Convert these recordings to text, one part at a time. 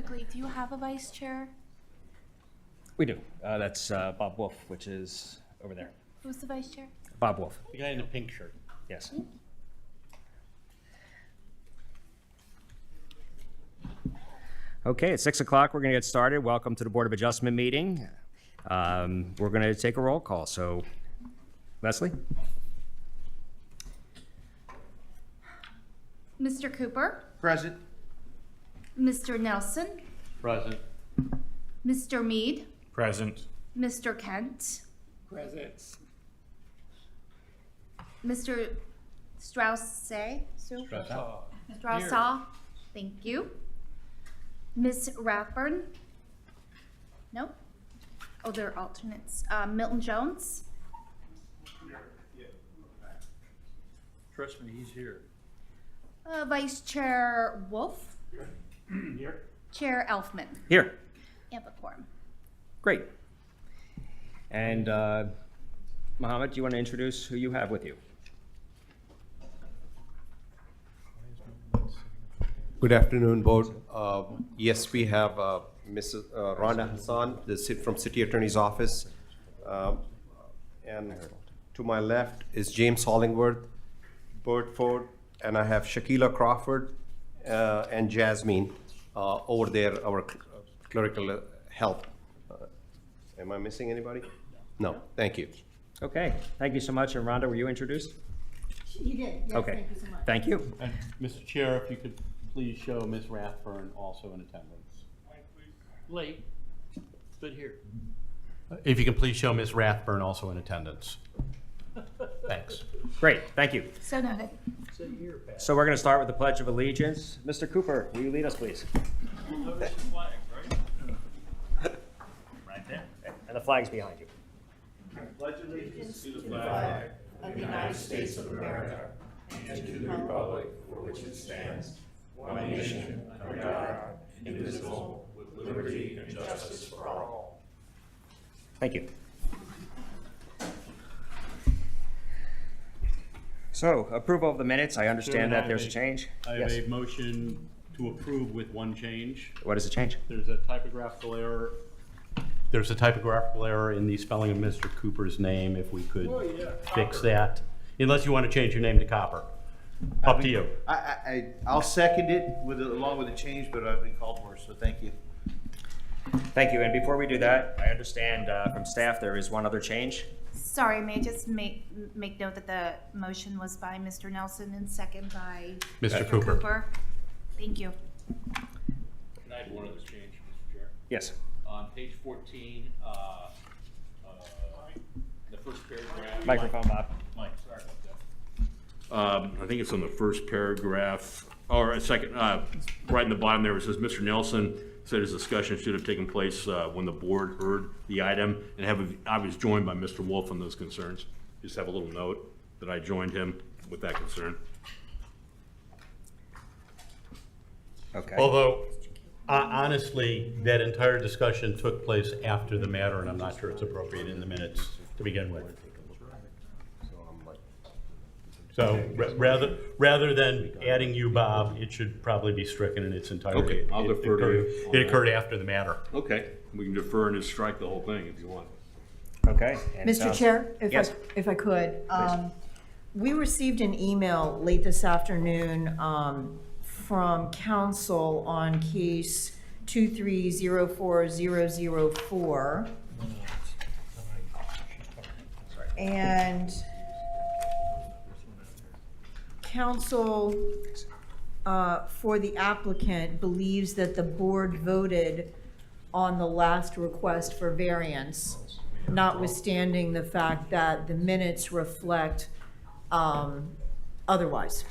quickly, do you have a vice chair? We do. That's Bob Wolf, which is over there. Who's the vice chair? Bob Wolf, The guy in the pink shirt. yes. Okay, at 6 o'clock, we're going to get started. Welcome to the Board of Adjustment meeting. We're going to take a roll call. So, Leslie? Mr. Cooper? Present. Mr. Nelson? Present. Mr. Mead? Present. Mr. Kent? Present. Mr. Strauss-Say? Strauss-Saw? Thank you. Ms. Rathburn? No? Oh, they're alternates. Milton Jones? Trust me, he's here. Vice Chair Wolf? Here. Chair Elfman? Here. You have a quorum. Great. And Mohammed, do you want to introduce who you have with you? Good afternoon, Board. Yes, we have Mrs. Rhonda Hassan, from City Attorney's Office. And to my left is James Hollingworth, Birdford, and I have Shakila Crawford and Jasmine over there, our clerical help. Am I missing anybody? No, thank you. Okay, thank you so much. And Rhonda, were you introduced? You did, yes, Okay. thank you so much. Thank you. And Mr. Chair, if you could please show Ms. Rathburn also in attendance. Late, but here. If you can please show Ms. Rathburn also in attendance. Thanks. Great, thank you. So noted. So we're going to start with the Pledge of Allegiance. Mr. Cooper, will you lead us, please? Right there. And the flag's behind you. Pledge allegiance to the flag of the United States of America and to the republic for which it stands, one nation, under God, indivisible, with liberty and justice for all. Thank you. So, approval of the minutes. I understand that there's a change. I have a motion to approve with one change. What is the change? There's a typographical error. There's a typographical error in the spelling of Mr. Cooper's name. If we could fix that, unless you want to change your name to Copper. Up to you. I'll second it along with the change, but I've been called for, so thank you. Thank you. And before we do that, I understand from staff there is one other change. Sorry, may I just make note that the motion was by Mr. Nelson and second by Mr. Cooper. Thank you. Can I have one other change, Mr. Chair? Yes. On page 14, the first paragraph. Microphone, Bob. Mike, sorry about that. I think it's on the first paragraph, or a second, right in the bottom there, it says, Mr. Nelson said his discussion should have taken place when the board heard the item, and I was joined by Mr. Wolf on those concerns. Just have a little note that I joined him with that concern. Okay. Although, honestly, that entire discussion took place after the matter, and I'm not sure it's appropriate in the minutes to begin with. So rather than adding you, Bob, it should probably be stricken in its entirety. Okay, I'll defer to you. It occurred after the matter. Okay, we can defer and just strike the whole thing if you want. Okay. And, Mr. Chair, yes. if I could, we received an email late this afternoon from council on case 2304004. And counsel for the applicant believes that the board voted on the last request for variance, notwithstanding the fact that the minutes reflect otherwise.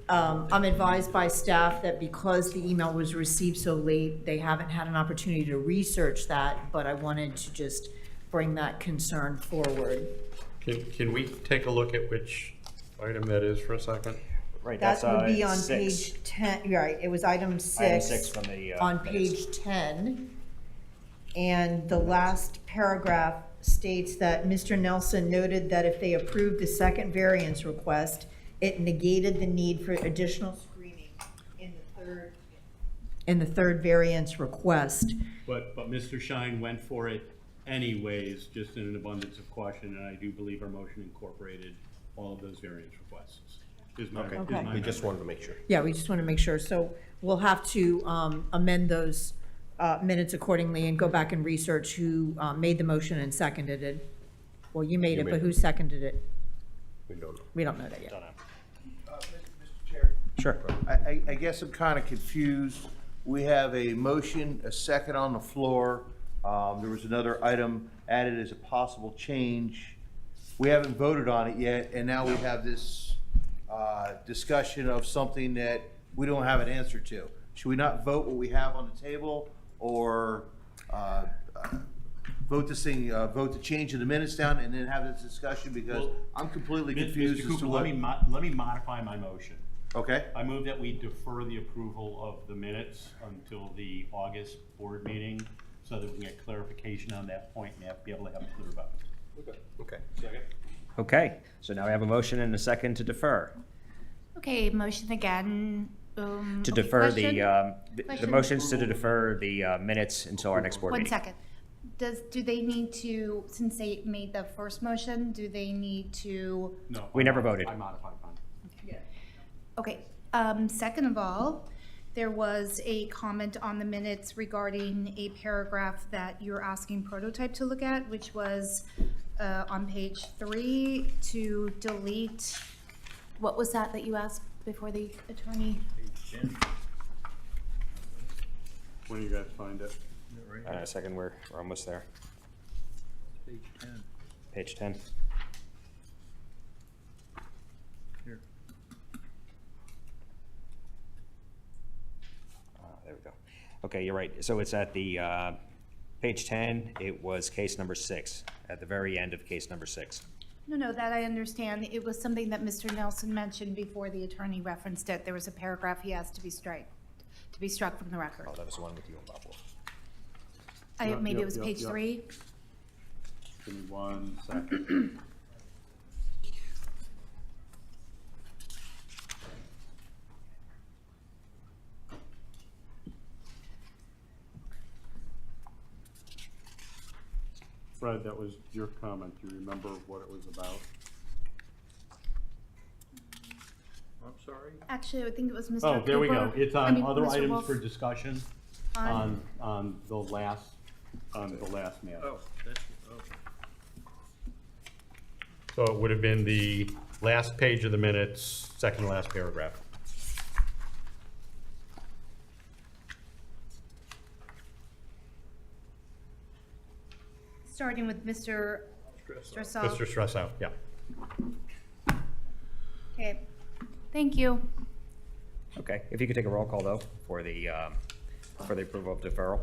I'm advised by staff that because the email was received so late, they haven't had an opportunity to research that, but I wanted to just bring that concern forward. Can we take a look at which item that is for a second? Right, That that's would be on 6. page 10, right, it was item 6. Item 6 from the on minutes. page 10. And the last paragraph states that Mr. Nelson noted that if they approved the second variance request, it negated the need for additional screening in the third in the third variance request. But Mr. Shine went for it anyways, just in an abundance of caution, and I do believe our motion incorporated all of those variance requests. Is my Okay. We just wanted to make sure. Yeah, we just want to make sure. So we'll have to amend those minutes accordingly and go back and research who made the motion and seconded it. Well, you made You it, made but it. who seconded it? We don't know. We don't know that yet. Mr. Chair, Sure. I guess I'm kind of confused. We have a motion, a second on the floor. There was another item added as a possible change. We haven't voted on it yet, and now we have this discussion of something that we don't have an answer to. Should we not vote what we have on the table, or vote this thing, vote to change the minutes down and then have this discussion? Because Well, I'm completely Mr. confused as Cooper, to let what. me modify my motion. Okay, I move that we defer the approval of the minutes until the August board meeting, so that we can get clarification on that point and be able to have a clear vote. Okay. Okay, so now we have a motion and a second to defer. Okay, motion again. To Okay, defer the question? motions to defer the minutes until our next board One meeting. second. Do they need to, since they made the first motion, do they need to, No. We never voted. I modified mine. okay, second of all, there was a comment on the minutes regarding a paragraph that you're asking prototype to look at, which was on page 3 to delete, what was that you asked before the attorney? When you guys find it. A second, we're almost there. Page 10. Page 10. Here. There we go. Okay, you're right. So it's at the page 10. It was case number 6, at the very end of case number 6. No, that I understand. It was something that Mr. Nelson mentioned before the attorney referenced it. There was a paragraph he asked to be struck from the record. Oh, that was the one with you and Bob Wolf. Maybe it was page 3. Give me 1 second. Fred, that was your comment. Do you remember what it was about? I'm sorry? Actually, I think it was Mr. Oh, there we go. Cooper. It's I on mean, other Mr. items Wolf. for discussion on the last matter. Oh, that's, oh. So it would have been the last page of the minutes, second to last paragraph. Starting with Mr. Strassaw. Mr. Strassow, yeah. Okay, thank you. Okay, if you could take a roll call, though, for the approval of deferral.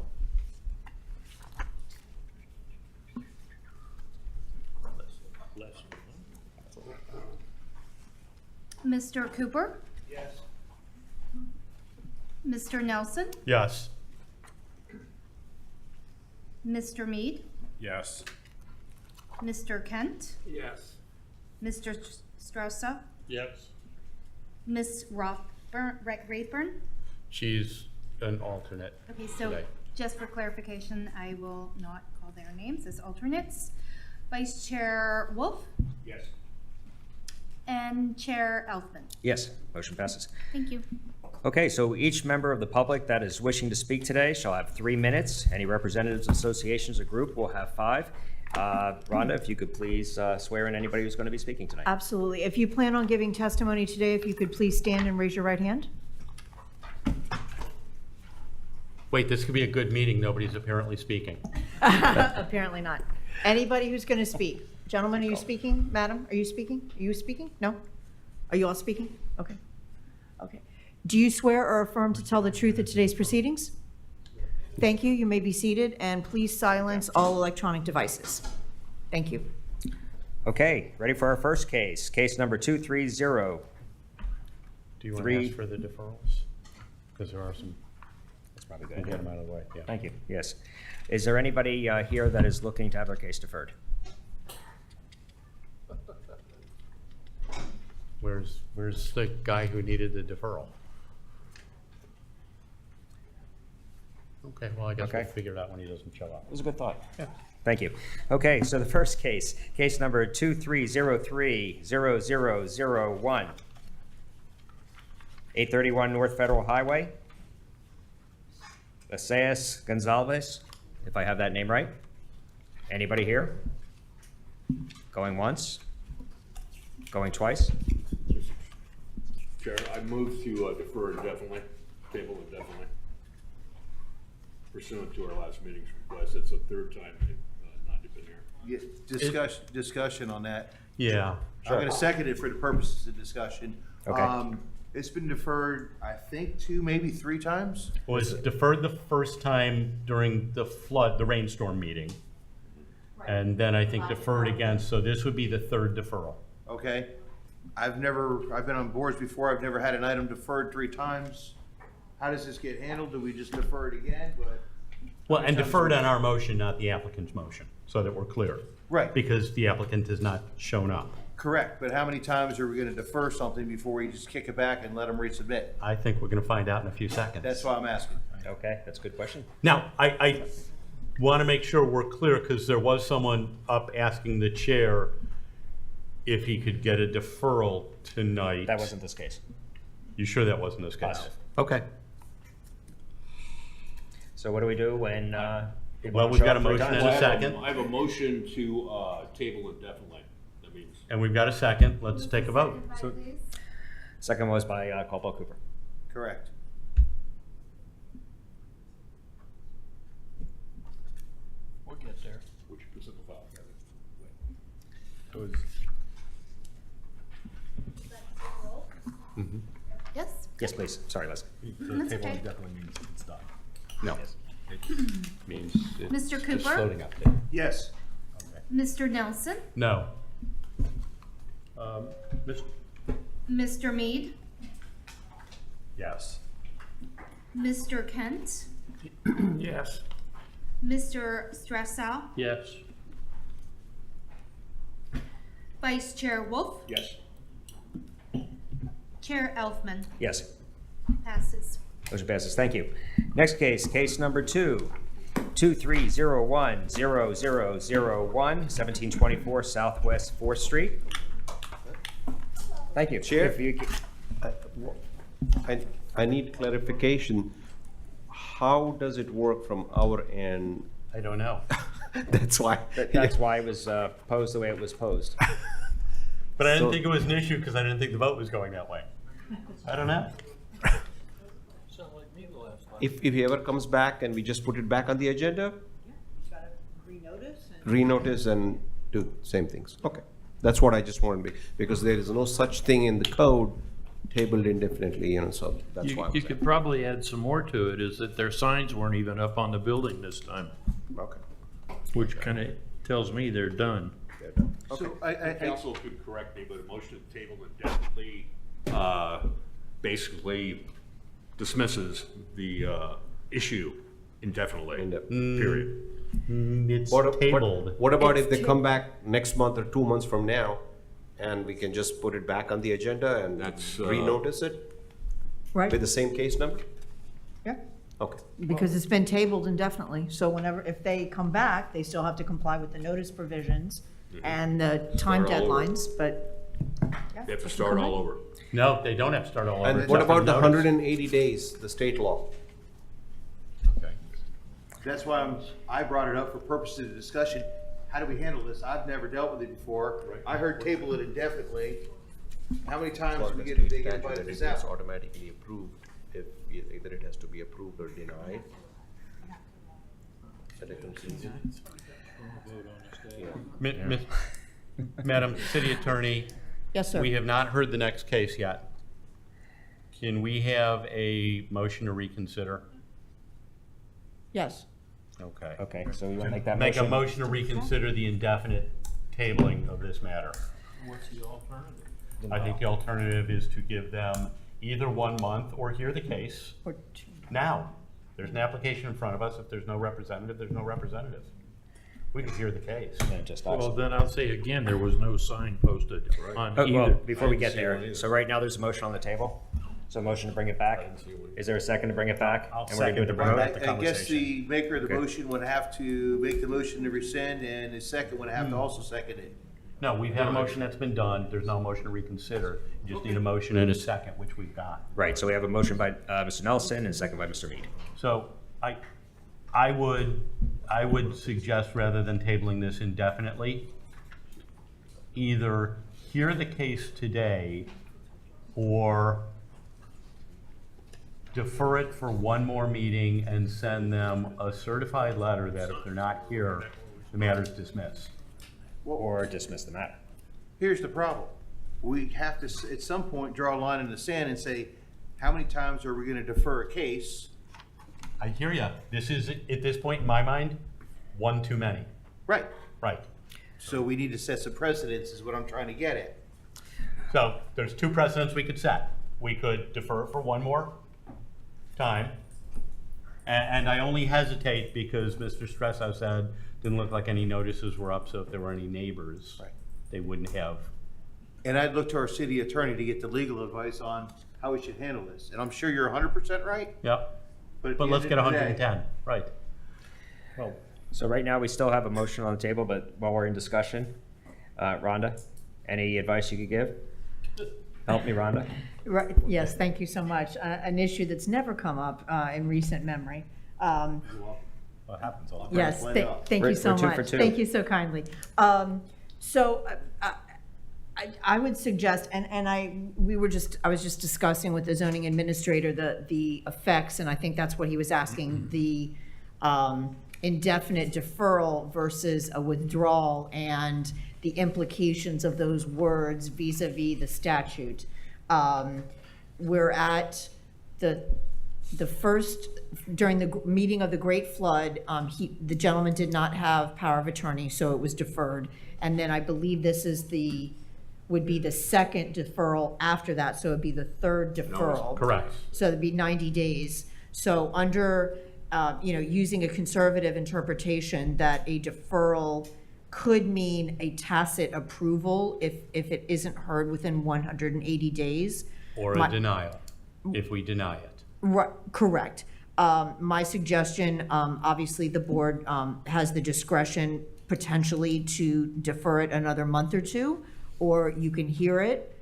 Mr. Cooper? Yes. Mr. Nelson? Yes. Mr. Mead? Yes. Mr. Kent? Yes. Mr. Straussa? Yes. Ms. Rayburn? She's an alternate Okay, so today. just for clarification, I will not call their names as alternates. Vice Chair Wolf Yes. and Chair Elfman. Yes, motion passes. Thank you. Okay, so each member of the public that is wishing to speak today shall have 3 minutes. Any representatives, associations, or group will have 5. Rhonda, if you could please swear in anybody who's going to be speaking tonight. Absolutely. If you plan on giving testimony today, if you could please stand and raise your right hand. Wait, this could be a good meeting. Nobody's apparently speaking. Apparently not. Anybody who's going to speak? Gentlemen, are you speaking? Madam, are you speaking? Are you speaking? No? Are you all speaking? Okay. Okay. Do you swear or affirm to tell the truth at today's proceedings? Thank you. You may be seated, and please silence all electronic devices. Thank you. Okay, ready for our first case, case number 230. Do you want to 3. ask for the deferrals? Because there are some, That's probably we'll good. get them out of the way, yeah. Thank you, yes. Is there anybody here that is looking to have their case deferred? Where's the guy who needed the deferral? Okay, well, I guess we'll Okay. figure it out when he doesn't show up. It was a good thought. Thank you. Okay, so the first case, case number 2303-0001, 831 North Federal Highway. Esaias Gonzalez, if I have that name right. Anybody here? Going once? Going twice? Chair, I move to defer indefinitely, table indefinitely. Pursuant to our last meeting's request, it's the third time they've not been here. Discussion on that. Yeah. I'm gonna second it for the purposes of discussion. Okay. It's been deferred, I think, 2, maybe 3 times. Was deferred the first time during the flood, the rainstorm meeting. And then I think deferred again, so this would be the third deferral. Okay? I've been on boards before, I've never had an item deferred 3 times. How does this get handled? Do we just defer it again? Well, and deferred on our motion, not the applicant's motion, so that we're clear. Right. Because the applicant has not shown up. Correct, but how many times are we gonna defer something before we just kick it back and let them resubmit? I think we're gonna find out in a few seconds. That's why I'm asking. Okay, that's a good question. Now, I want to make sure we're clear, because there was someone up asking the chair if he could get a deferral tonight. That wasn't this case. You sure that wasn't this case? Positive. Okay. So what do we do when? people Well, don't we've show got up a three motion times? and a second. I have a motion to table indefinitely. That means, And we've got a second. Let's take a vote. Second was by Caldwell Cooper. Correct. We'll get there. would you present the file? Yes? Yes, please. Sorry, Leslie. That's okay. Definitely means it's done. No. It means it's Mr. just Cooper? floating up there. Yes. Mr. Nelson? No. Mr. Mead? Yes. Mr. Kent? Yes. Mr. Strassow? Yes. Vice Chair Wolf? Yes. Chair Elfman? Yes. Passes. Motion passes. Thank you. Next case, case number 2301-0001, 1724 Southwest 4th Street. Thank you. Chair? If you I need clarification. How does it work from our end? I don't know. That's why. That's why it was posed the way it was posed. But I didn't So- think it was an issue because I didn't think the vote was going that way. I don't know. Sounded like me the last time. If he ever comes back and we just put it back on the agenda, Gotta renotice and. renotice and do same things. Okay. That's what I just wanted to be, because there is no such thing in the code tabled indefinitely, so that's why I'm You saying. could probably add some more to it, is that their signs weren't even up on the building this time, Okay. which kind of tells me they're done. So The council could correct me, but a motion to table indefinitely basically dismisses the issue indefinitely, period. It's What tabled. what about if they come back next month or 2 months from now, and we can just put it back on the agenda and That's, renotice it Right, with the same case number? yeah, Okay. because it's been tabled indefinitely, so whenever, if they come back, they still have to comply with the notice provisions and the time Start all over. deadlines, but. yeah, They have to they start can all come over. No, they don't have to start all over. And It's what up on about the notice. 180 days, the state law? Okay. That's why I brought it up for purposes of discussion. How do we handle this? I've never dealt with it before. I heard table it indefinitely. How many times do we get, they get by this out? automatically approved if either it has to be approved or denied. At a conclusion. Madam City Attorney, Yes, sir. we have not heard the next case yet. Can we have a motion to reconsider? Yes. Okay. Okay, so we want to make that Make motion. a motion to reconsider the indefinite tabling of this matter. What's the alternative? I think the alternative is to give them either 1 month or hear the case Or two. now. There's an application in front of us. If there's no representative, there's no representative. We can hear the case. And just Well, then I'll say again, there was no sign posted on well, either. before we get there, so right now there's a motion on the table. So motion to bring it back? Is there a second to bring it back? I'll And we're gonna do second the to bring vote? back the I guess the conversation. maker of the Okay. motion would have to make the motion to rescind, and the second would have to also second it. No, we've had a motion that's been done. There's no motion to reconsider. You just need a motion and a second, which we've got. Right, so we have a motion by Mr. Nelson and a second by Mr. Mead. So I would suggest, rather than tabling this indefinitely, either hear the case today or defer it for one more meeting and send them a certified letter that if they're not here, the matter's dismissed. Or dismiss the matter. Here's the problem. We have to, at some point, draw a line in the sand and say, how many times are we gonna defer a case? I hear ya. This is, at this point in my mind, one too many. Right. Right. So we need to set some precedents, is what I'm trying to get at. So there's two precedents we could set. We could defer it for one more time. And I only hesitate because Mr. Stresso said, didn't look like any notices were up, so if there were any neighbors, Right. they wouldn't have. And I'd look to our city attorney to get the legal advice on how we should handle this. And I'm sure you're 100% right, Yep. at But the let's end get of the day- 110, right. Well, So right now, we still have a motion on the table, but while we're in discussion, Rhonda, any advice you could give? Help me, Rhonda. Right, yes, thank you so much. An issue that's never come up in recent memory. What happens all the time. Yes, Play it out. thank We're- you so we're 2 for much. 2. Thank you so kindly. So I would suggest, I was just discussing with the zoning administrator the effects, and I think that's what he was asking, the indefinite deferral versus a withdrawal and the implications of those words vis-à-vis the statute. We're at the first, during the meeting of the Great Flood, the gentleman did not have power of attorney, so it was deferred. And then I believe this is would be the second deferral after that, so it'd be the third deferral. correct. So it'd be 90 days. So under, using a conservative interpretation that a deferral could mean a tacit approval if it isn't heard within 180 days. Or My- a denial, if we deny it. Right, correct. My suggestion, obviously, the board has the discretion potentially to defer it another month or two, or you can hear it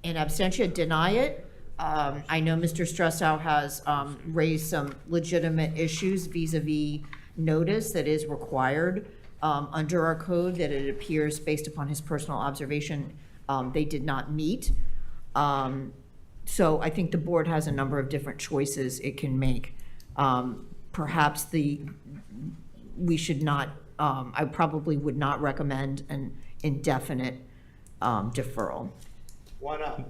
in absentia, deny it. I know Mr. Stressow has raised some legitimate issues vis-à-vis notice that is required under our code, that it appears, based upon his personal observation, they did not meet. So I think the board has a number of different choices it can make. Perhaps we should not, I probably would not recommend an indefinite deferral. Why not?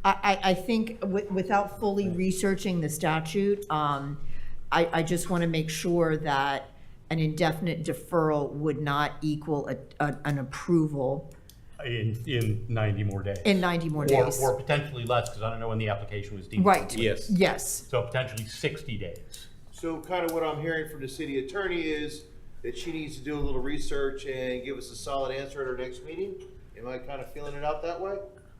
I think without fully researching the statute, I just want to make sure that an indefinite deferral would not equal an approval In 90 more days. in 90 more days. Or potentially less, because I don't know when the application was deemed. Right. complete. Yes. So potentially 60 days. So kind of what I'm hearing from the city attorney is that she needs to do a little research and give us a solid answer at our next meeting? Am I kind of feeling it out that way?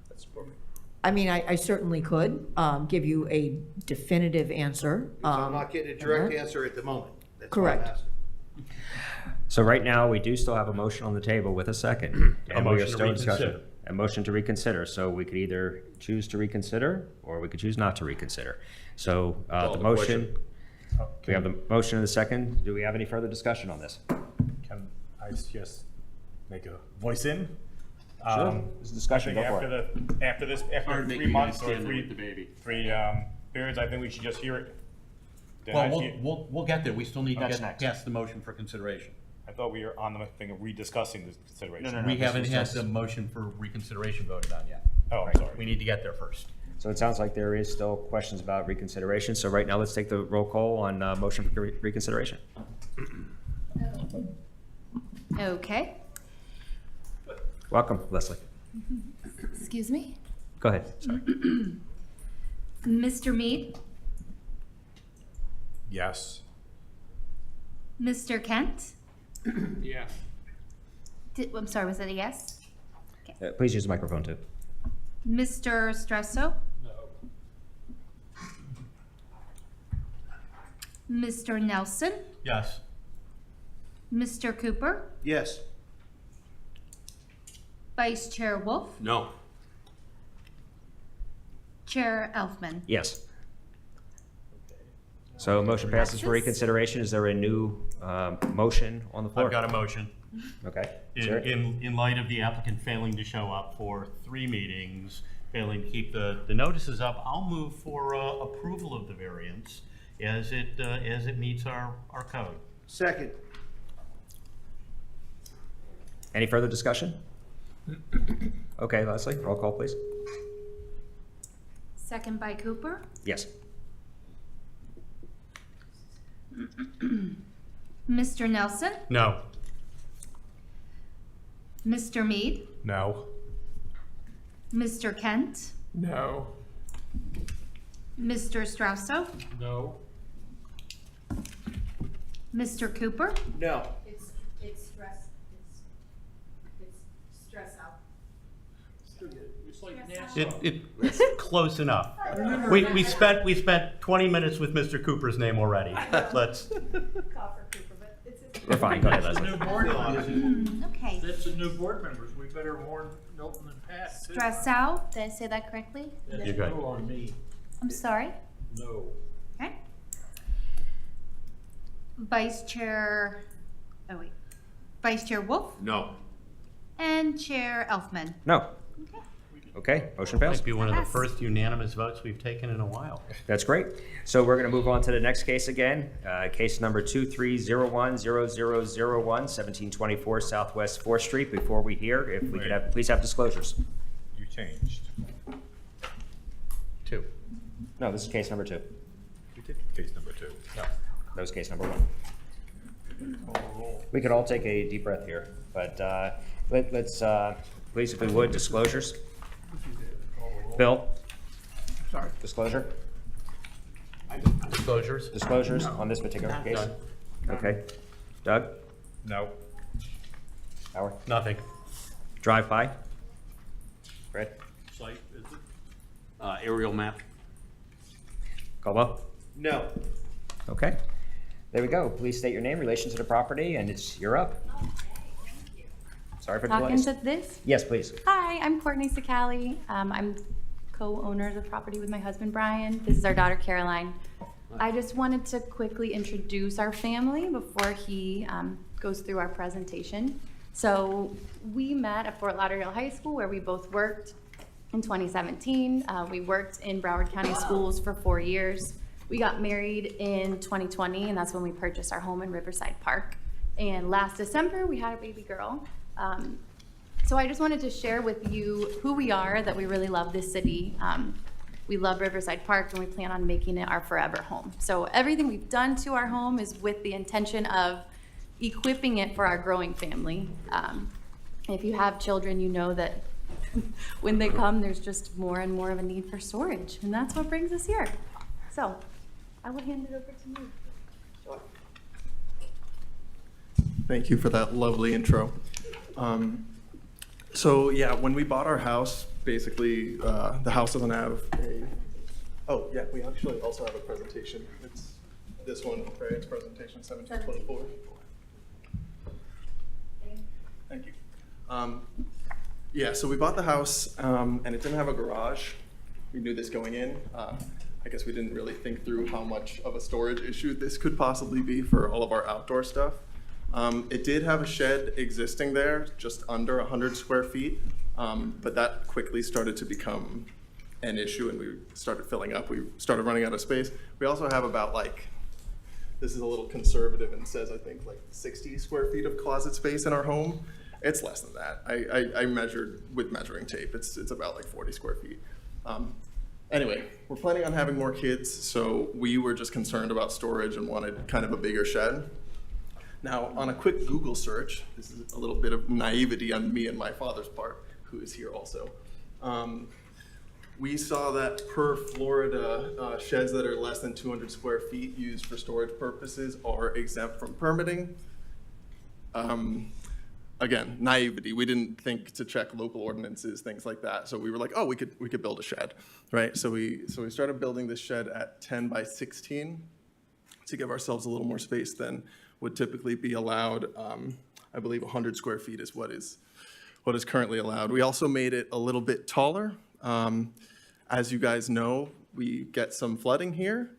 That's perfect. I mean, I certainly could give you a definitive answer. So I'm not getting a direct answer at the moment. That's what I'm Correct. asking. So right now, we do still have a motion on the table with a second. And we are motion to still in discussion. reconsider. A motion to reconsider. So we could either choose to reconsider, or we could choose not to reconsider. So Call the the motion, we have the motion and the second. Do we have any further discussion on this? Can I just make a voice in? Sure. This is discussion. Go for it. After Hard to make 3 you guys months or stand there with the baby. three periods, I think we should just hear it. Then Well, I we'll, see- we'll, we'll get there. We still need to That's get next. past the motion for consideration. I thought we were on the thing of rediscussing this consideration. No, We this haven't was had just- the motion for reconsideration voted on yet. Oh, I'm Right. sorry. We need to get there first. So it sounds like there is still questions about reconsideration. So right now, let's take the roll call on motion for reconsideration. Okay, Welcome, Leslie. excuse me. Go ahead. Sorry. Mr. Mead, Yes. Mr. Kent? Yeah. I'm sorry, was that a yes? Please use the microphone too. Mr. Stresso? Mr. Nelson, Yes. Mr. Cooper, Yes. Vice Chair Wolf, No. Chair Elfman. Yes. So motion passes for Passes. reconsideration. Is there a new motion on the floor? I've got a motion. Okay. Is In, there- in light of the applicant failing to show up for 3 meetings, failing to keep the notices up, I'll move for approval of the variance as it meets our code. Second. Any further discussion? Okay, Leslie, roll call, please. Second by Cooper. Yes. Mr. Nelson, No. Mr. Mead, No. Mr. Kent, No. Mr. Strausso, No. Mr. Cooper, No. It's stress out. It's like It's close enough. We spent 20 minutes with Mr. Cooper's name already. Let's. We're fine. Go ahead, That's the Leslie. new board members. okay. That's the new board members. We better warn Milton and Pat. too. Stress out, did I say that correctly? That's You're good. no on me. I'm sorry. No. Okay. Vice Chair, oh wait, Vice Chair Wolf No. and Chair Elfman. No. Okay, motion fails. Might be one of the Pass. first unanimous votes we've taken in a while. That's great. So we're going to move on to the next case again. Case number 23010001, 1724 Southwest 4th Street. Before we hear, if we could have, please have disclosures. You changed. 2. No, this is case number 2. You did case number 2. No. That was case number 1. We could all take a deep breath here, but let's, please, if we would, disclosures. Bill? Sorry. Disclosure? Disclosures? Disclosures on this particular case? None. Okay. Doug? No. Howard? Nothing. Drive by? Fred? Site visit? Aerial map? Caldwell? No. Okay. There we go. Please state your name, relation to the property, and you're up. Sorry for the Talking delays. to this? Yes, please. Hi, I'm Courtney Sicali. I'm co-owner of the property with my husband Brian. This is our daughter Caroline. I just wanted to quickly introduce our family before he goes through our presentation. So we met at Fort Lauderdale High School where we both worked in 2017. We worked in Broward County Schools for 4 years. We got married in 2020 and that's when we purchased our home in Riverside Park. And last December we had a baby girl. So I just wanted to share with you who we are, that we really love this city. We love Riverside Park and we plan on making it our forever home. So everything we've done to our home is with the intention of equipping it for our growing family. If you have children, you know that when they come, there's just more and more of a need for storage. And that's what brings us here. So I will hand it over to you. Sure. Thank you for that lovely intro. So yeah, when we bought our house, basically the house doesn't have a. Oh yeah, we actually also have a presentation. It's this one, right? It's presentation 1724. Thank you. Yeah, so we bought the house and it didn't have a garage. We knew this going in. I guess we didn't really think through how much of a storage issue this could possibly be for all of our outdoor stuff. It did have a shed existing there, just under 100 square feet, but that quickly started to become an issue and we started filling up. We started running out of space. We also have about this is a little conservative and says I think 60 square feet of closet space in our home. It's less than that. I measured with measuring tape. It's about 40 square feet. Anyway, we're planning on having more kids, so we were just concerned about storage and wanted kind of a bigger shed. Now, on a quick Google search, this is a little bit of naivety on me and my father's part, who is here also. We saw that per Florida, sheds that are less than 200 square feet used for storage purposes are exempt from permitting. Again, naivety. We didn't think to check local ordinances, things like that. So we were like, oh, we could build a shed, right? So we started building this shed at 10 by 16. to give ourselves a little more space than would typically be allowed. I believe 100 square feet is what is currently allowed. We also made it a little bit taller. As you guys know, we get some flooding here.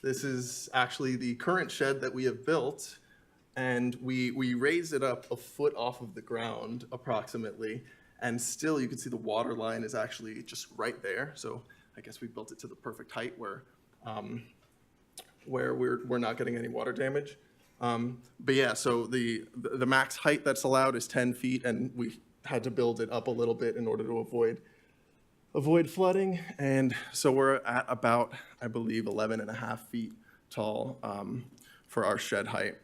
This is actually the current shed that we have built, and we raised it up a foot off of the ground approximately, and still you can see the water line is actually just right there. So I guess we built it to the perfect height where we're not getting any water damage. But yeah, so the max height that's allowed is 10 feet, and we had to build it up a little bit in order to avoid flooding. And so we're at about, I believe, 11.5 feet tall for our shed height.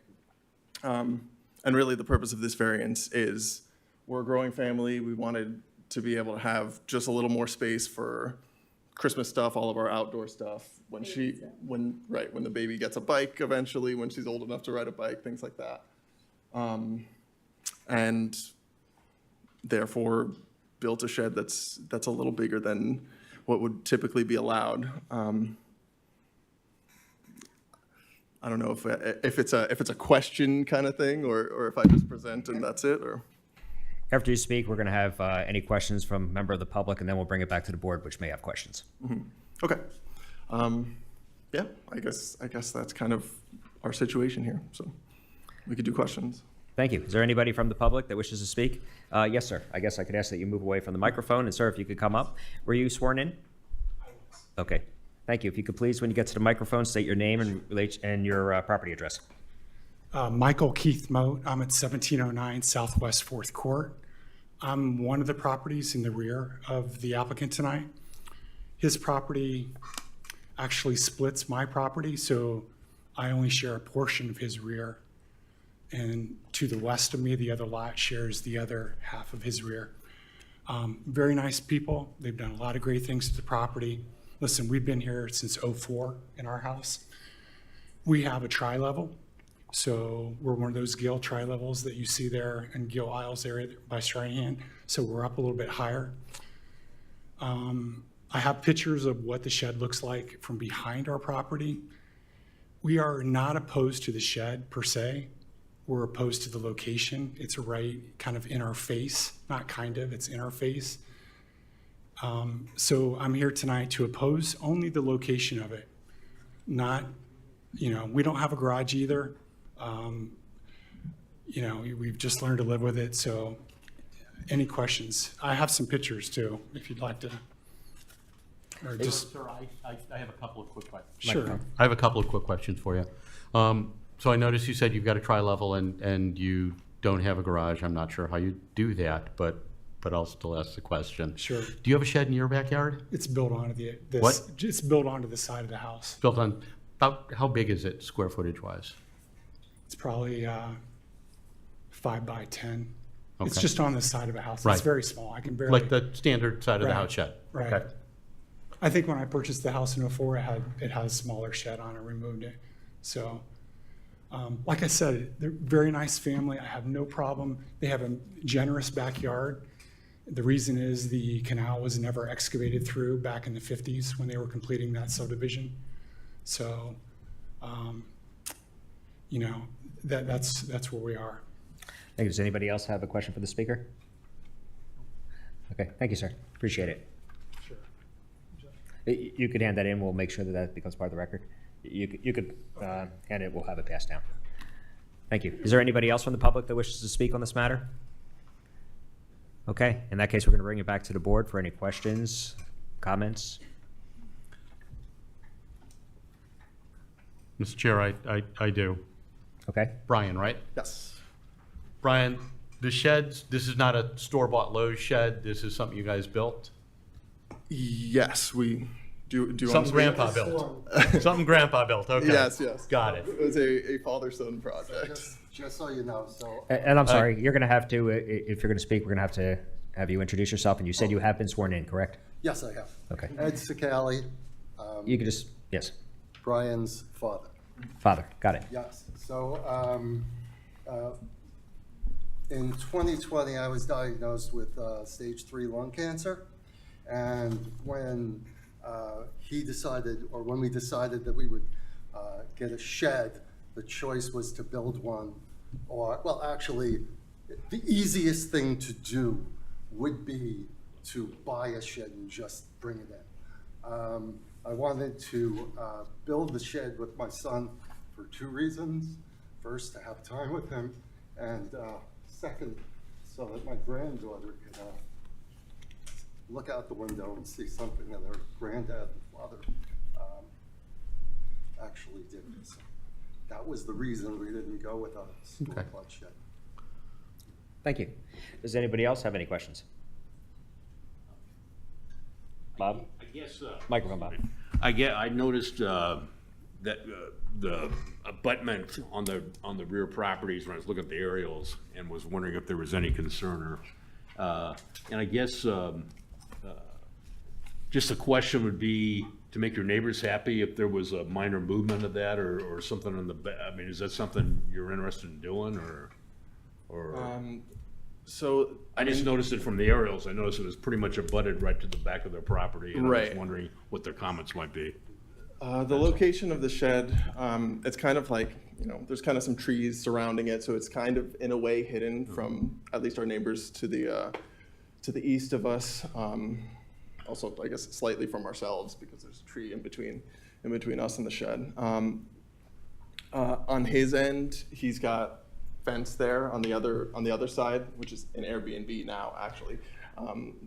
And really the purpose of this variance is we're a growing family. We wanted to be able to have just a little more space for Christmas stuff, all of our outdoor stuff. When the baby gets a bike eventually, when she's old enough to ride a bike, things like that. And therefore built a shed that's a little bigger than what would typically be allowed. I don't know if it's a question kind of thing, or if I just present and that's it, or. After you speak, we're going to have any questions from a member of the public, and then we'll bring it back to the board, which may have questions. Okay. Yeah, I guess that's kind of our situation here. So we could do questions. Thank you. Is there anybody from the public that wishes to speak? Yes, sir. I guess I could ask that you move away from the microphone. And sir, if you could come up. Were you sworn in? I was. Okay. Thank you. If you could please, when you get to the microphone, state your name and your property address. Michael Keith Moat. I'm at 1709 Southwest 4th Court. I'm one of the properties in the rear of the applicant tonight. His property actually splits my property, so I only share a portion of his rear. And to the west of me, the other lot shares the other half of his rear. Very nice people. They've done a lot of great things to the property. Listen, we've been here since '04 in our house. We have a tri-level. So we're one of those Gale tri-levels that you see there in Gale Isles area by Strahan. So we're up a little bit higher. I have pictures of what the shed looks like from behind our property. We are not opposed to the shed per se. We're opposed to the location. It's right kind of in our face, not kind of, it's in our face. So I'm here tonight to oppose only the location of it. Not, we don't have a garage either. We've just learned to live with it. So any questions? I have some pictures too, if you'd like to. Or just, Sir, I have a couple of quick questions. sure. I have a couple of quick questions for you. So I noticed you said you've got a tri-level and you don't have a garage. I'm not sure how you do that, but I'll still ask the question. Sure. Do you have a shed in your backyard? It's built onto What? It's built onto the side of the house. Built on, about how big is it square footage wise? It's probably 5 by 10. It's Okay. just on the side of a house. Right. It's very small. I can barely. Like the standard side of the Right. house shed? Right. Okay. I think when I purchased the house in '04, it had a smaller shed on it, removed it. So, like I said, they're a very nice family. I have no problem. They have a generous backyard. The reason is the canal was never excavated through back in the 50s when they were completing that subdivision. So, that's where we are. Thank you. Does anybody else have a question for the speaker? Okay, thank you, sir. Appreciate it. Sure. You could hand that in. We'll make sure that becomes part of the record. You could hand it. We'll have it passed down. Thank you. Is there anybody else from the public that wishes to speak on this matter? Okay, in that case, we're going to bring it back to the board for any questions, comments. Mr. Chair, I do. Okay. Brian, right? Yes. Brian, the sheds, this is not a store-bought Lowe's shed. This is something you guys built? Yes, we do. You want Something to speak? Grandpa built. Something Grandpa built, okay. Yes, yes. Got it. It was a father-son project. Just so you know, so And I'm sorry, you're going to have to, if you're going to speak, we're going to have you introduce yourself. And you said you have been sworn in, correct? yes, I have. Okay. Ed Sicali, You could just, yes, Brian's father. father, got it. Yes. So in 2020, I was diagnosed with stage 3 lung cancer, and when he decided, or when we decided that we would get a shed, the choice was to build one, or, well, actually, the easiest thing to do would be to buy a shed and just bring it in. I wanted to build the shed with my son for two reasons. First, to have time with him, and second, so that my granddaughter could look out the window and see something that her granddad and father actually did. So that was the reason we didn't go with a store-bought shed. Thank you. Does anybody else have any questions? Bob? I guess, Microphone, Bob. I noticed that the abutment on the rear properties when I was looking at the aerials and was wondering if there was any concern or, and I guess just the question would be to make your neighbors happy if there was a minor movement of that or something on the, I mean, is that something you're interested in doing or? So I just noticed it from the aerials. I noticed it was pretty much abutted right to the back of their property. And I was Right. wondering what their comments might be. The location of the shed, it's kind of like, there's kind of some trees surrounding it, so it's kind of in a way hidden from at least our neighbors to the east of us. Also, I guess slightly from ourselves because there's a tree in between us and the shed. On his end, he's got fence there on the other side, which is an Airbnb now, actually.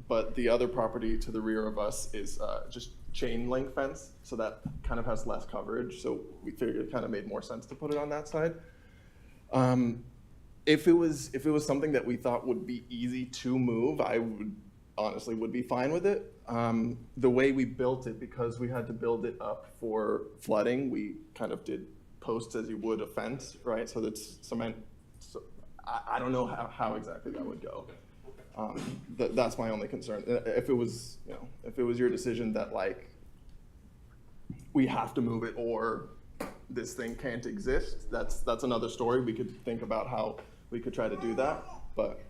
But the other property to the rear of us is just chain link fence, so that kind of has less coverage. So we figured it kind of made more sense to put it on that side. If it was something that we thought would be easy to move, I would honestly be fine with it. The way we built it, because we had to build it up for flooding, we kind of did posts as you would a fence, right? So that's cement. So I don't know how exactly that would go. That's my only concern. If it was, if it was your decision that like we have to move it or this thing can't exist, that's another story. We could think about how we could try to do that, but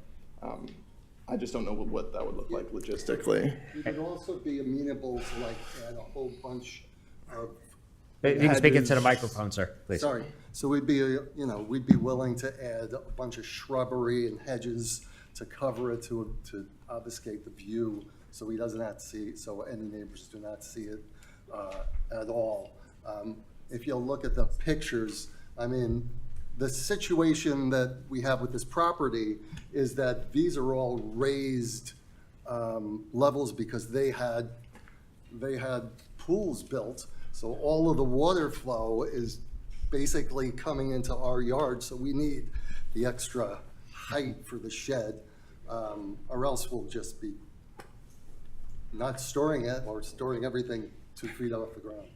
I just don't know what that would look like logistically. We could also be amenable to like add a whole bunch of. You can speak into the hedges. microphone, sir, please. Sorry. So we'd be, we'd be willing to add a bunch of shrubbery and hedges to cover it to obfuscate the view, so he doesn't have to see, so any neighbors do not see it at all. If you'll look at the pictures, I mean, the situation that we have with this property is that these are all raised levels because they had pools built. So all of the water flow is basically coming into our yard, so we need the extra height for the shed, or else we'll just be not storing it or storing everything 2 feet off the ground.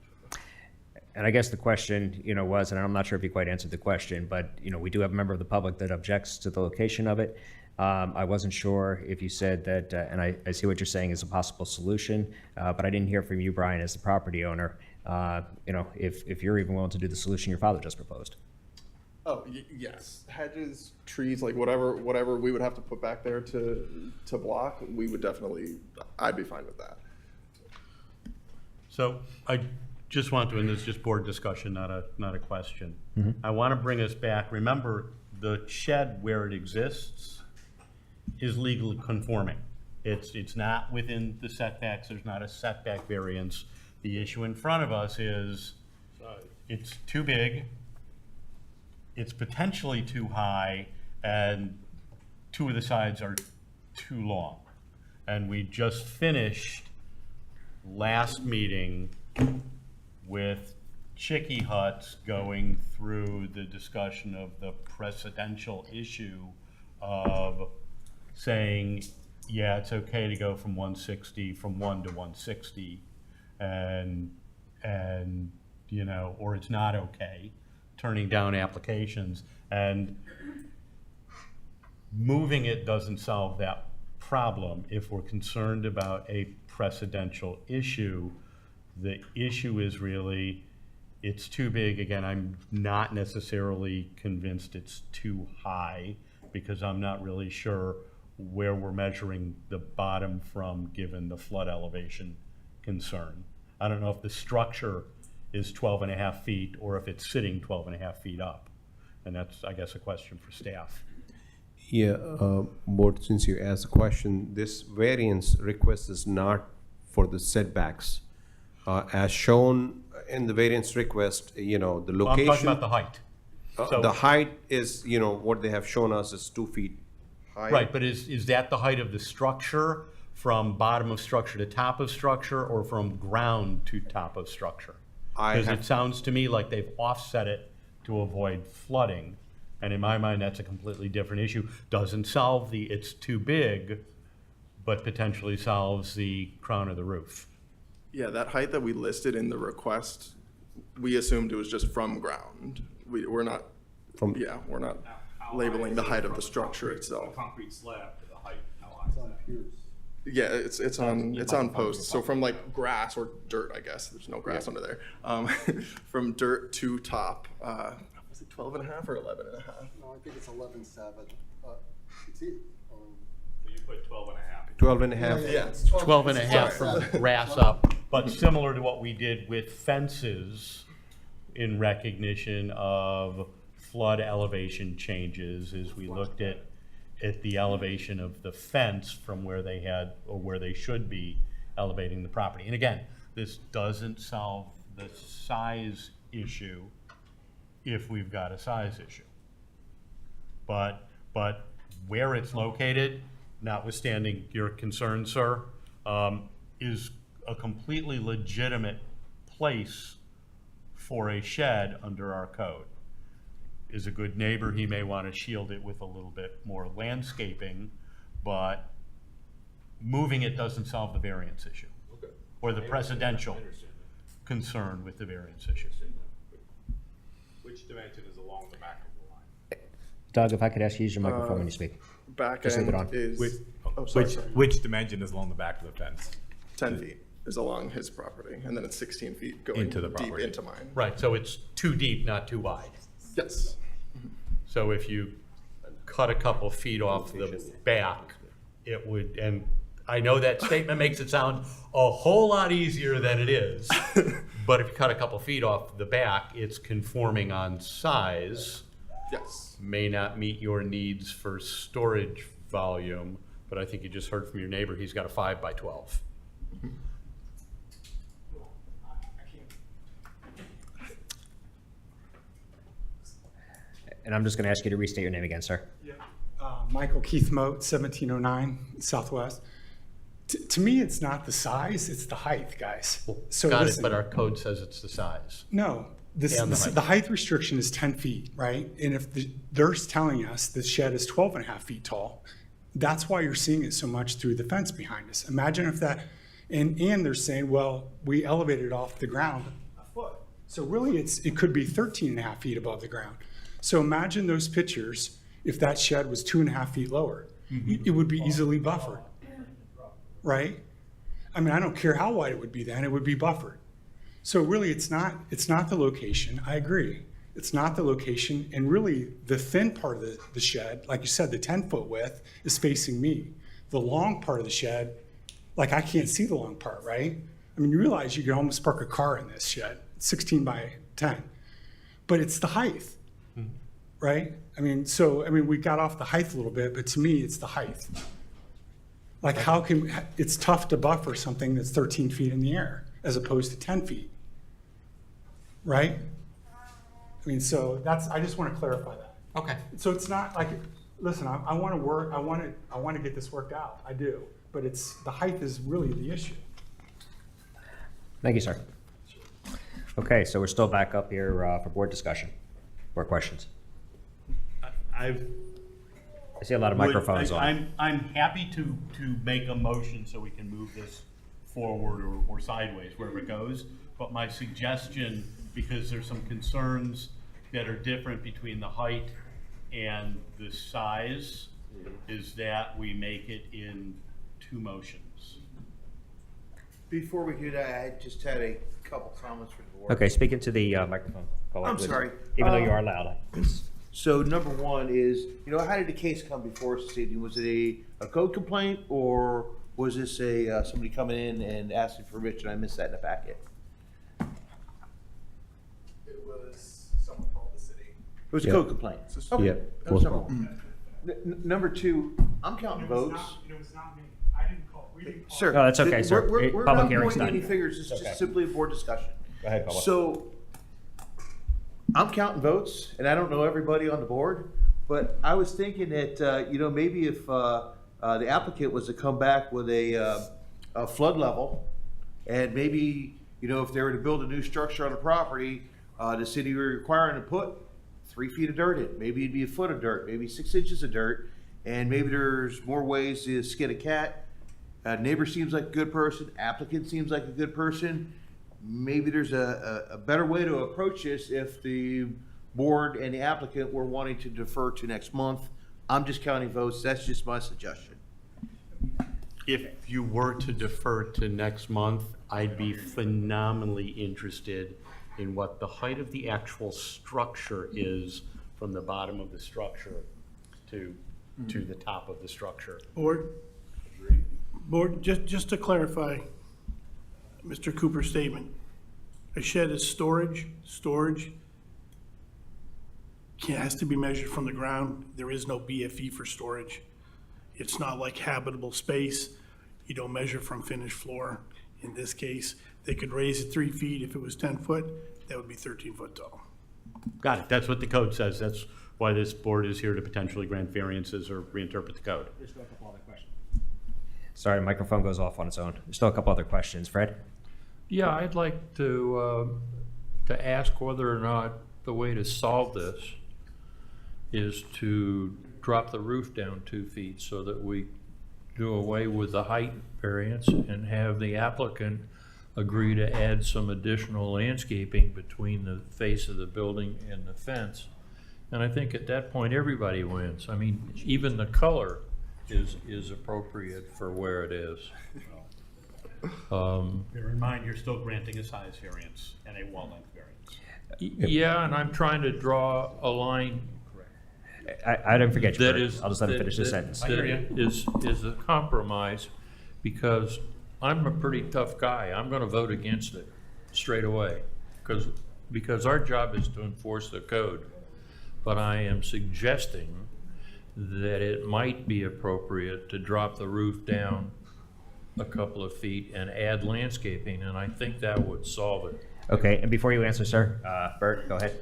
And I guess the question, was, and I'm not sure if you quite answered the question, but, we do have a member of the public that objects to the location of it. I wasn't sure if you said that, and I see what you're saying is a possible solution, but I didn't hear from you, Brian, as the property owner, if you're even willing to do the solution your father just proposed. Oh, yes. Hedges, trees, like whatever we would have to put back there to block, we would definitely, I'd be fine with that. So I just want to, and this is just board discussion, not a question. I want to bring us back. Remember, the shed where it exists is legally conforming. It's not within the setbacks. There's not a setback variance. The issue in front of us is it's too big, it's potentially too high, and two of the sides are too long. And we just finished last meeting with Chicky Huts going through the discussion of the precedential issue of saying, yeah, it's okay to go from 160, from 1 to 160, and or it's not okay, turning down applications, and moving it doesn't solve that problem. If we're concerned about a precedential issue, the issue is really, it's too big. Again, I'm not necessarily convinced it's too high, because I'm not really sure where we're measuring the bottom from, given the flood elevation concern. I don't know if the structure is 12 and a half feet, or if it's sitting 12 and a half feet up. And that's, I guess, a question for staff. Yeah, Board, since you asked the question, this variance request is not for the setbacks. As shown in the variance request, the Well, I'm location. talking about the height. So- The height is, what they have shown us is 2 feet high. Right, but is that the height of the structure from bottom of structure to top of structure, or from ground to top of structure? Because it sounds to me like they've offset it to avoid flooding, and in my mind, that's a completely different issue. Doesn't solve the it's too big, but potentially solves the crown of the roof. Yeah, that height that we listed in the request, we assumed it was just from ground. We're not, we're not labeling the height of the structure itself. Concrete slab to the height, how high is that? Yeah, it's on posts. So from like grass or dirt, I guess, there's no grass under there. From dirt to top, was it 12 and a half or 11 and a half? No, I think it's 11.7. It's So you put 12 and a half. 12 and a half. Yeah. 12 and a half from grass up, but similar to what we did with fences in recognition of flood elevation changes, is we looked at the elevation of the fence from where they had, or where they should be elevating the property. And again, this doesn't solve the size issue if we've got a size issue. But where it's located, notwithstanding your concern, sir, is a completely legitimate place for a shed under our code. Is a good neighbor, he may want to shield it with a little bit more landscaping, but moving it doesn't solve the variance issue. Okay. Or the I precedential understand that. concern with the variance issue. Which dimension is along the back of the line? Doug, if I could ask you to use your microphone when you speak. Back Just leave it end on. is, oh, sorry, Which dimension is along the back of the fence? 10 feet is along his property, and then it's 16 feet going Into the deep property. into mine. Right, so it's too deep, not too wide. Yes. So if you cut a couple feet off the back, it would, and I know that statement makes it sound a whole lot easier than it is, but if you cut a couple feet off the back, it's conforming on size, Yes. may not meet your needs for storage volume, but I think you just heard from your neighbor, he's got a 5 by 12. And I'm just going to ask you to restate your name again, sir. Michael Keith Moat, 1709 Southwest. To me, it's not the size, it's the height, guys. So Got it, listen, but our code says it's the size. no, And the height. the height restriction is 10 feet, right? And if they're telling us the shed is 12 and a half feet tall, that's why you're seeing it so much through the fence behind us. Imagine if that, and they're saying, well, we elevated it off the ground a foot. So really, it could be 13 and a half feet above the ground. So imagine those pictures if that shed was 2.5 feet lower. It would be easily buffered, right? I mean, I don't care how wide it would be then, it would be buffered. So really, it's not the location, I agree. It's not the location, and really, the thin part of the shed, like you said, the 10-foot width is facing me. The long part of the shed, like I can't see the long part, right? I mean, you realize you could almost park a car in this shed, 16 by 10. But it's the height, right? I mean, we got off the height a little bit, but to me, it's the height. Like it's tough to buffer something that's 13 feet in the air as opposed to 10 feet, right? I mean, so I just want to clarify that. Okay. So it's not like, listen, I want to work, I want to get this worked out, I do, but the height is really the issue. Thank you, sir. Okay, so we're still back up here for board discussion, board questions. I see a lot of microphones on. I'm happy to make a motion so we can move this forward or sideways, wherever it goes. But my suggestion, because there's some concerns that are different between the height and the size, is that we make it in 2 motions. Before we do that, I just had a couple comments for the board. Okay, speak into the microphone. I'm sorry. Even though you are loud. So number one is, how did the case come before us this evening? Was it a code complaint, or was this somebody coming in and asking for permission? I missed that in the packet. was a Yeah. code complaint. Okay, Yeah, that was was number one. Number two, I'm counting votes. It's not me. I didn't call. We didn't call. Sir. No, that's okay, we're- sir. We're, It- we're public not hearing's pointing any done. fingers, it's Okay. just simply a board discussion. Go ahead, Bubba. So, I'm counting votes, and I don't know everybody on the board, but I was thinking that, maybe if, the applicant was to come back with a flood level, and maybe, if they were to build a new structure on the property, the city were requiring to put 3 feet of dirt in, maybe it'd be a foot of dirt, maybe 6 inches of dirt, and maybe there's more ways to skin a cat. Neighbor seems like a good person, applicant seems like a good person. Maybe there's a better way to approach this if the board and the applicant were wanting to defer to next month. I'm just counting votes, that's just my suggestion. If you were to defer to next month, I'd be phenomenally interested in what the height of the actual structure is from the bottom of the structure to the top of the structure. Board, just to clarify Mr. Cooper's statement, a shed is storage has to be measured from the ground. There is no BFE for storage. It's not like habitable space. You don't measure from finished floor. In this case, they could raise it 3 feet. If it was 10 foot, that would be 13 foot tall. Got it, that's what the code says, that's why this board is here to potentially grant variances or reinterpret the code. Sorry, microphone goes off on its own. There's still a couple other questions. Fred? Yeah, I'd like to ask whether or not the way to solve this is to drop the roof down 2 feet so that we do away with the height variance and have the applicant agree to add some additional landscaping between the face of the building and the fence. And I think at that point, everybody wins. I mean, even the color is appropriate for where it is. Bear in mind, you're still granting a size variance and a wall length variance. Yeah, and I'm trying to draw a line I didn't forget you, that Bert. is. I'll just let him that- finish the that- sentence. that is a compromise, because I'm a pretty tough guy. I'm gonna vote against it straight away, because our job is to enforce the code. But I am suggesting that it might be appropriate to drop the roof down a couple of feet and add landscaping, and I think that would solve it. Okay, and before you answer, sir, Bert, go ahead.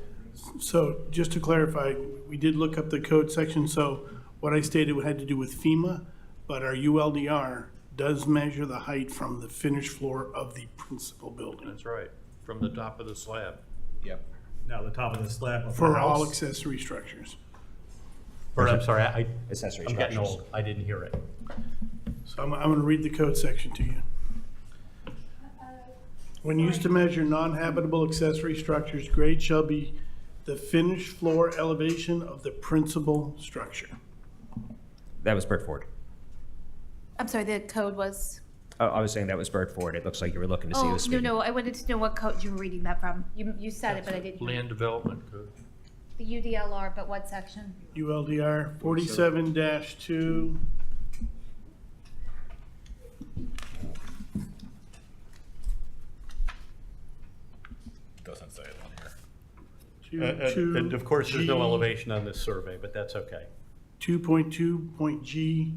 So just to clarify, we did look up the code section, so what I stated had to do with FEMA, but our ULDR does measure the height from the finished floor of the principal building That's right, from the top of the slab. Now, the top of the slab of the for all house. accessory structures. Or, I'm sorry, Accessory I'm getting structures. old, I didn't hear it. So I'm gonna read the code section to you. When used to measure non-habitable accessory structures, grade shall be the finished floor elevation of the principal structure. That was Bert Ford. I'm sorry, the code was, Oh, I was saying that was Bert Ford. It looks like you were looking to see oh, who no, was speaking. no, I wanted to know what code you were reading that from. You said it, but I didn't hear Land development code. the UDLR, but what section? ULDR 47-2. Doesn't say it on here. And of course, there's no G. elevation on this survey, but that's okay. 2.2.G.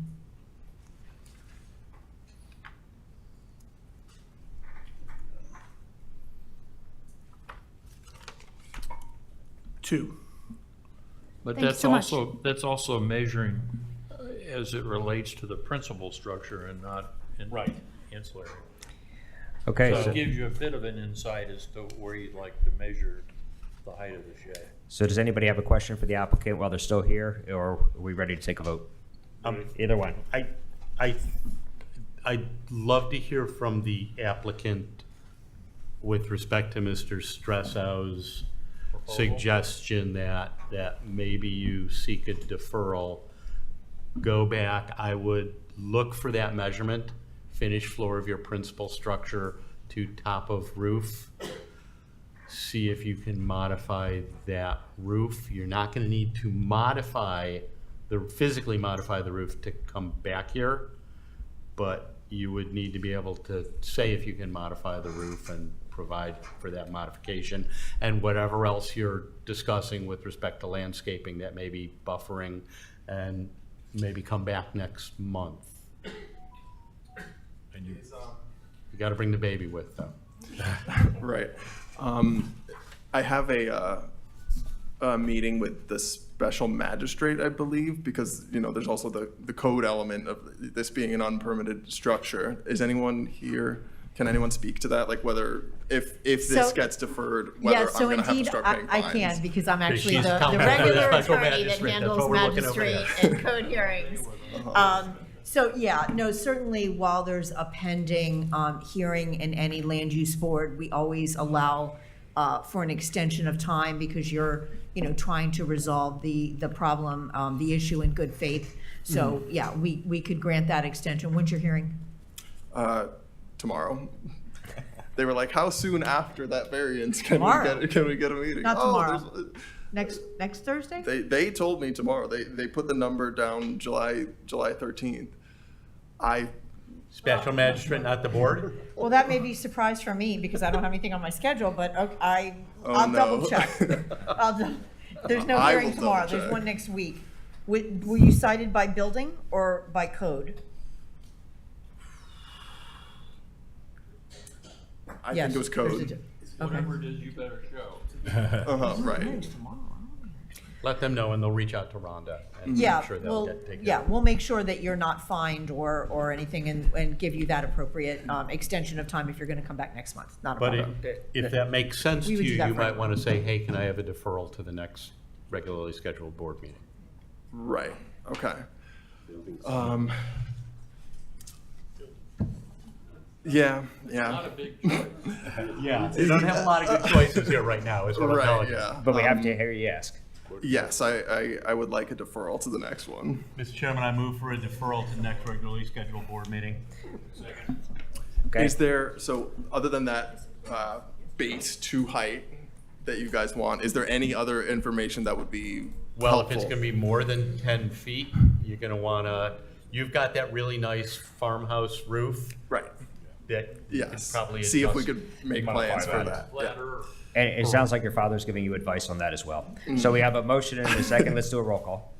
Two. But Thank you that's so much. that's also measuring as it relates to the principal structure and not Right. ancillary. Okay, So so, it gives you a bit of an insight as to where you'd like to measure the height of the shed. so does anybody have a question for the applicant while they're still here, or are we ready to take a vote? Either one. I'd love to hear from the applicant with respect to Mr. Stressow's suggestion that maybe you seek a deferral. Go back, I would look for that measurement, finished floor of your principal structure to top of roof. See if you can modify that roof. You're not gonna need to physically modify the roof to come back here, but you would need to be able to say if you can modify the roof and provide for that modification. And whatever else you're discussing with respect to landscaping, that may be buffering, and maybe come back next month. And you, You gotta bring the baby with, though. Right. I have a meeting with the special magistrate, I believe, because, you know, there's also the code element of this being an unpermitted structure. Is anyone here? Can anyone speak to that? Like whether, if this So- gets deferred, Yeah, whether I'm so gonna have to indeed, start paying I fines? can, because I'm actually she's the coming. regular Special attorney that magistrate, that's handles what we're looking over magistrate and code hearings. So, yeah, no, certainly while there's a pending hearing in any land use board, we always allow for an extension of time because you're, you know, trying to resolve the problem, the issue in good faith. So, yeah, we could grant that extension. When's your hearing? Tomorrow. They were like, how soon after that variance can Tomorrow. can we get a meeting? Not Oh, tomorrow. Next Thursday? they told me tomorrow. They put the number down July 13th. Special magistrate, not the board? Well, that may be a surprise for me because I don't have anything on my schedule, but okay, Oh, I'll no. double check. There's no I hearing will tomorrow, double there's check. one next week. Were you cited by building or by code? I Yes, think it was there's a code. di- Whatever it is, you better show. Right. Let them know, and they'll reach out to Rhonda and Yeah, make sure they'll well, get taken. yeah, we'll make sure that you're not fined or anything and give you that appropriate extension of time if you're gonna come back next month, not a But problem. if that makes sense to We would do you, that you for might everyone. want to say, hey, can I have a deferral to the next regularly scheduled board meeting? Right. Okay. Yeah. Not Yeah. a big choice. Yeah, you don't have a lot of good choices here right now, is what I'm Right. telling you. Yeah. But we have to hear you ask. Yes, I would like a deferral to the next one. Mr. Chairman, I move for a deferral to the next regularly scheduled board meeting. Okay. Is there, so other than that base to height that you guys want, is there any other information that would be Well, helpful? if it's gonna be more than 10 feet, you're gonna wanna, you've got that really nice farmhouse roof Right. that you could Yes. probably See if we adjust. could make Modify plans for that. that. Flat Yeah. earth. And it sounds like your father's giving you advice on that as well. So we have a motion and a second. Let's do a roll call.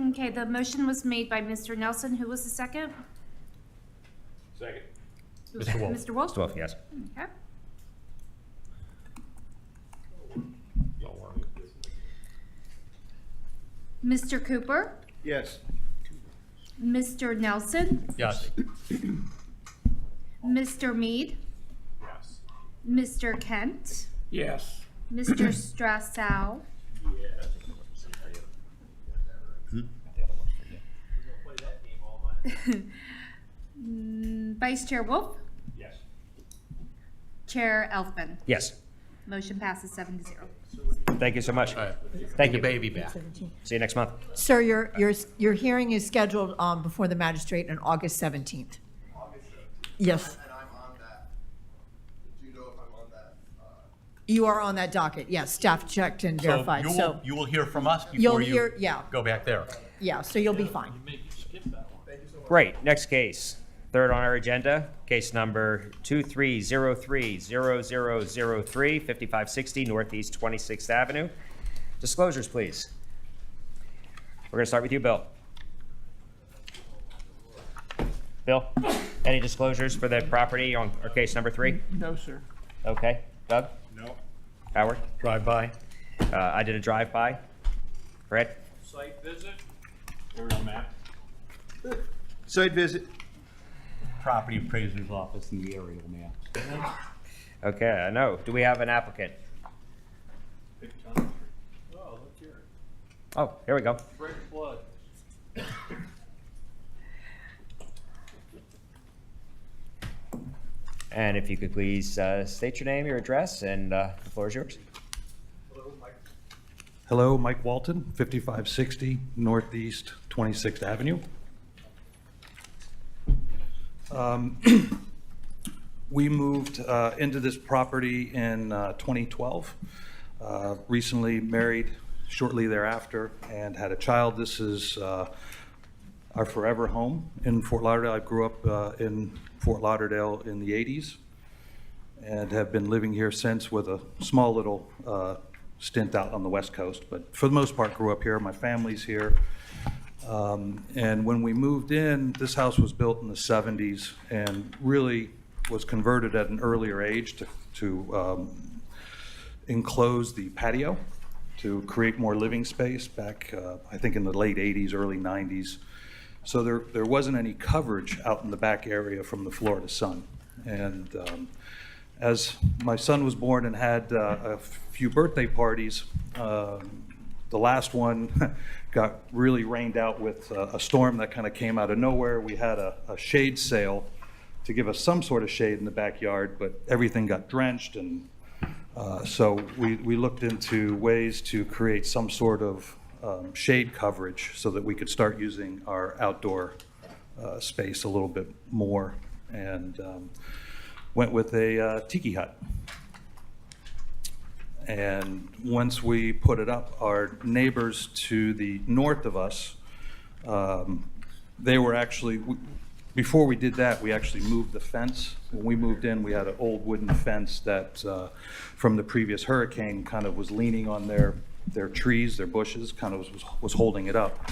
Okay, the motion was made by Mr. Nelson. Who was the second? Second. Mr. Wolf. Mr. Wolf? 12, yes. Okay. Don't worry. Mr. Cooper? Yes. Mr. Nelson? Yes. Mr. Mead? Yes. Mr. Kent? Yes. Mr. Strassow? Vice Chair Wolf? Yes. Chair Elfman? Yes. Motion passes 7-0. Thank you so much. All right. Thank Bring the you. baby back. See you next month. Sir, your hearing is scheduled before the magistrate on August 17th. Yes, And I'm on that. Do you know if I'm on that? you are on that docket, yes, staff checked and verified, so, You will hear from us You'll before you hear- yeah. go back there. yeah, so you'll be fine. Make you skip that one. Great. Next case. Third on our agenda, case number 23030003, 5560 Northeast 26th Avenue. Disclosures, please. We're going to start with you, Bill. Bill, any disclosures for the property on our case number 3? No, sir. Okay. Doug? No. Howard? Drive-by. I did a drive-by. Fred? Site visit. There's a map. Site visit. Property appraiser's office and the aerial map. Okay, I know. Do we have an applicant? Big time. Oh, look here. Oh, here we go. Fred Flood. And if you could please state your name, your address, and the floor is yours. Hello, Mike Walton, 5560 Northeast 26th Avenue. We moved into this property in 2012, recently married shortly thereafter, and had a child. This is our forever home in Fort Lauderdale. I grew up in Fort Lauderdale in the 80s, and have been living here since, with a small little stint out on the West Coast. But for the most part, grew up here. My family's here. And when we moved in, this house was built in the 70s and really was converted at an earlier age to enclose the patio to create more living space back, I think, in the late 80s, early 90s. So there wasn't any coverage out in the back area from the Florida sun. And as my son was born and had a few birthday parties, the last one got really rained out with a storm that kind of came out of nowhere. We had a shade sail to give us some sort of shade in the backyard, but everything got drenched, and so we looked into ways to create some sort of shade coverage so that we could start using our outdoor space a little bit more, and went with a tiki hut. And once we put it up, our neighbors to the north of us, they were actually, before we did that, we actually moved the fence. When we moved in, we had an old wooden fence that from the previous hurricane kind of was leaning on their trees, their bushes, kind of was holding it up.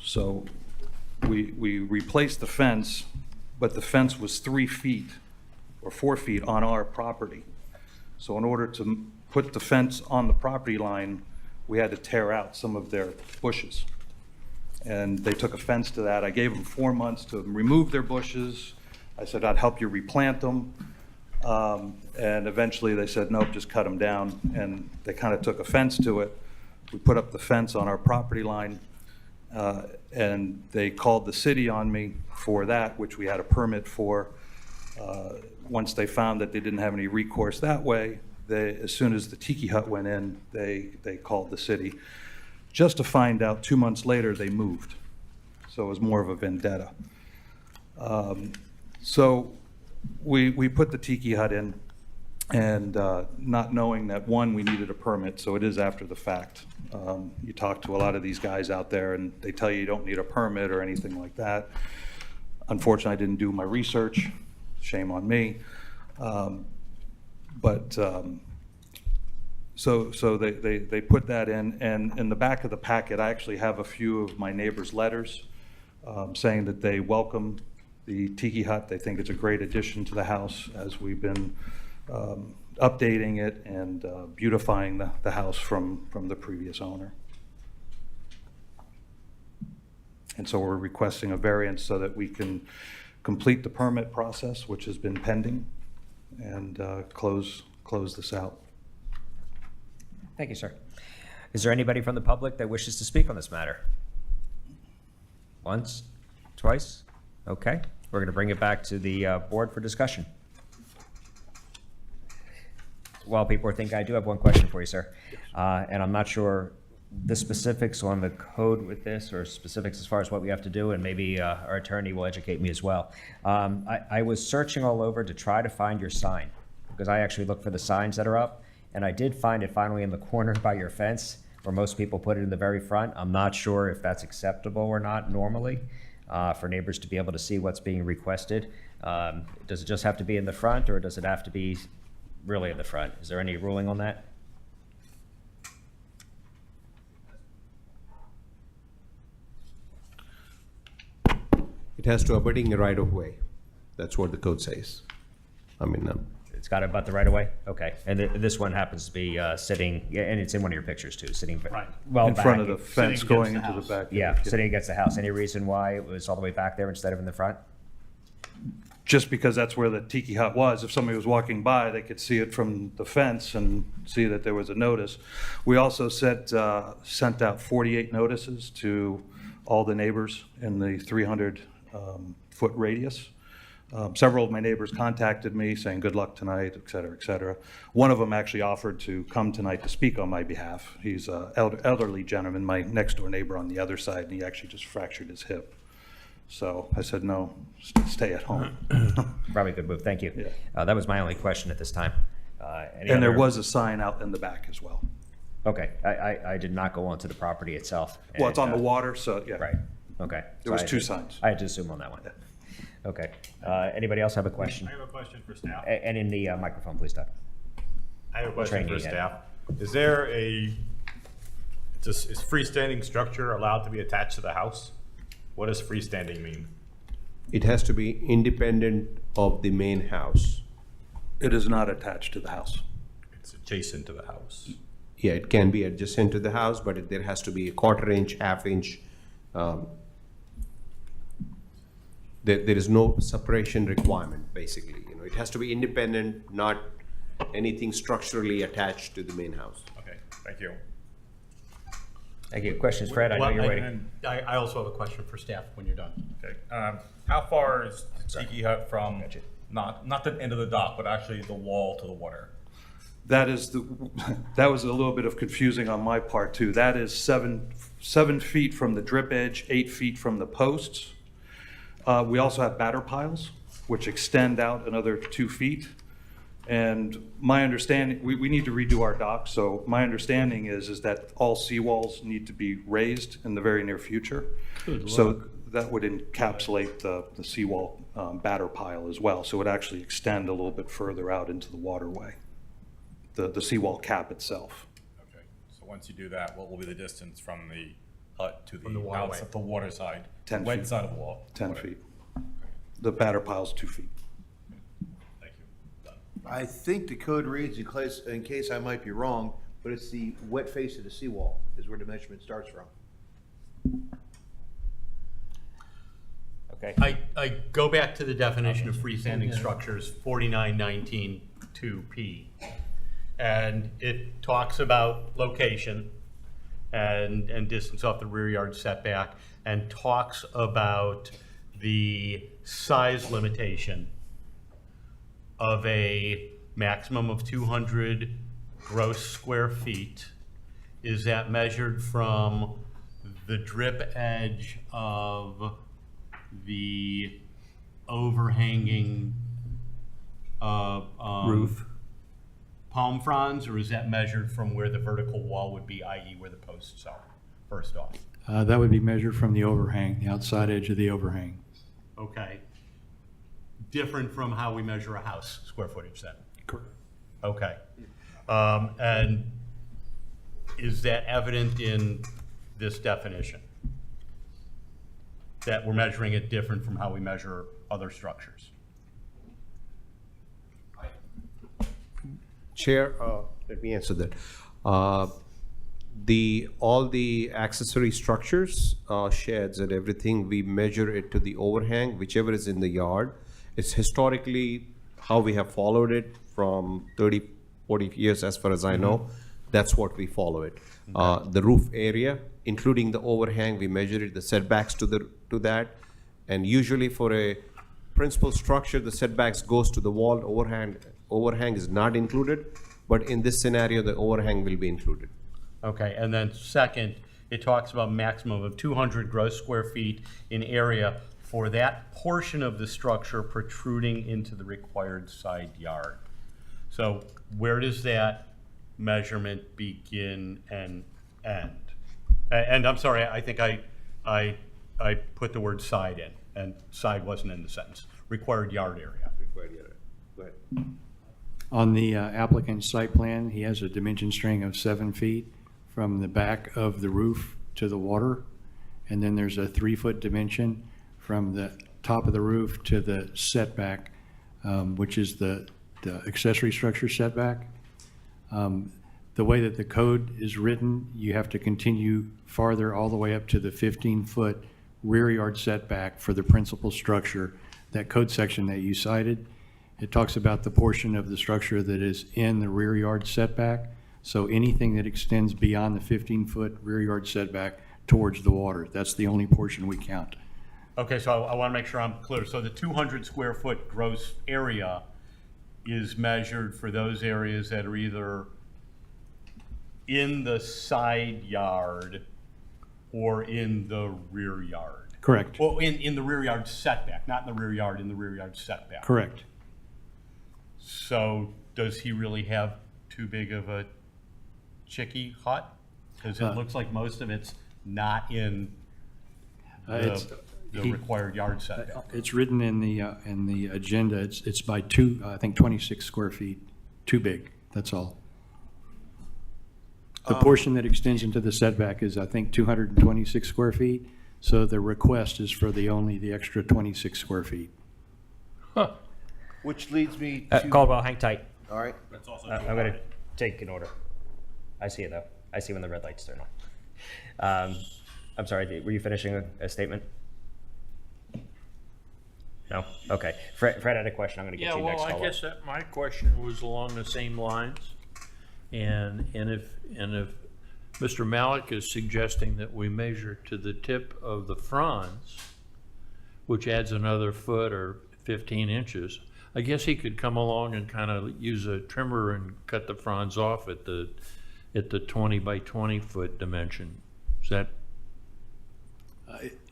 So we replaced the fence, but the fence was 3 feet or 4 feet on our property. So in order to put the fence on the property line, we had to tear out some of their bushes. And they took offense to that. I gave them 4 months to remove their bushes. I said, I'd help you replant them. And eventually they said, nope, just cut them down. And they kind of took offense to it. We put up the fence on our property line, and they called the city on me for that, which we had a permit for. Once they found that they didn't have any recourse that way, as soon as the tiki hut went in, they called the city. Just to find out 2 months later, they moved. So it was more of a vendetta. So we put the tiki hut in, and not knowing that, one, we needed a permit, so it is after the fact. You talk to a lot of these guys out there, and they tell you don't need a permit or anything like that. Unfortunately, I didn't do my research. Shame on me. So they put that in, and in the back of the packet, I actually have a few of my neighbors' letters saying that they welcome the tiki hut. They think it's a great addition to the house, as we've been updating it and beautifying the house from the previous owner. And so we're requesting a variance so that we can complete the permit process, which has been pending, and close this out. Thank you, sir. Is there anybody from the public that wishes to speak on this matter? Once? Twice? Okay. We're going to bring it back to the board for discussion. While people are thinking, I do have one question for you, sir. And I'm not sure the specifics on the code with this, or specifics as far as what we have to do, and maybe our attorney will educate me as well. I was searching all over to try to find your sign, because I actually look for the signs that are up, and I did find it finally in the corner by your fence, where most people put it in the very front. I'm not sure if that's acceptable or not normally, for neighbors to be able to see what's being requested. Does it just have to be in the front, or does it have to be really in the front? Is there any ruling on that? It has to abutting a right of way. That's what the code says. I mean, It's got to abut the right of way? Okay. And this one happens to be sitting, yeah, and it's in one of your pictures too, sitting well In back. front of the fence Sitting going against into the the house. back. Yeah, sitting against the house. Any reason why it was all the way back there instead of in the front? Just because that's where the tiki hut was. If somebody was walking by, they could see it from the fence and see that there was a notice. We also sent out 48 notices to all the neighbors in the 300-foot radius. Several of my neighbors contacted me saying, good luck tonight, et cetera, et cetera. One of them actually offered to come tonight to speak on my behalf. He's an elderly gentleman, my next door neighbor on the other side, and he actually just fractured his hip. So I said, no, stay at home. Probably a good move. Thank you. Yeah. That was my only question at this time. And there was a sign out in the back as well. Okay. I did not go onto the property itself. Well, it's on And, the water, so yeah. Right. Okay. There was So I 2 had to- signs. I had to assume on that one. Okay. Anybody else have a question? I have a question for staff. And in the microphone, please, Doug. I have a question Training for again. staff. Is there is freestanding structure allowed to be attached to the house? What does freestanding mean? It has to be independent of the main house. It is not attached to the house. It's adjacent to the house. Yeah, it can be adjacent to the house, but there has to be a quarter inch, half inch. There is no separation requirement, basically. You know, it has to be independent, not anything structurally attached to the main house. Okay, thank you. Thank you. Questions, Fred? I know Well, you're waiting. and I also have a question for staff when you're done. Okay. How far is Tiki Hut from, not the end of the dock, but actually the wall to the water? That is that was a little bit of confusing on my part too. That is 7 feet from the drip edge, 8 feet from the posts. We also have batter piles, which extend out another 2 feet. And my understanding, we need to redo our dock, so my understanding is that all seawalls need to be raised in the very near future. So that would encapsulate the seawall batter pile as well, so it would actually extend a little bit further out into the waterway, the seawall cap itself. Okay, so once you do that, what will be the distance from the hut to From the the waterway. outside, the water side? 10 Wet feet. side of the wall? 10 Water. feet. The batter pile's 2 feet. Thank you. Done. I think the code reads, in case I might be wrong, but it's the wet face of the seawall is where the measurement starts from. Okay. I go back to the definition of freestanding structures, 4919-2P. And it talks about location and distance off the rear yard setback, and talks about the size limitation of a maximum of 200 gross square feet. Is that measured from the drip edge of the overhanging Roof. palm fronds, or is that measured from where the vertical wall would be, i.e. where the posts are, first off? That would be measured from the overhang, the outside edge of the overhang. Okay. Different from how we measure a house square footage then? Correct. Okay. And is that evident in this definition? That we're measuring it different from how we measure other structures? Chair, let me answer that. All the accessory structures, sheds and everything, we measure it to the overhang, whichever is in the yard. It's historically how we have followed it from 30, 40 years, as far as I know. That's what we follow it. The roof area, including the overhang, we measure it, the setbacks to that. And usually for a principal structure, the setbacks goes to the wall. Overhang is not included, but in this scenario, the overhang will be included. Okay, and then second, it talks about maximum of 200 gross square feet in area for that portion of the structure protruding into the required side yard. So where does that measurement begin and end? And I'm sorry, I think I put the word side in, and side wasn't in the sentence. Required yard area. Required yard. Go ahead. On the applicant's site plan, he has a dimension string of 7 feet from the back of the roof to the water. And then there's a 3-foot dimension from the top of the roof to the setback, which is the accessory structure setback. The way that the code is written, you have to continue farther all the way up to the 15-foot rear yard setback for the principal structure. That code section that you cited, it talks about the portion of the structure that is in the rear yard setback. So anything that extends beyond the 15-foot rear yard setback towards the water, that's the only portion we count. Okay, so I want to make sure I'm clear. So the 200 square foot gross area is measured for those areas that are either in the side yard or in the rear yard? Correct. Well, in the rear yard setback, not in the rear yard, in the rear yard setback. Correct. So does he really have too big of a chickie hut? Because it looks like most of it's not in the the required yard setback. It's written in the agenda, it's by two, I think 26 square feet, too big, that's all. The portion that extends into the setback is, I think, 226 square feet, so the request is for only the extra 26 square feet. Huh. Which leads me to. Caldwell, hang tight. All right. That's also I'm going to take an order. I see it, though. I see when the red lights turn on. I'm sorry, were you finishing a statement? No? Okay. Fred had a question. I'm going to get Yeah, to you well, next. I Caldwell. guess that my question was along the same lines. And if Mr. Malik is suggesting that we measure to the tip of the fronds, which adds another foot or 15 inches, I guess he could come along and kind of use a trimmer and cut the fronds off at the 20 by 20 foot dimension. Is that?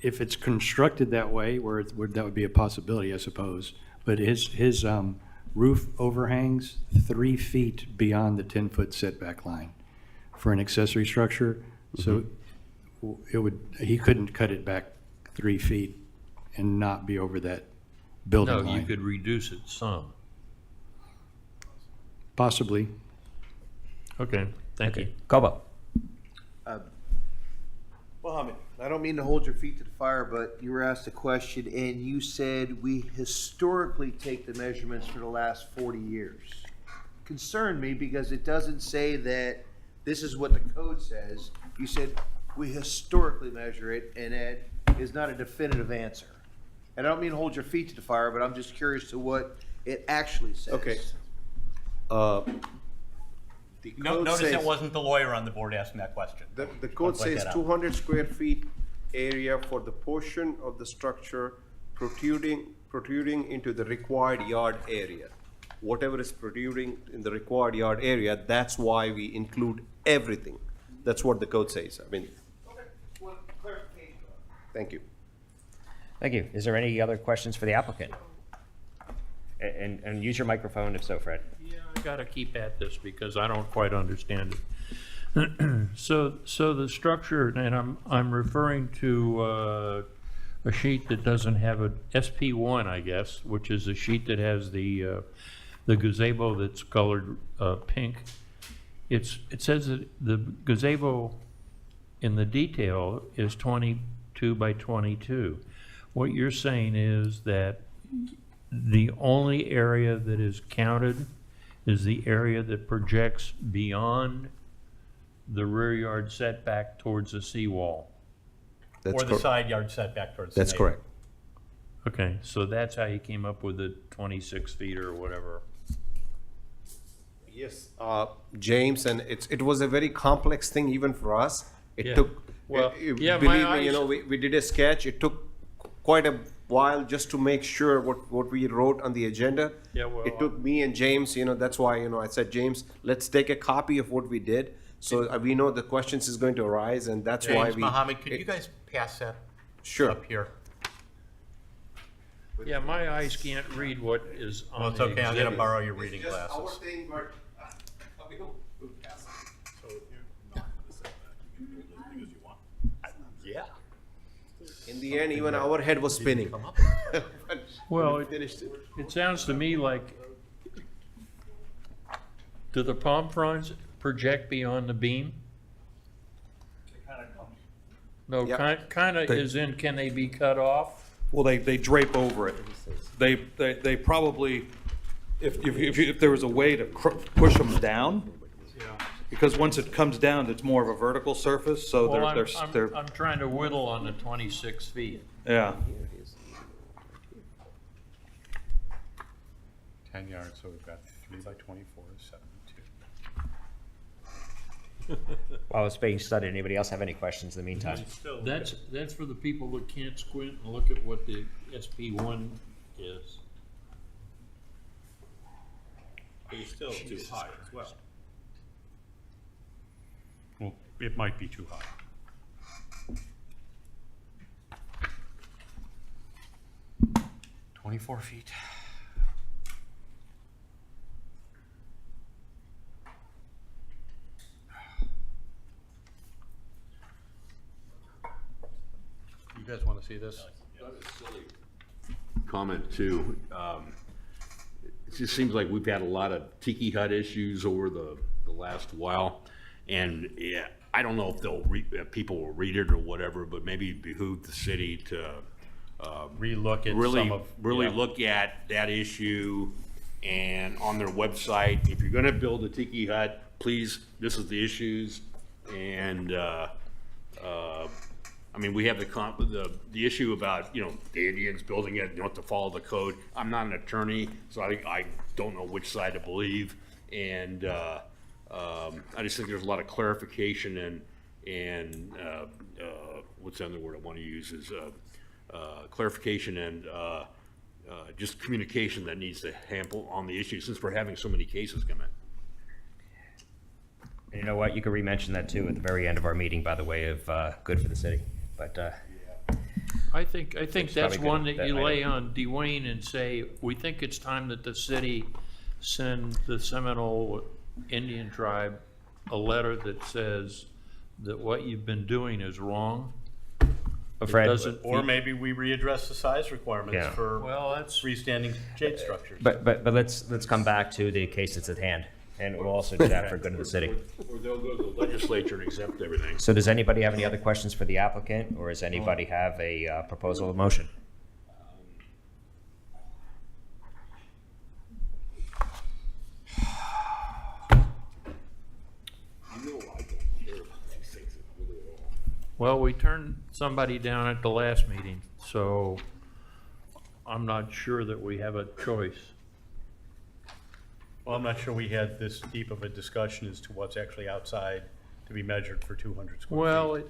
If it's constructed that way, that would be a possibility, I suppose. But his roof overhangs 3 feet beyond the 10-foot setback line for an accessory structure. So he couldn't cut it back 3 feet and not be over that building line. No, you could reduce it some. Possibly. Okay, thank you. Caldwell. Mohammed, I don't mean to hold your feet to the fire, but you were asked a question and you said we historically take the measurements for the last 40 years. Concerned me because it doesn't say that this is what the code says. You said we historically measure it, and that is not a definitive answer. And I don't mean to hold your feet to the fire, but I'm just curious to what it actually says. Okay. The code Notice says- it wasn't the lawyer on the board asking that question. The code Let's point says that out. 200 square feet area for the portion of the structure protruding into the required yard area. Whatever is protruding in the required yard area, that's why we include everything. That's what the code says. I mean, thank you. Thank you. Is there any other questions for the applicant? And use your microphone if so, Fred. Yeah, I gotta keep at this because I don't quite understand it. So the structure, and I'm referring to a sheet that doesn't have a SP1, I guess, which is a sheet that has the gazebo that's colored pink. It says that the gazebo in the detail is 22 by 22. What you're saying is that the only area that is counted is the area that projects beyond the rear yard setback towards the seawall. Or the side yard setback towards the That's neighbor. correct. Okay, so that's how you came up with the 26 feet or whatever. Yes, James, and it was a very complex thing even for us. It Yeah. took, Well, yeah, my believe me, you eyes- know, we did a sketch. It took quite a while just to make sure what we wrote on the agenda. Yeah, well, It took me and James, you know, that's why, you know, I said, James, let's take a copy of what we did. So we know the questions is going to arise, and that's why James, we. Mohammed, could you guys pass that Sure. up here? Yeah, my eyes can't read what is on Well, it's the okay, I'm gonna exhibit. borrow your reading glasses. thing, but Yeah. in the end, even our head was spinning. Well, We finished it. it sounds to me like, do the palm fronds project beyond the beam? No, Yeah. kind of is in, can they be cut off? Well, they drape over it. They probably, if there was a way to push them down, because once it comes down, it's more of a vertical surface, so Well, they're, I'm trying to whittle on the 26 feet. yeah. 10 yards, so we've got 3 by 24 is 72. While it's being studied, anybody else have any questions in the meantime? That's for the people that can't squint and look at what the SP1 is. But it's still too high as well. Well, it might be too high. 24 feet. You guys want to see this? Comment too. It just seems like we've had a lot of tiki hut issues over the last while. And yeah, I don't know if people will read it or whatever, but maybe it behooved the city to Relook at really, some of. really yeah. look at that issue, and on their website, if you're gonna build a tiki hut, please, this is the issues. And I mean, we have the issue about, you know, the Indians building it, you don't have to follow the code. I'm not an attorney, so I don't know which side to believe. And I just think there's a lot of clarification and what's the other word I want to use is clarification and just communication that needs to handle on the issue since we're having so many cases come in. And you know what? You could re-mention that too at the very end of our meeting, by the way, of good for the city. But I think It's that's probably one good, that you that lay item. on Dwayne and say, we think it's time that the city send the Seminole Indian tribe a letter that says that what you've been doing is wrong. But It Fred, doesn't- Or maybe we readdress the size requirements Yeah. for Well, that's, freestanding shade structures. but let's come back to the case that's at hand, and we'll also do that for good of the city. Or they'll go to the legislature and exempt everything. So does anybody have any other questions for the applicant, or does anybody have a proposal of motion? well, we turned somebody down at the last meeting, so I'm not sure that we have a choice. Well, I'm not sure we had this deep of a discussion as to what's actually outside to be measured for 200 square feet. Well,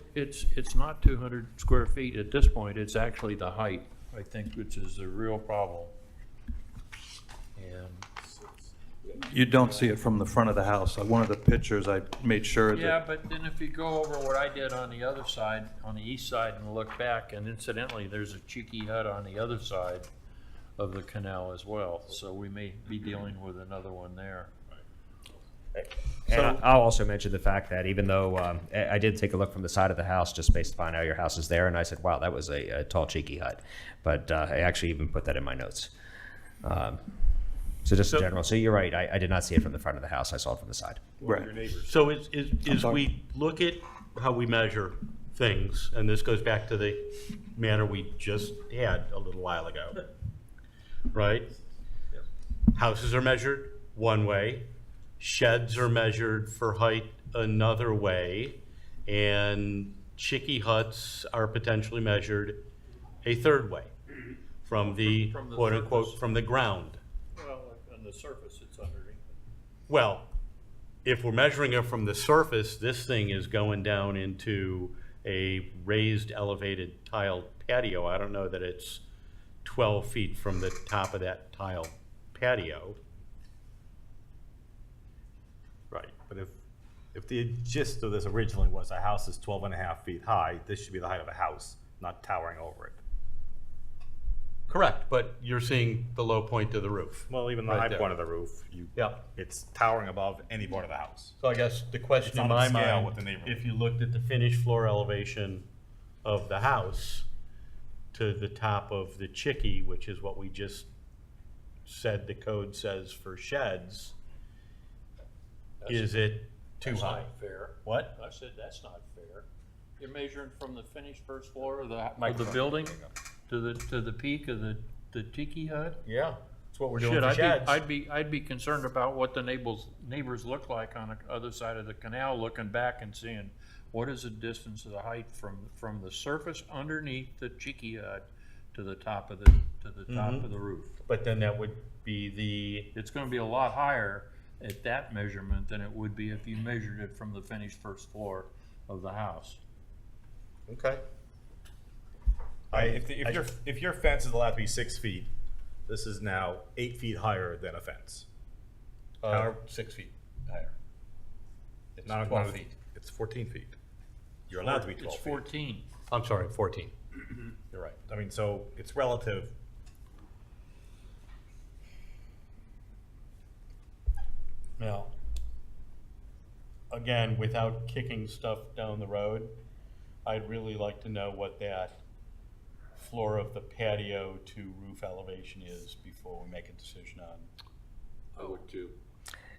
it's not 200 square feet at this point, it's actually the height, I think, which is the real problem. And, You don't see it from the front of the house. One of the pictures, I made sure yeah, that, but then if you go over what I did on the other side, on the east side, and look back, and incidentally, there's a cheeky hut on the other side of the canal as well, so we may be dealing with another one there. And I'll also mention the fact that even though I did take a look from the side of the house, just based upon how your house is there, and I said, wow, that was a tall, cheeky hut. But I actually even put that in my notes. So just in general, so you're right, I did not see it from the front of the house, I saw it from the side. right. So is sorry. we look at how we measure things, and this goes back to the manner we just had a little while ago, right? Houses are measured one way, sheds are measured for height another way, and chicky huts are potentially measured a third way, from the From the quote unquote, surface. from the ground. Well, on the surface, it's underneath. Well, if we're measuring it from the surface, this thing is going down into a raised, elevated tiled patio. I don't know that it's 12 feet from the top of that tiled patio. Right, but if the gist of this originally was a house is 12 and a half feet high, this should be the height of a house, not towering over it. Correct, but you're seeing the low point of the roof. Well, even the Right high there. point of the roof, Yep. it's towering above any part of the house. So I guess the question It's in on my scale mind, with the neighborhood. if you looked at the finished floor elevation of the house to the top of the chicky, which is what we just said the code says for sheds, is it too That's high? not fair. What? I said, that's not fair. You're measuring from the finished first floor of the building to the peak of the tiki hut? Yeah, that's what we're doing Shit, for sheds. I'd be concerned about what the neighbors look like on the other side of the canal, looking back and seeing what is the distance of the height from the surface underneath the cheeky hut to the top of the top of the roof. But then that would be It's gonna be a lot higher at that measurement than it would be if you measured it from the finished first floor of the house. okay. If your fence is allowed to be 6 feet, this is now 8 feet higher than a fence. 6 feet higher. It's Not 12 feet. It's 14 feet. You're allowed to be 12 It's feet. 14. I'm sorry, 14. You're right. I mean, so it's relative. Now, again, without kicking stuff down the road, I'd really like to know what that floor of the patio to roof elevation is before we make a decision on. I would too.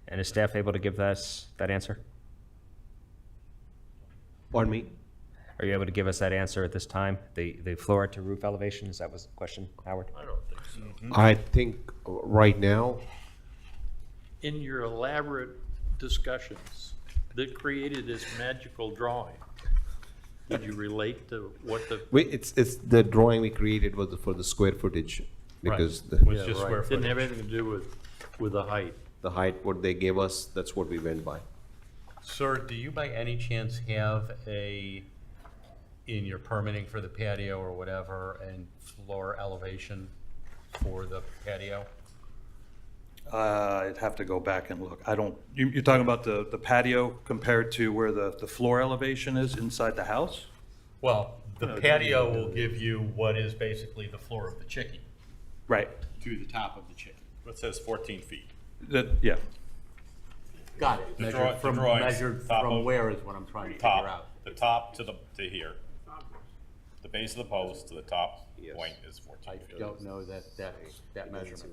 And is staff able to give us that answer? Pardon me? Are you able to give us that answer at this time? The floor to roof elevation, is that was the question, Howard? I don't think so. I think right now, In your elaborate discussions that created this magical drawing, did you relate to what the? it's the drawing we created was for the square footage, because Was just square Didn't have footage. anything to do with the height. the height, what they gave us, that's what we went by. Sir, do you by any chance have in your permitting for the patio or whatever, and floor elevation for the patio? I'd have to go back and look. I don't, you're talking about the patio compared to where the floor elevation is inside the house? Well, the patio will give you what is basically the floor of the chicken Right. to the top of the chicken. It says 14 feet. Yeah. Got it. The drawings, Measured top from of- where is what I'm trying to figure out. The top to here. The base of the post to the top point is 14 I feet. don't know that measurement.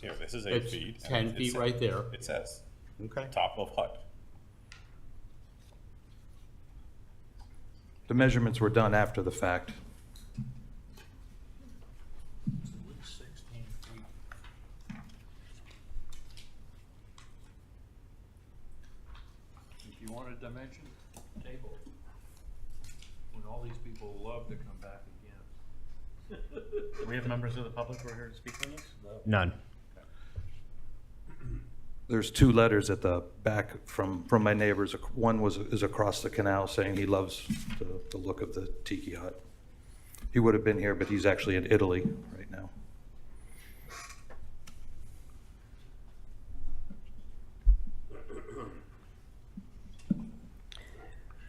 Here, this is 8 It's feet. 10 and feet it right there. It says, Okay. top of hut. The measurements were done after the fact. If you want a dimension, table. When all these people love to come back again. Do we have members of the public who are here to speak on this? None. There's two letters at the back from my neighbors. One is across the canal saying he loves the look of the tiki hut. He would have been here, but he's actually in Italy right now.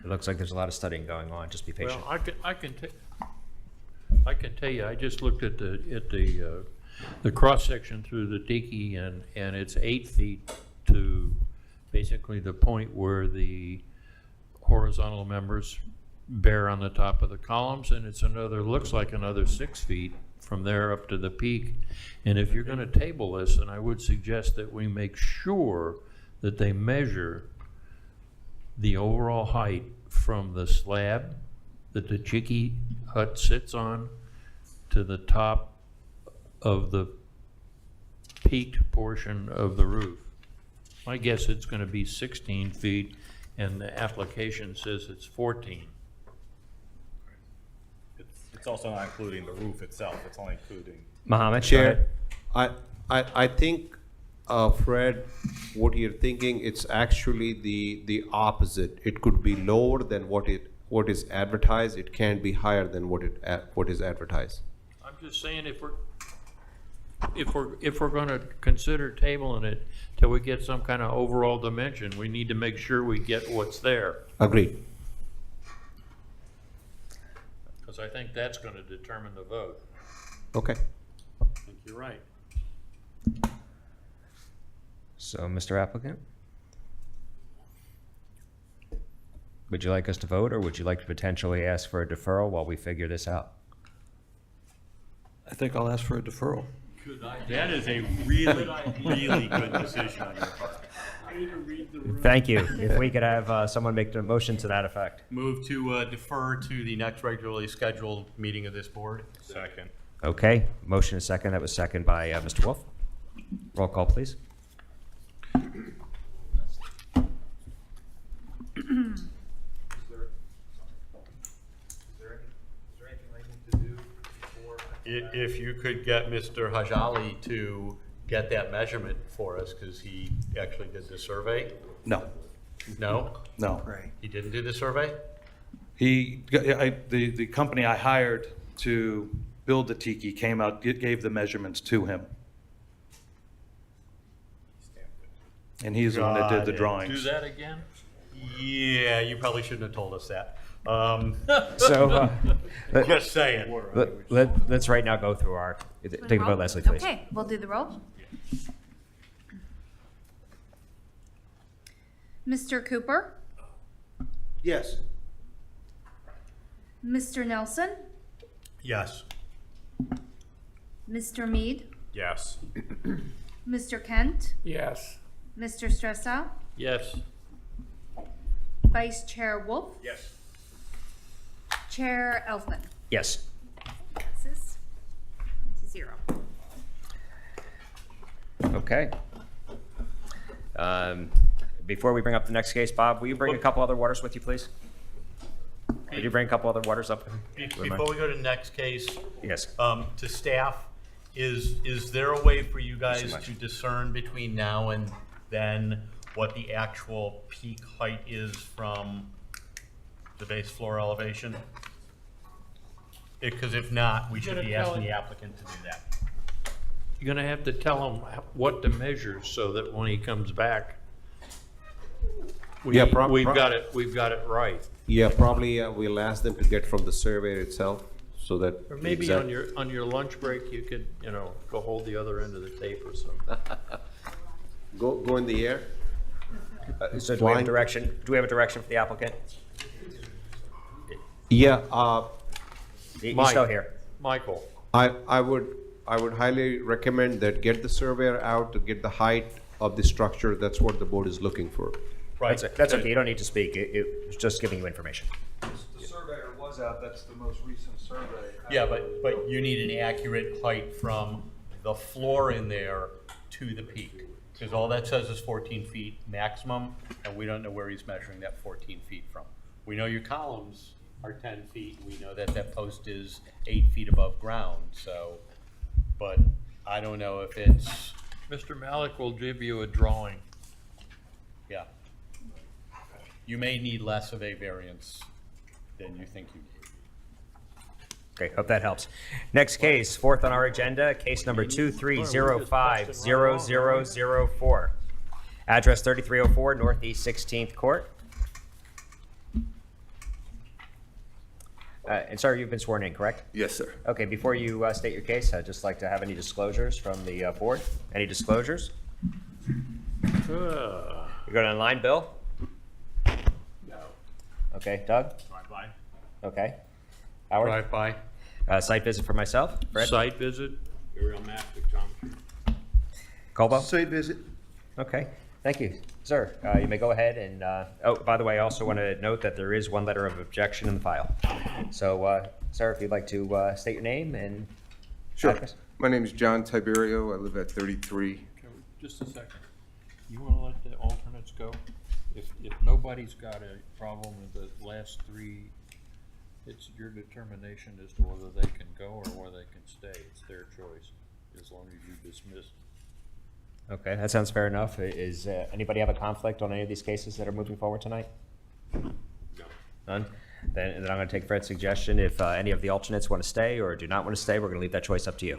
It looks like there's a lot of studying going on, just be patient. Well, I can tell you, I just looked at the cross-section through the tiki, and it's 8 feet to basically the point where the horizontal members bear on the top of the columns, and it's looks like another 6 feet from there up to the peak. And if you're gonna table this, then I would suggest that we make sure that they measure the overall height from the slab that the chicky hut sits on to the top of the peaked portion of the roof. My guess it's gonna be 16 feet, and the application says it's 14. It's also not including the roof itself, it's only including. Mohammed, go Chair, ahead. I think, Fred, what you're thinking, it's actually the opposite. It could be lower than what is advertised. It can be higher than what is advertised. I'm just saying, if we're gonna consider tabling it till we get some kind of overall dimension, we need to make sure we get what's there. Agreed. Because I think that's gonna determine the vote. Okay. I think you're right. So, Mr. Applicant? Would you like us to vote, or would you like to potentially ask for a deferral while we figure this out? I think I'll ask for a deferral. That is a really, really good decision on your part. Thank you. If we could have someone make the motion to that effect. Move to defer to the next regularly scheduled meeting of this board. Second. Okay, motion is second. That was second by Mr. Wolf. Roll call, please. If you could get Mr. Hajali to get that measurement for us, because he actually did the survey? No, No? no. He didn't do the survey? The company I hired to build the tiki came out, gave the measurements to him. And he's the one that did the Got it. drawings. Do that again? Yeah, you probably shouldn't have told us that. So, Just saying. let's right now go through our, take a vote, Leslie, please. Okay, we'll do the roll. Mr. Cooper, Yes. Mr. Nelson, Yes. Mr. Mead, Yes. Mr. Kent, Yes. Mr. Stressa, Yes. Vice Chair Wolf, Yes. Chair Elfman. Yes. Passes 0. Okay. Before we bring up the next case, Bob, will you bring a couple other waters with you, please? Could you bring a couple other waters up? Before we go to the next case, Yes. to staff, is there a way for you guys much. to discern between now and then what the actual peak height is from the base floor elevation? Because if not, we should be asking the applicant to do that. You're gonna have to tell him what to measure so that when he comes back, Yeah, we've got it right. Yeah, probably we'll ask them to get from the surveyor itself, so that. Or maybe exact- on your lunch break, you could, go hold the other end of the tape or something. Go in the air? So do we have a direction? Do we have a direction for the applicant? Yeah, He's Mike. still here. Michael, I would highly recommend that get the surveyor out to get the height of the structure. That's what the board is looking for. Right. That's okay. You don't need to speak. It was just giving you information. The surveyor was out, that's the most recent survey. Yeah, but you need an accurate height from the floor in there to the peak. Because all that says is 14 feet maximum, and we don't know where he's measuring that 14 feet from. We know your columns are 10 feet, we know that that post is 8 feet above ground, so, but I don't know if it's, Mr. Malik will give you a drawing. yeah. You may need less of a variance than you think you need. Okay, hope that helps. Next case, fourth on our agenda, case number 23050004. Address 3304 Northeast 16th Court. And sir, you've been sworn in, correct? Yes, sir. Okay, before you state your case, I'd just like to have any disclosures from the board. Any disclosures? You got online, Bill? No. Okay, Doug? Drive-by? Okay. Howard? Drive-by, Site visit for myself. Fred? site visit, Aerial map of geometry. Colbo? Site visit. Okay, thank you. Sir, you may go ahead and, oh, by the way, I also want to note that there is one letter of objection in the file. So, sir, if you'd like to state your name and Sure. address. My name is John Tiberio. I live at 33. just a second. You wanna let the alternates go? If nobody's got a problem with the last three, it's your determination as to whether they can go or whether they can stay. It's their choice, as long as you dismiss. Okay, that sounds fair enough. Is anybody have a conflict on any of these cases that are moving forward tonight? No. None? Then I'm going to take Fred's suggestion. If any of the alternates want to stay or do not want to stay, we're going to leave that choice up to you.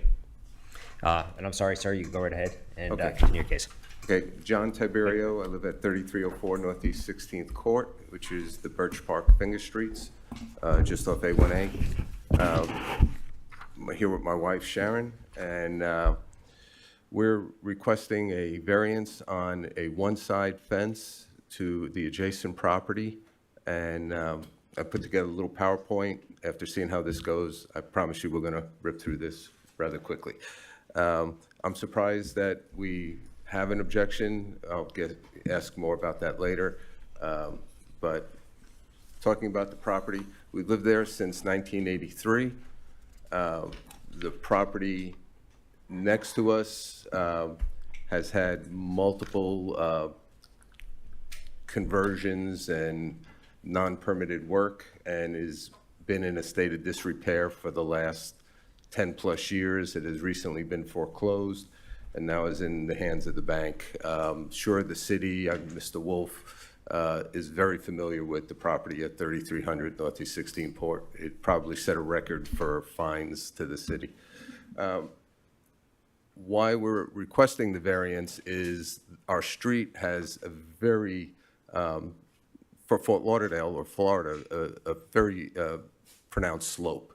And I'm sorry, sir, you can go right ahead and Okay. continue your case. Okay, John Tiberio. I live at 3304 Northeast 16th Court, which is the Birch Park Finger Streets, just off A1A. I'm here with my wife Sharon, and we're requesting a variance on a one-side fence to the adjacent property. And I put together a little PowerPoint. After seeing how this goes, I promise you we're going to rip through this rather quickly. I'm surprised that we have an objection. I'll ask more about that later. But talking about the property, we've lived there since 1983. The property next to us has had multiple conversions and non-permitted work and has been in a state of disrepair for the last 10-plus years. It has recently been foreclosed and now is in the hands of the bank. Sure, the city, Mr. Wolf, is very familiar with the property at 3300 Northeast 16th Court. It probably set a record for fines to the city. Why we're requesting the variance is our street has a very, for Fort Lauderdale or Florida, a very pronounced slope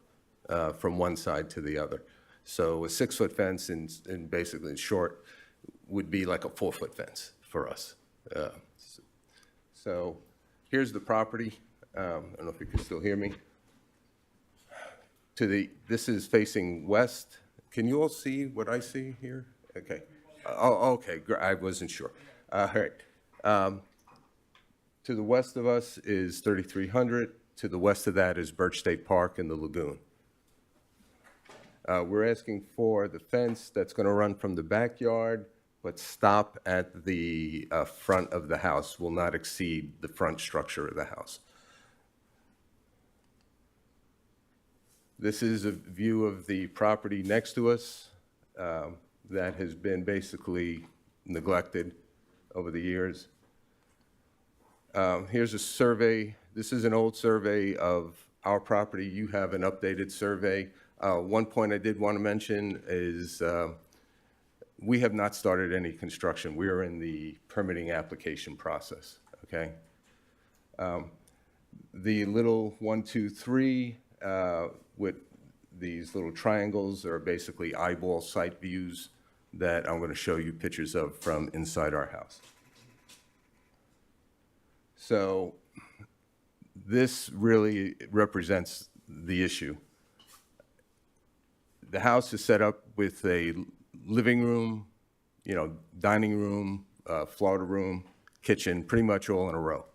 from one side to the other. So a 6-foot fence in basically in short would be like a 4-foot fence for us. So here's the property. I don't know if you can still hear me. this is facing west. Can you all see what I see here? Okay. Oh, okay, I wasn't sure. All right. To the west of us is 3300. To the west of that is Birch State Park and the lagoon. We're asking for the fence that's going to run from the backyard, but stop at the front of the house, will not exceed the front structure of the house. This is a view of the property next to us that has been basically neglected over the years. Here's a survey. This is an old survey of our property. You have an updated survey. One point I did want to mention is we have not started any construction. We are in the permitting application process, okay? The little 1, 2, 3 with these little triangles are basically eyeball site views that I'm going to show you pictures of from inside our house. So this really represents the issue. The house is set up with a living room, dining room, Florida room, kitchen, pretty much all in a row.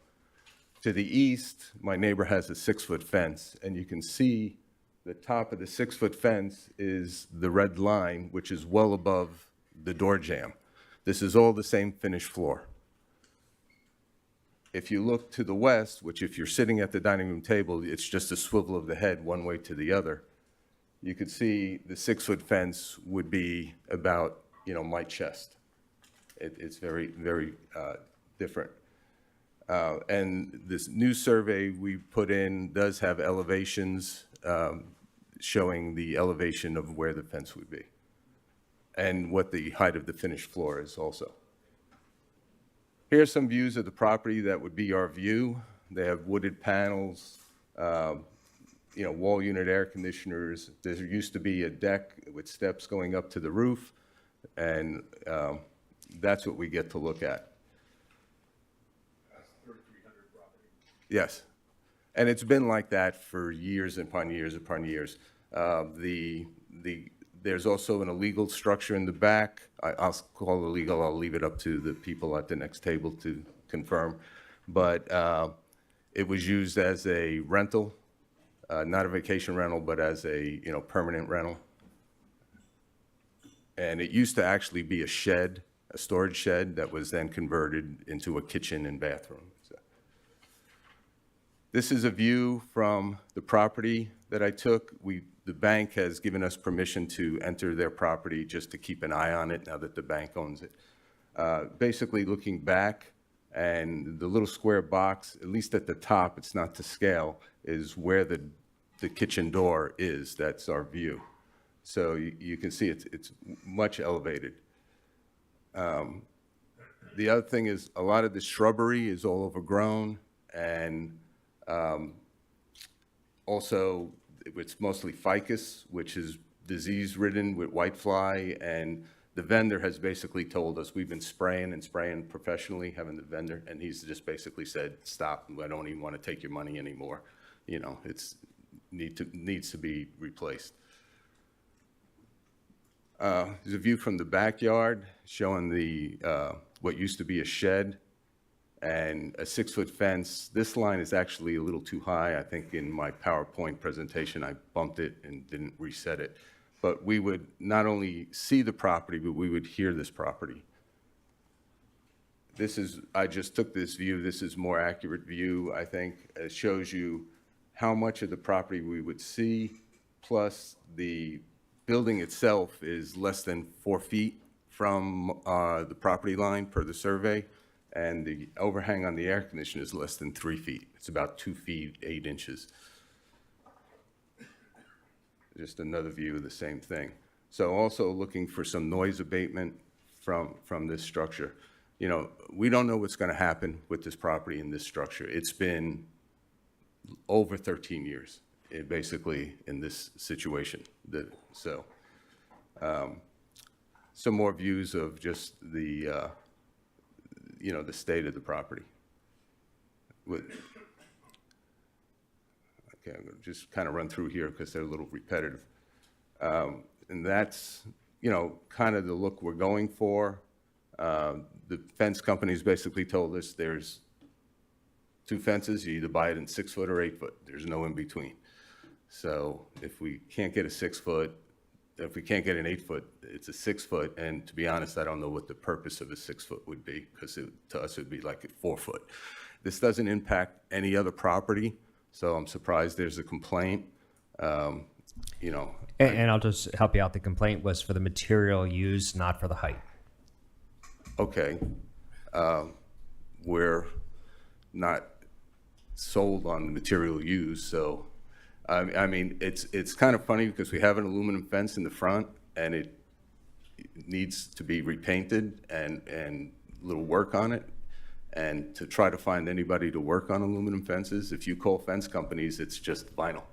To the east, my neighbor has a 6-foot fence, and you can see the top of the 6-foot fence is the red line, which is well above the door jamb. This is all the same finished floor. If you look to the west, which if you're sitting at the dining room table, it's just a swivel of the head one way to the other, you could see the 6-foot fence would be about, my chest. It's very, very different. And this new survey we put in does have elevations showing the elevation of where the fence would be and what the height of the finished floor is also. Here's some views of the property that would be our view. They have wooded panels, wall unit air conditioners. There used to be a deck with steps going up to the roof, and that's what we get to look at. That's 3,300 property. Yes, and it's been like that for years upon years upon years. There's also an illegal structure in the back. I'll call it illegal. I'll leave it up to the people at the next table to confirm. But it was used as a rental, not a vacation rental, but as a permanent rental. And it used to actually be a shed, a storage shed that was then converted into a kitchen and bathroom. So. This is a view from the property that I took. The bank has given us permission to enter their property just to keep an eye on it now that the bank owns it. Basically looking back, and the little square box, at least at the top, it's not to scale, is where the kitchen door is. That's our view. So you can see it's much elevated. The other thing is a lot of the shrubbery is all overgrown, and also it's mostly ficus, which is disease-ridden with whitefly, and the vendor has basically told us, we've been spraying and spraying professionally, having the vendor, and he's just basically said, stop, I don't even want to take your money anymore. It's needs to be replaced. There's a view from the backyard showing the what used to be a shed and a 6-foot fence. This line is actually a little too high. I think in my PowerPoint presentation, I bumped it and didn't reset it. But we would not only see the property, but we would hear this property. I just took this view. This is more accurate view, I think. It shows you how much of the property we would see, plus the building itself is less than 4 feet from the property line per the survey, and the overhang on the air conditioner is less than 3 feet. It's about 2 feet, 8 inches. Just another view of the same thing. So also looking for some noise abatement from this structure. We don't know what's going to happen with this property and this structure. It's been over 13 years, basically, in this situation. Some more views of just the state of the property. Okay, Okay, I'm gonna just kind of run through here because they're a little repetitive. And that's, you know, kind of the look we're going for. The fence companies basically told us there's 2 fences, you either buy it in 6 foot or 8 foot. There's no in between. So if we can't get a 6 foot, if we can't get an 8 foot, it's a 6 foot. And to be honest, I don't know what the purpose of a 6 foot would be, because to us, it'd be like a 4 foot. This doesn't impact any other property, so I'm surprised there's a complaint. You know. And I'll just help you out. The complaint was for the material used, not for the height. Okay. We're not sold on the material used, so, I mean, it's kind of funny because we have an aluminum fence in the front, and it needs to be repainted and a little work on it. And to try to find anybody to work on aluminum fences, if you call fence companies, it's just vinyl.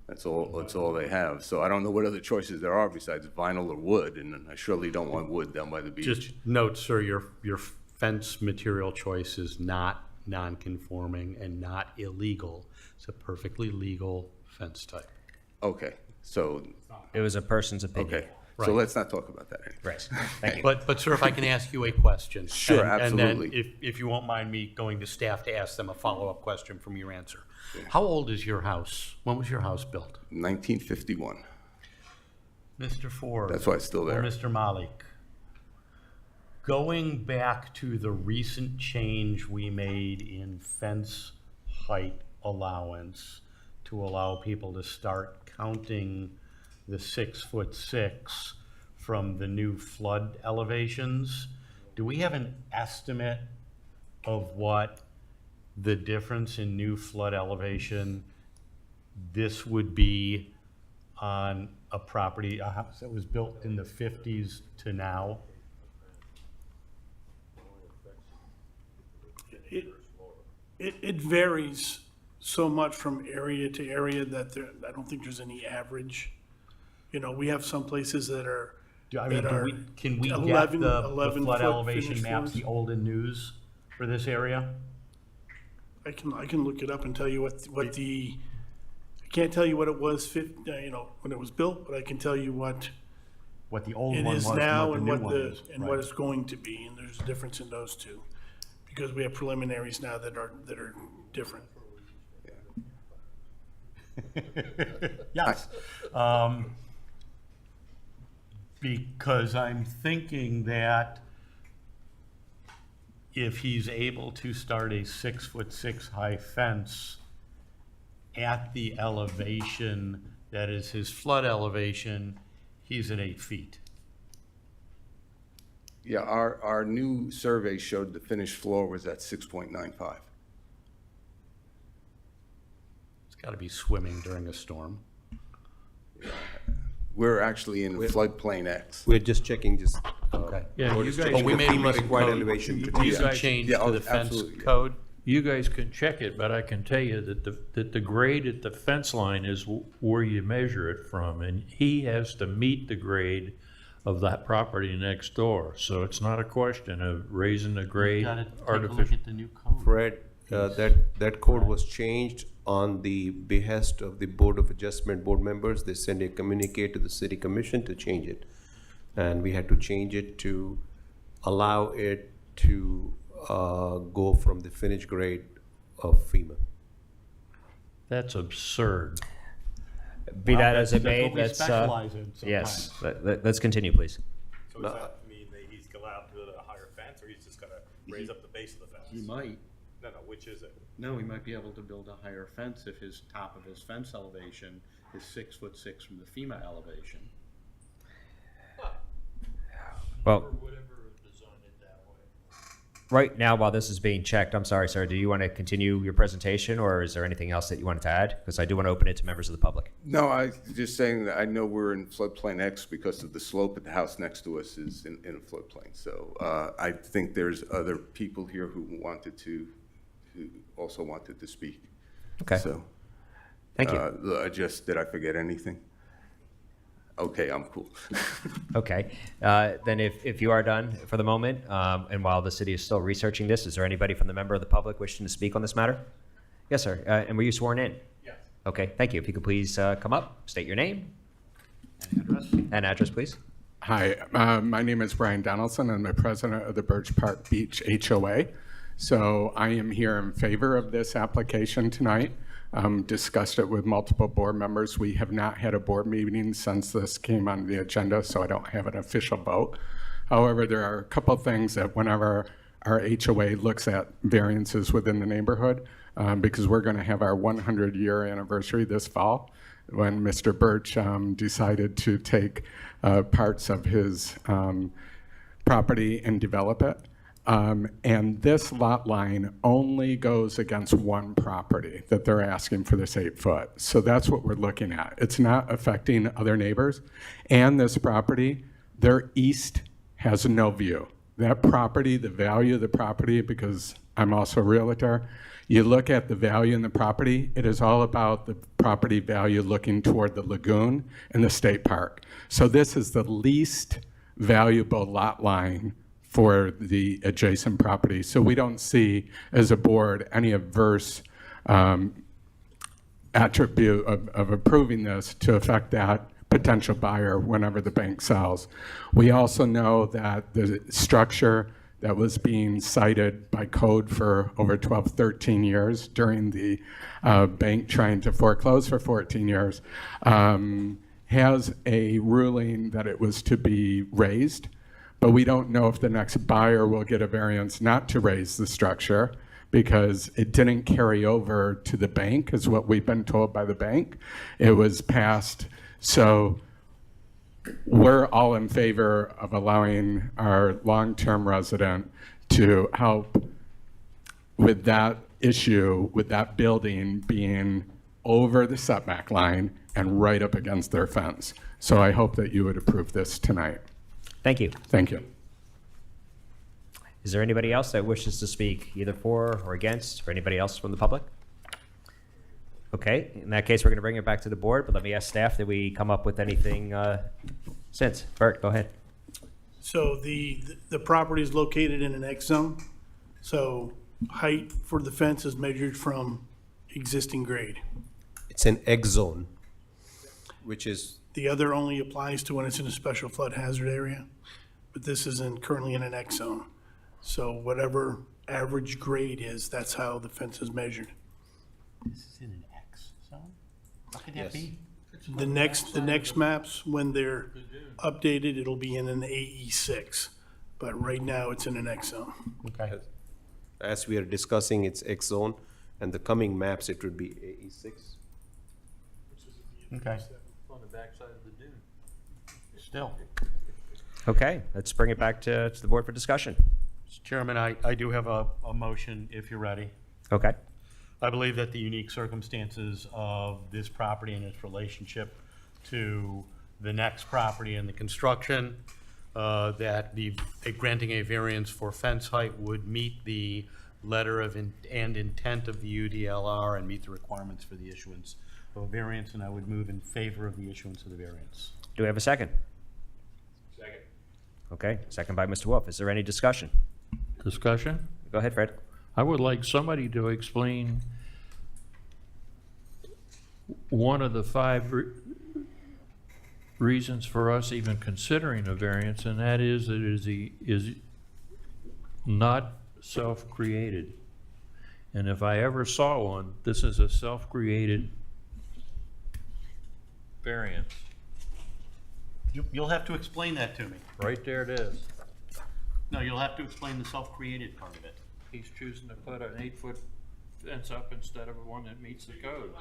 That's all they have. So I don't know what other choices there are besides vinyl or wood, and I surely don't want wood down by the beach. Just note, sir, your fence material choice is not non-conforming and not illegal. It's a perfectly legal fence type. Okay, so. It was a person's opinion. Okay, Right. so let's not talk about that anymore. Right. Thank you. But sir, if I can ask you a question. Sure, And absolutely. then if you won't mind me going to staff to ask them a follow-up question from your answer. How old is your house? When was your house built? 1951. Mr. Ford. That's why it's still there. Or Mr. Malik. Going back to the recent change we made in fence height allowance to allow people to start counting the 6'6" from the new flood elevations, do we have an estimate of what the difference in new flood elevation this would be on a property, a house that was built in the 50s to now? It varies so much from area to area that I don't think there's any average. You know, we have some places that are, Can we get 11 the 11 flood foot elevation finished maps, floors. the old and news for this area? I can look it up and tell you what the, I can't tell you what it was, you know, when it was built, but I can tell you what What the old it one is was now and and what the new one is. what it's going to be, and there's a difference in those two. Because we have preliminaries now that are different. Yes. Because I'm thinking that if he's able to start a 6'6" high fence at the elevation that is his flood elevation, he's at 8 feet. Yeah, our new survey showed the finished floor was at 6.95. It's got to be swimming during a storm. We're actually in floodplain X. We're just checking, Okay. Yeah, we're you just guys, checking we the made a FEMA recent required code. elevation You today. can change Yeah, to the fence absolutely, yeah. code. you guys can check it, but I can tell you that the grade at the fence line is where you measure it from, and he has to meet the grade of that property next door. So it's not a question of raising the grade Got to take a look artificially. at the new code. Fred, that code was changed on the behest of the Board of Adjustment board members. They sent a communique to the city commission to change it. And we had to change it to allow it to go from the finished grade of FEMA. That's absurd. Be that as it That's may, what we that's, specialize in yes, sometimes. let's continue, please. So does that mean that he's allowed to build a higher fence, or he's just gonna raise up the base of the fence? He might. No, which is it? No, he might be able to build a higher fence if his top of his fence elevation is 6'6" from the FEMA elevation. Well, right now, while this is being checked, I'm sorry, sir, do you want to continue your presentation, or is there anything else that you wanted to add? Because I do want to open it to members of the public. No, I was just saying that I know we're in floodplain X because of the slope at the house next to us is in a floodplain. So I think there's other people here who also wanted to speak. Okay. So. Thank you. Did I forget anything? Okay, I'm cool. Okay, then if you are done for the moment, and while the city is still researching this, is there anybody from the member of the public wishing to speak on this matter? Yes, sir, and were you sworn in? Yes. Okay, thank you. If you could please come up, state your name Address? and address, please. Hi, my name is Brian Donaldson. I'm the president of the Birch Park Beach HOA. So I am here in favor of this application tonight. Discussed it with multiple board members. We have not had a board meeting since this came on the agenda, so I don't have an official vote. However, there are a couple of things that whenever our HOA looks at variances within the neighborhood, because we're going to have our 100-year anniversary this fall, when Mr. Birch decided to take parts of his property and develop it. And this lot line only goes against one property that they're asking for this 8 foot. So that's what we're looking at. It's not affecting other neighbors. And this property, their east has no view. That property, the value of the property, because I'm also a realtor, you look at the value in the property, it is all about the property value looking toward the lagoon and the state park. So this is the least valuable lot line for the adjacent property. So we don't see, as a board, any adverse attribute of approving this to affect that potential buyer whenever the bank sells. We also know that the structure that was being cited by code for over 12, 13 years during the bank trying to foreclose for 14 years has a ruling that it was to be raised, but we don't know if the next buyer will get a variance not to raise the structure because it didn't carry over to the bank, is what we've been told by the bank. It was passed. So we're all in favor of allowing our long-term resident to help with that issue, with that building being over the setback line and right up against their fence. So I hope that you would approve this tonight. Thank you. Thank you. Is there anybody else that wishes to speak either for or against, or anybody else from the public? Okay, in that case, we're going to bring it back to the board, but let me ask staff, did we come up with anything since? Bert, go ahead. So the property is located in an X zone. So height for the fence is measured from existing grade. It's an X zone, which is, The other only applies to when it's in a special flood hazard area, but this is currently in an X zone. So whatever average grade is, that's how the fence is measured. This is in an X zone? How could that Yes. be? The next maps, when they're updated, it'll be in an AE6, but right now it's in an X zone. Okay. as we are discussing, it's X zone, and the coming maps, it would be AE6. Okay. On the backside of the dune. Still. Okay, let's bring it back to the board for discussion. Mr. Chairman, I do have a motion if you're ready. Okay. I believe that the unique circumstances of this property and its relationship to the next property and the construction, that granting a variance for fence height would meet the letter of and intent of the UDLR and meet the requirements for the issuance of a variance, and I would move in favor of the issuance of the variance. Do we have a second? Second. Okay, second by Mr. Wolf. Is there any discussion? Discussion? Go ahead, Fred. I would like somebody to explain one of the 5 reasons for us even considering a variance, and that is that it is not self-created. And if I ever saw one, this is a self-created variance. You'll have to explain that to me. Right there it is. No, you'll have to explain the self-created part of it. He's choosing to put an 8-foot fence up instead of one that meets the code.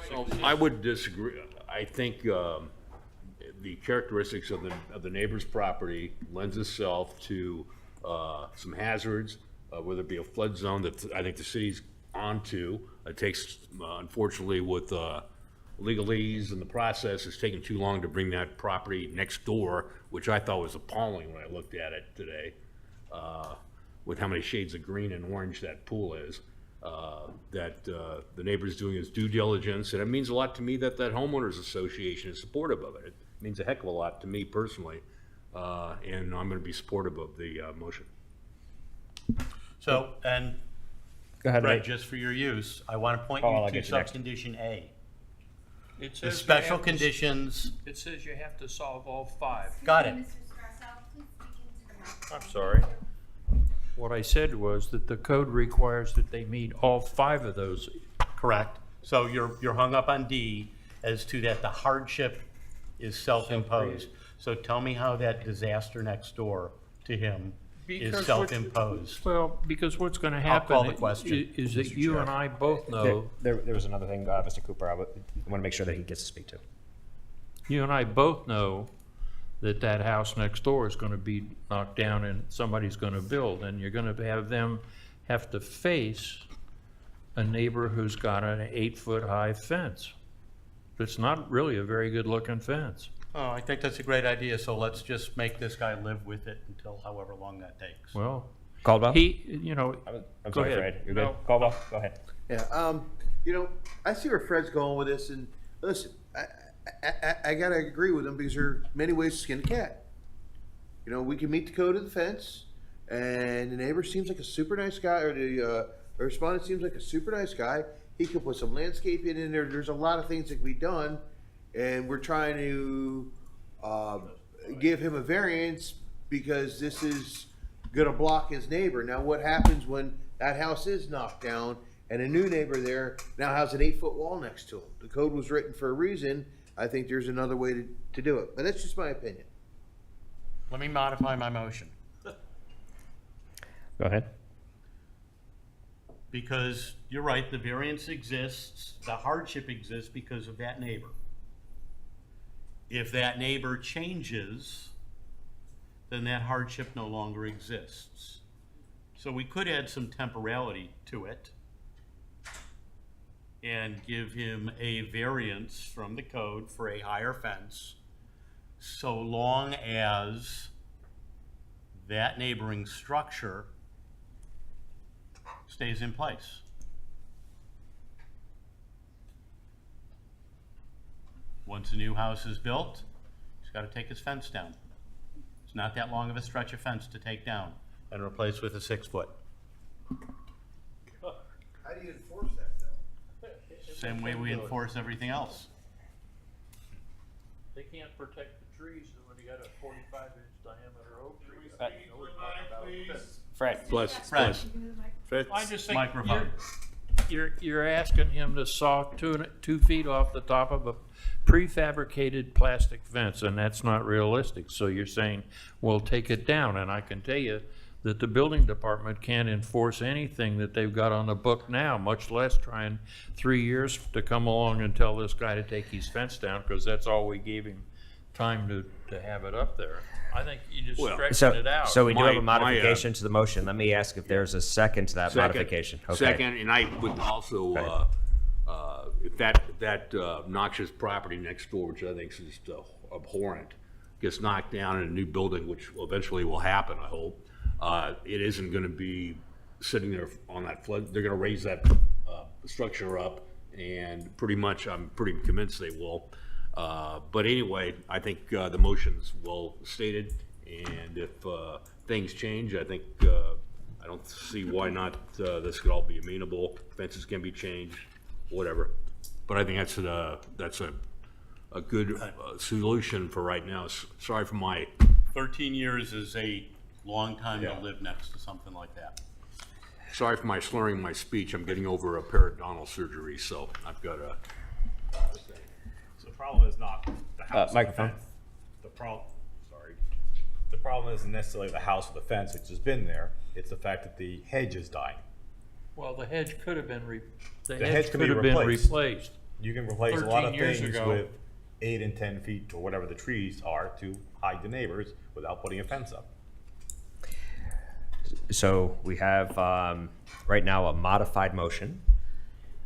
I would disagree. I think the characteristics of the neighbor's property lends itself to some hazards, whether it be a flood zone that I think the city's onto. It takes, unfortunately, with legalese and the process, it's taken too long to bring that property next door, which I thought was appalling when I looked at it today, with how many shades of green and orange that pool is. That the neighbor's doing his due diligence, and it means a lot to me that that homeowners association is supportive of it. It means a heck of a lot to me personally, and I'm going to be supportive of the motion. So, and Go ahead, Brett, Ray. just for your use, I want to point Oh, I'll you get to you next. subcondition A. It The says you special have to- conditions, It says you have to solve all 5. got it. I'm sorry. What I said was that the code requires that they meet all 5 of those. Correct. So you're hung up on D as to that the hardship is self-imposed. So tell me how that disaster next door to him is Because self-imposed. Well, because what's going to I'll happen call the question, is that Mr. you Chair. and I both know, There was another thing, Mr. Cooper, I want to make sure that he gets to speak to. you and I both know that that house next door is going to be knocked down and somebody's going to build, and you're going to have them have to face a neighbor who's got an 8-foot-high fence. It's not really a very good-looking fence. Oh, I think that's a great idea, so let's just make this guy live with it until however long that takes. Well, Caldwell? I'm go sorry, ahead. Fred. You're good? No. Caldwell, go ahead. Yeah, you know, I see where Fred's going with this, and listen, I gotta agree with him because there are many ways to skin a cat. You know, we can meet the code of the fence, and the neighbor seems like a super nice guy, or the respondent seems like a super nice guy. He could put some landscaping in there. There's a lot of things that can be done, and we're trying to give him a variance because this is gonna block his neighbor. Now, what happens when that house is knocked down and a new neighbor there now has an 8-foot wall next to him? The code was written for a reason. I think there's another way to do it, but that's just my opinion. Let me modify my motion. Go ahead. Because you're right, the variance exists, the hardship exists because of that neighbor. If that neighbor changes, then that hardship no longer exists. So we could add some temporality to it and give him a variance from the code for a higher fence, so long as that neighboring structure stays in place. Once a new house is built, he's got to take his fence down. It's not that long of a stretch of fence to take down and replace with a 6-foot. How do you enforce that, though? Same way we enforce everything else. They can't protect the trees when you got a 45-inch diameter oak tree. Fred. Bless, Fred. bless. I just think Microphone. you're asking him to saw 2 feet off the top of a prefabricated plastic fence, and that's not realistic. So you're saying, well, take it down, and I can tell you that the building department can't enforce anything that they've got on the book now, much less trying 3 years to come along and tell this guy to take his fence down, because that's all we gave him time to have it up there. I think you just stretching it out. So we do have a My- modification to the motion. Let me ask if there's a second to that Second. modification. Okay. Second, and I would also, Go if that noxious property next door, which I think is just abhorrent, gets knocked down in a new building, which eventually will happen, I hope, it isn't gonna be sitting there on that flood. They're gonna raise that structure up, and pretty much, I'm pretty convinced they will. But anyway, I think the motion's well stated, and if things change, I think I don't see why not this could all be amenable. Fences can be changed, whatever. But I think that's a good solution for right now. Sorry for my 13 years is a long time to live next to something like that. sorry for my slurring my speech. I'm getting over a periodontal surgery, so I've got a. So the problem is not the house. with the microphone. fence. The problem isn't necessarily the house with the fence, which has been there. It's the fact that the hedge is dying. Well, the hedge could have been, The hedge hedge can could be have been replaced. replaced. You can replace a lot of 13 years things ago. with 8 and 10 feet or whatever the trees are to hide the neighbors without putting a fence up. So we have, right now, a modified motion.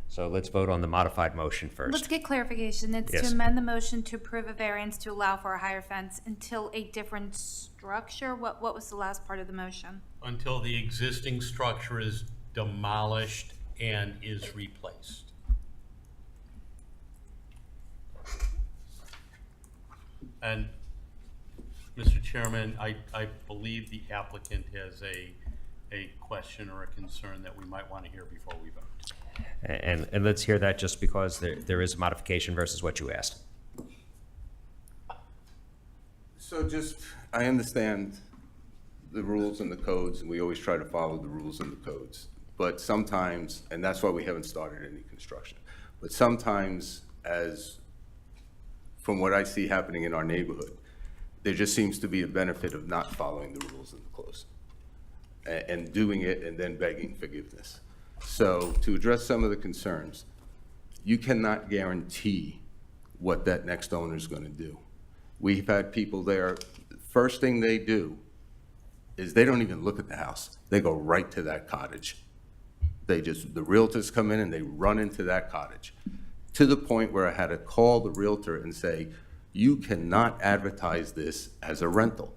So let's vote on the modified motion first. Let's get clarification. It's to Yes. amend the motion to approve a variance to allow for a higher fence until a different structure. What was the last part of the motion? Until the existing structure is demolished and is replaced. And, Mr. Chairman, I believe the applicant has a question or a concern that we might want to hear before we vote. And let's hear that just because there is a modification versus what you asked. So I understand the rules and the codes, and we always try to follow the rules and the codes. But sometimes, and that's why we haven't started any construction, but sometimes, from what I see happening in our neighborhood, there just seems to be a benefit of not following the rules and the codes and doing it and then begging forgiveness. So to address some of the concerns, you cannot guarantee what that next owner is going to do. We've had people there, first thing they do is they don't even look at the house. They go right to that cottage. The realtors come in and they run into that cottage, to the point where I had to call the realtor and say, you cannot advertise this as a rental.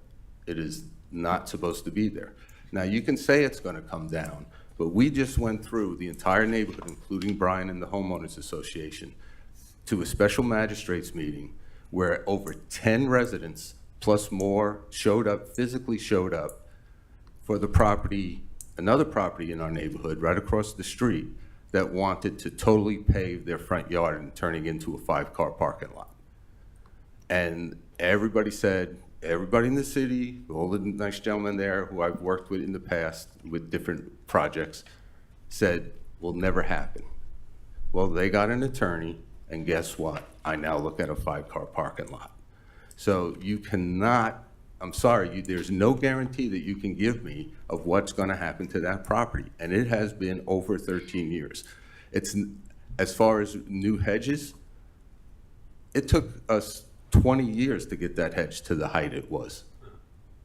It is not supposed to be there. Now, you can say it's going to come down, but we just went through the entire neighborhood, including Brian and the homeowners association, to a special magistrates meeting where over 10 residents plus more physically showed up for the property, another property in our neighborhood right across the street, that wanted to totally pave their front yard and turning into a 5-car parking lot. And everybody in the city, all the nice gentlemen there who I've worked with in the past with different projects, said, will never happen. Well, they got an attorney, and guess what? I now look at a 5-car parking lot. So you cannot, I'm sorry, there's no guarantee that you can give me of what's going to happen to that property. And it has been over 13 years. As far as new hedges, it took us 20 years to get that hedge to the height it was.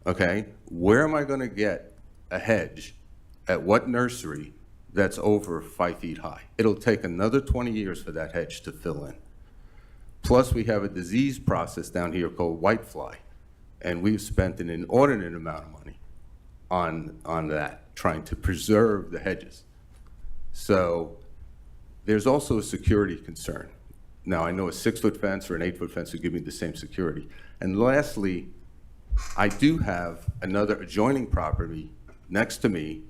Okay? Where am I going to get a hedge at what nursery that's over 5 feet high? It'll take another 20 years for that hedge to fill in. Plus, we have a disease process down here called whitefly, and we've spent an inordinate amount of money on that, trying to preserve the hedges. So there's also a security concern. Now, I know a 6-foot fence or an 8-foot fence would give me the same security. And lastly, I do have another adjoining property next to me,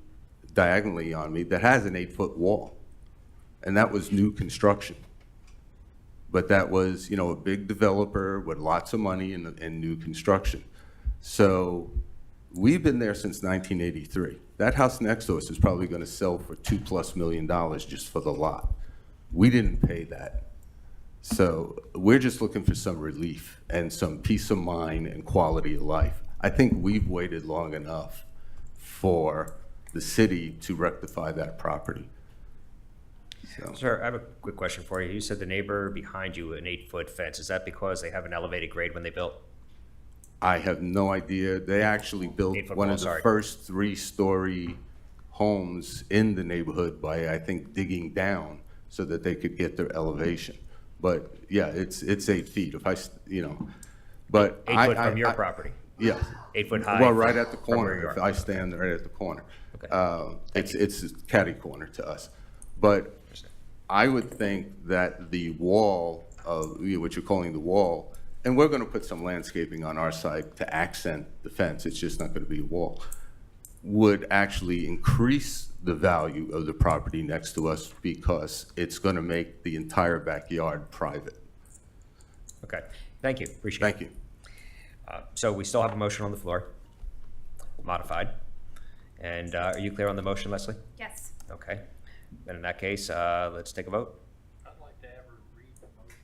diagonally on me, that has an 8-foot wall. And that was new construction. But that was, a big developer with lots of money and new construction. So we've been there since 1983. That house next to us is probably going to sell for $2+ million just for the lot. We didn't pay that. So we're just looking for some relief and some peace of mind and quality of life. I think we've waited long enough for the city to rectify that property. So. Sir, I have a quick question for you. You said the neighbor behind you, an 8-foot fence. Is that because they have an elevated grade when they built? I have no idea. They actually built one of the first 3-story homes in the neighborhood by, I think, digging down so that they could get their elevation. But yeah, it's 8 feet. If but 8 foot from your property? Yeah. 8 foot high? Well, right at the corner. If I stand right at the corner. Okay. It's catty corner to us. But I would think that the wall of what you're calling the wall, and we're going to put some landscaping on our side to accent the fence. It's just not going to be a wall. Would actually increase the value of the property next to us because it's going to make the entire backyard private. Okay. Thank you. Appreciate it. Thank you. So we still have a motion on the floor, modified. And are you clear on the motion, Leslie? Yes. Okay. Then in that case, let's take a vote. I'd like to have her read the motion.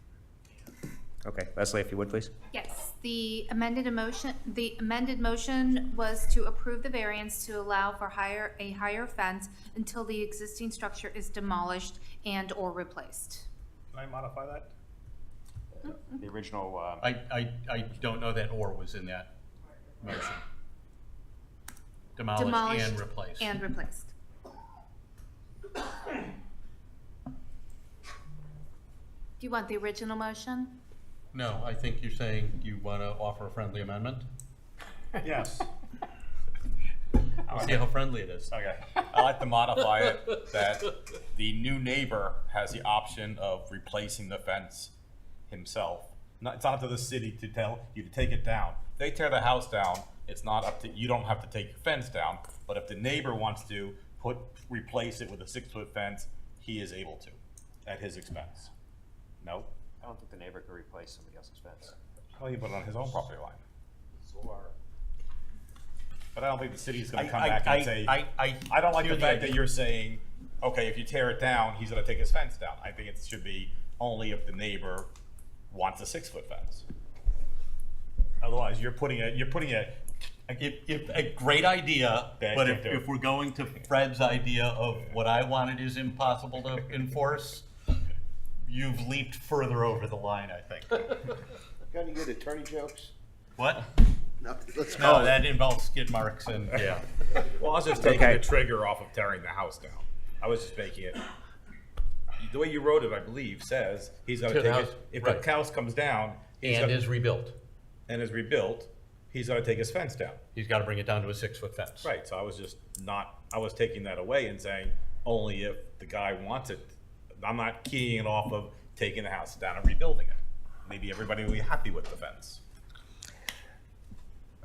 Okay. Leslie, if you would, please. Yes, the amended motion was to approve the variance to allow for a higher fence until the existing structure is demolished and or replaced. Can I modify that? The original, I don't know that or was in that motion. Demolished and replaced. And replaced. Do you want the original motion? No, I think you're saying you want to offer a friendly amendment? Yes. We'll see how friendly it is. Okay. I'd like to modify it that the new neighbor has the option of replacing the fence himself. It's not up to the city to tell you to take it down. If they tear the house down, it's not up to, you don't have to take your fence down, but if the neighbor wants to replace it with a 6-foot fence, he is able to, at his expense. No? I don't think the neighbor could replace somebody else's fence. Oh, he put it on his own property line. But I don't think the city's gonna come back and say, I don't like the fact that you're saying, okay, if you tear it down, he's gonna take his fence down. I think it should be only if the neighbor wants a 6-foot fence. Otherwise, you're putting a If a great idea, That but can't do if it. we're going to Fred's idea of what I wanted is impossible to enforce, you've leaped further over the line, I think. Got any good attorney jokes? What? Let's No, call it. that involves skid marks and, yeah. Well, I was just taking Okay. the trigger off of tearing the house down. I was just making it. The way you wrote it, I believe, says he's gonna To the take house, it, if right. the house comes down. he's And gonna- is rebuilt. And is rebuilt, he's gonna take his fence down. He's gotta bring it down to a 6-foot fence. Right, so I was just not, I was taking that away and saying, only if the guy wants it. I'm not keying it off of taking the house down and rebuilding it. Maybe everybody will be happy with the fence.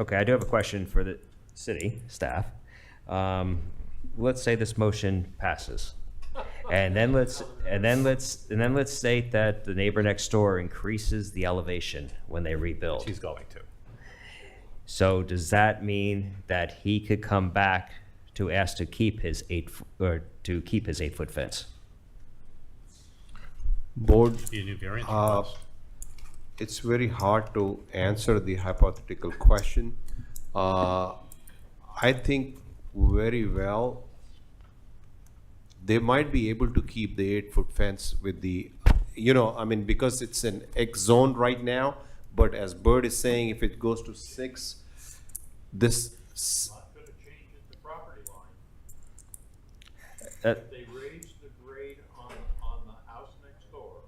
Okay, I do have a question for the city staff. Let's say this motion passes. And then let's state that the neighbor next door increases the elevation when they rebuild. He's going to. So does that mean that he could come back to ask to keep his 8-foot fence? Board, Be a new variance uh, request. it's very hard to answer the hypothetical question. I think very well, they might be able to keep the 8-foot fence with the, I mean, because it's an X zone right now, but as Bird is saying, if it goes to 6, this, Not gonna change it to property line. Uh, If they raise the grade on the house next door,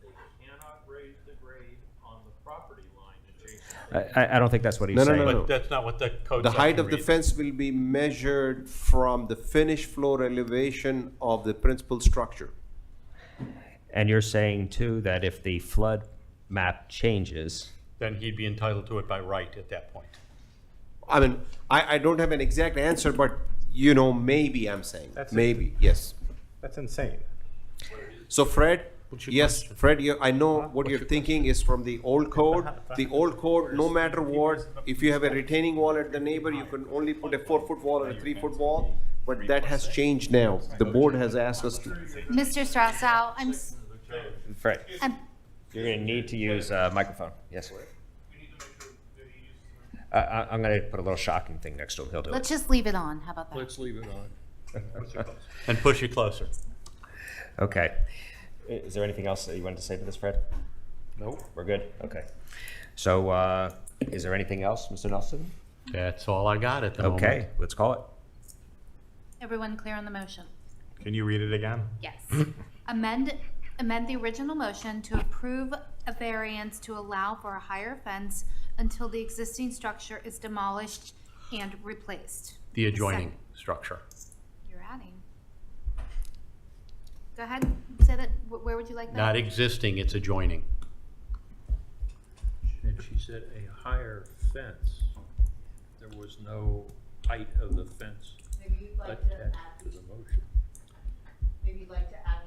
they cannot raise the grade on the property line adjacent. I don't think that's what he's No, no, saying. no, no. But that's not what the code the height section of the reads. fence will be measured from the finished floor elevation of the principal structure. And you're saying too that if the flood map changes, Then he'd be entitled to it by right at that point. I mean, I don't have an exact answer, but maybe I'm saying, That's it. maybe, yes. That's insane. So Fred, What's your yes, question? Fred, I know what you're thinking is from the old code. The old code, no matter what, if you have a retaining wall at the neighbor, you can only put a 4-foot wall or a 3-foot wall. But that has changed now. The board has asked us to. Mr. Straussau, Fred, you're going to need to use a microphone. Yes. I'm going to put a little shocking thing next to him. He'll do let's it. just leave it on. How about that? Let's leave it on. And push it closer. Okay. Is there anything else that you wanted to say to this, Fred? Nope. We're good? Okay. So is there anything else, Mr. Nelson? That's all I got at the moment. Okay, let's call it. Everyone clear on the motion? Can you read it again? Yes. Amend the original motion to approve a variance to allow for a higher fence until the existing structure is demolished and replaced. The adjoining Second. structure. You're adding. Go ahead, say that, where would you like that? Not existing, it's adjoining. And she said a higher fence. There was no height of the fence Maybe you'd like to add, attached to the motion. maybe you'd like to add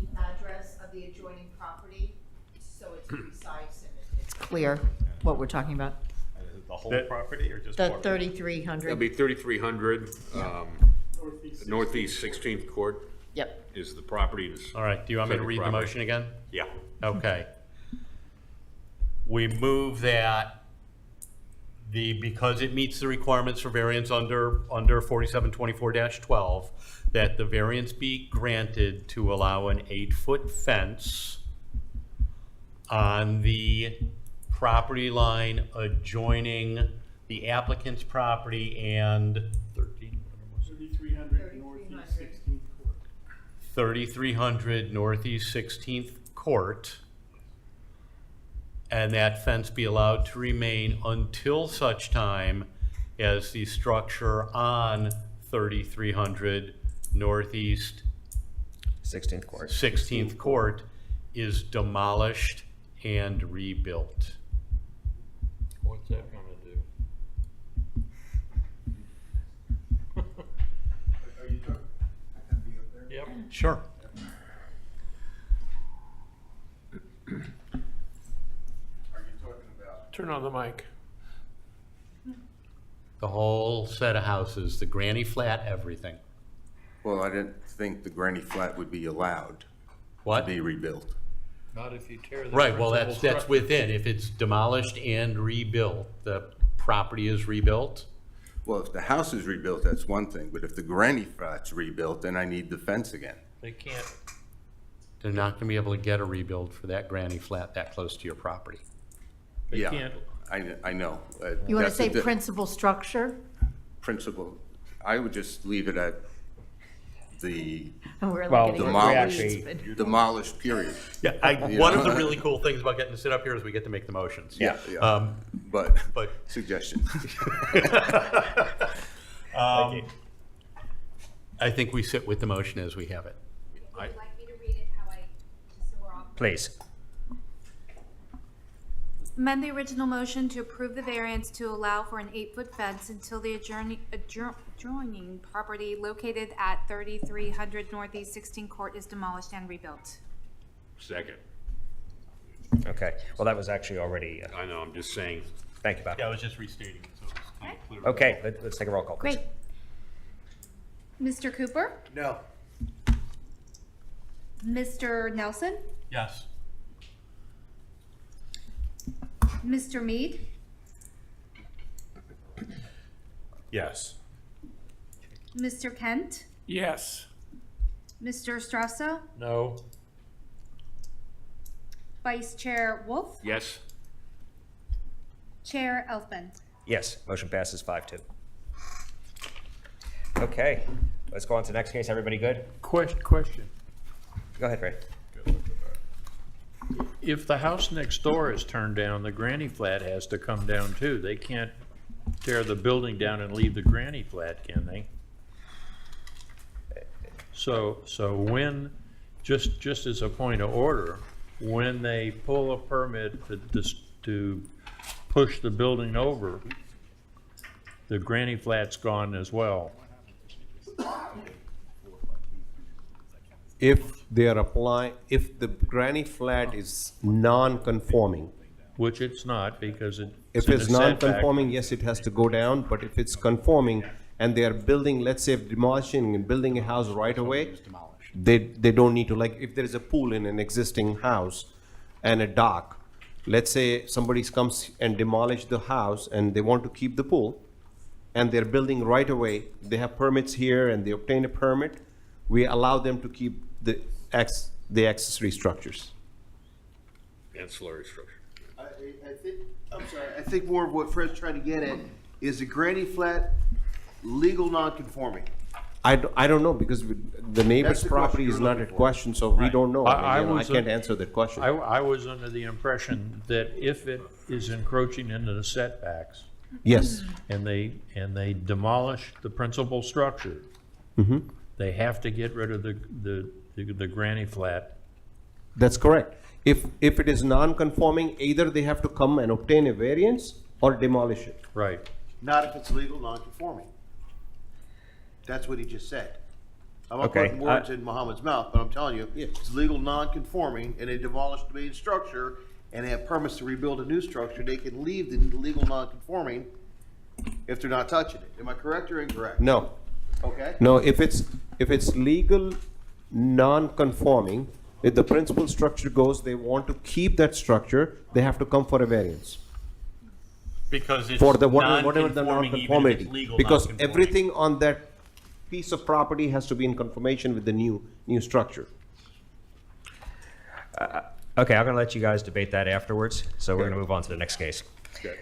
the address of the adjoining property, so it's precise and it's clear what we're talking about. The whole property or just? The part of it? 3,300. That'd be 3,300, Northeast 16th Court Yep. is the property. All right, do you want me to Subject read the property. motion again? Yeah. Okay. We move that because it meets the requirements for variance under 4724-12, that the variance be granted to allow an 8-foot fence on the property line adjoining the applicant's property and 3,300 Northeast 16th Court. 3,300 Northeast 16th Court, and that fence be allowed to remain until such time as the structure on 3,300 Northeast 16th Court. 16th Court is demolished and rebuilt. What's that gonna do? Sure. Turn on the mic. The whole set of houses, the granny flat, everything. Well, I didn't think the granny flat would be allowed to What? be rebuilt. Not if you tear the Right, well, principal that's structure. within. If it's demolished and rebuilt, the property is rebuilt. Well, if the house is rebuilt, that's one thing, but if the granny flat's rebuilt, then I need the fence again. They can't, They're not gonna be able to get a rebuild for that granny flat that close to your property. they Yeah, can't, I know. You want to That's say the principal structure? principle, I would just leave it at the And we're Well, getting we demolished, actually- demolished period. Yeah, You one know? of the really cool things about getting to sit up here is we get to make the motions. Yeah, yeah. But suggestion. I think we sit with the motion as we have it. Please. Amend the original motion to approve the variance to allow for an 8-foot fence until the adjoining property located at 3300 Northeast 16 Court is demolished and rebuilt. Second. Okay, well, that was actually already, I know, I'm just saying. thank you, Bob. Yeah, I was just restating it, so it's kind of clear. Okay, let's take a roll call, please. Great. Mr. Cooper? No. Mr. Nelson? Yes. Mr. Mead? Yes. Mr. Kent? yes, Mr. Strasso? no, Vice Chair Wolf? Yes. Chair Elfman? Yes, motion passes 5-2. Okay, let's go on to the next case. Everybody good? question. Go ahead, Ray. If the house next door is turned down, the granny flat has to come down too. They can't tear the building down and leave the granny flat, can they? So when, just as a point of order, when they pull a permit to push the building over, the granny flat's gone as well. If they are applying, if the granny flat is non-conforming, Which it's not, because it's if in a it's setback. non-conforming, yes, it has to go down, but if it's conforming and they are building, let's say demolishing and building a house right away, they don't need to, like, if there is a pool in an existing house and a dock, let's say somebody comes and demolish the house and they want to keep the pool, and they're building right away, they have permits here and they obtain a permit, we allow them to keep the accessory structures. Ancillary structure. I think more of what Fred's trying to get at is the granny flat legal non-conforming. I don't know, because the neighbor's the property question is you're not looking a for. question, so we don't know. I I was can't a- answer that question. I was under the impression that if it is encroaching into the setbacks, Yes. and they demolish the principal structure, Mhm. they have to get rid of the granny flat. That's correct. If it is non-conforming, either they have to come and obtain a variance or demolish it. Right. Not if it's legal non-conforming. That's what he just said. I'm not Okay, putting words in Muhammad's mouth, but I'm telling you, it's legal non-conforming, and they demolished the main structure, and they have permits to rebuild a new structure, they can leave the legal non-conforming if they're not touching it. Am I correct or incorrect? No. Okay? No, if it's legal non-conforming, if the principal structure goes, they want to keep that structure, they have to come for a variance. Because it's For the whatever the non-conforming, even if it's non-conformity. legal Because non-conforming. everything on that piece of property has to be in conformation with the new structure. Okay, I'm gonna let you guys debate that afterwards, so we're gonna move on to the next case.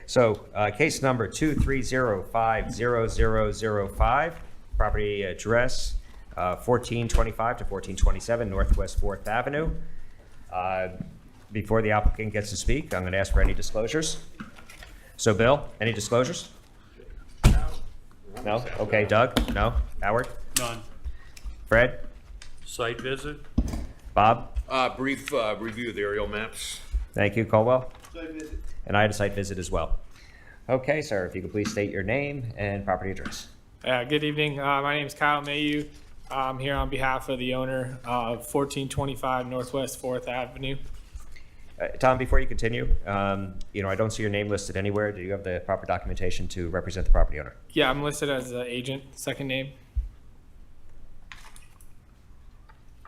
So, case number 230500005, property address 1425 to 1427 Northwest 4th Avenue. Before the applicant gets to speak, I'm gonna ask for any disclosures. So Bill, any disclosures? No? Okay, Doug? No? Howard? None. Fred? Site visit? Bob? Brief review of the aerial maps. Thank you, Colwell. And I had a site visit as well. Okay, sir, if you could please state your name and property address. Good evening. My name is Kyle Mayu. I'm here on behalf of the owner of 1425 Northwest 4th Avenue. Tom, before you continue, I don't see your name listed anywhere. Do you have the proper documentation to represent the property owner? Yeah, I'm listed as the agent, second name.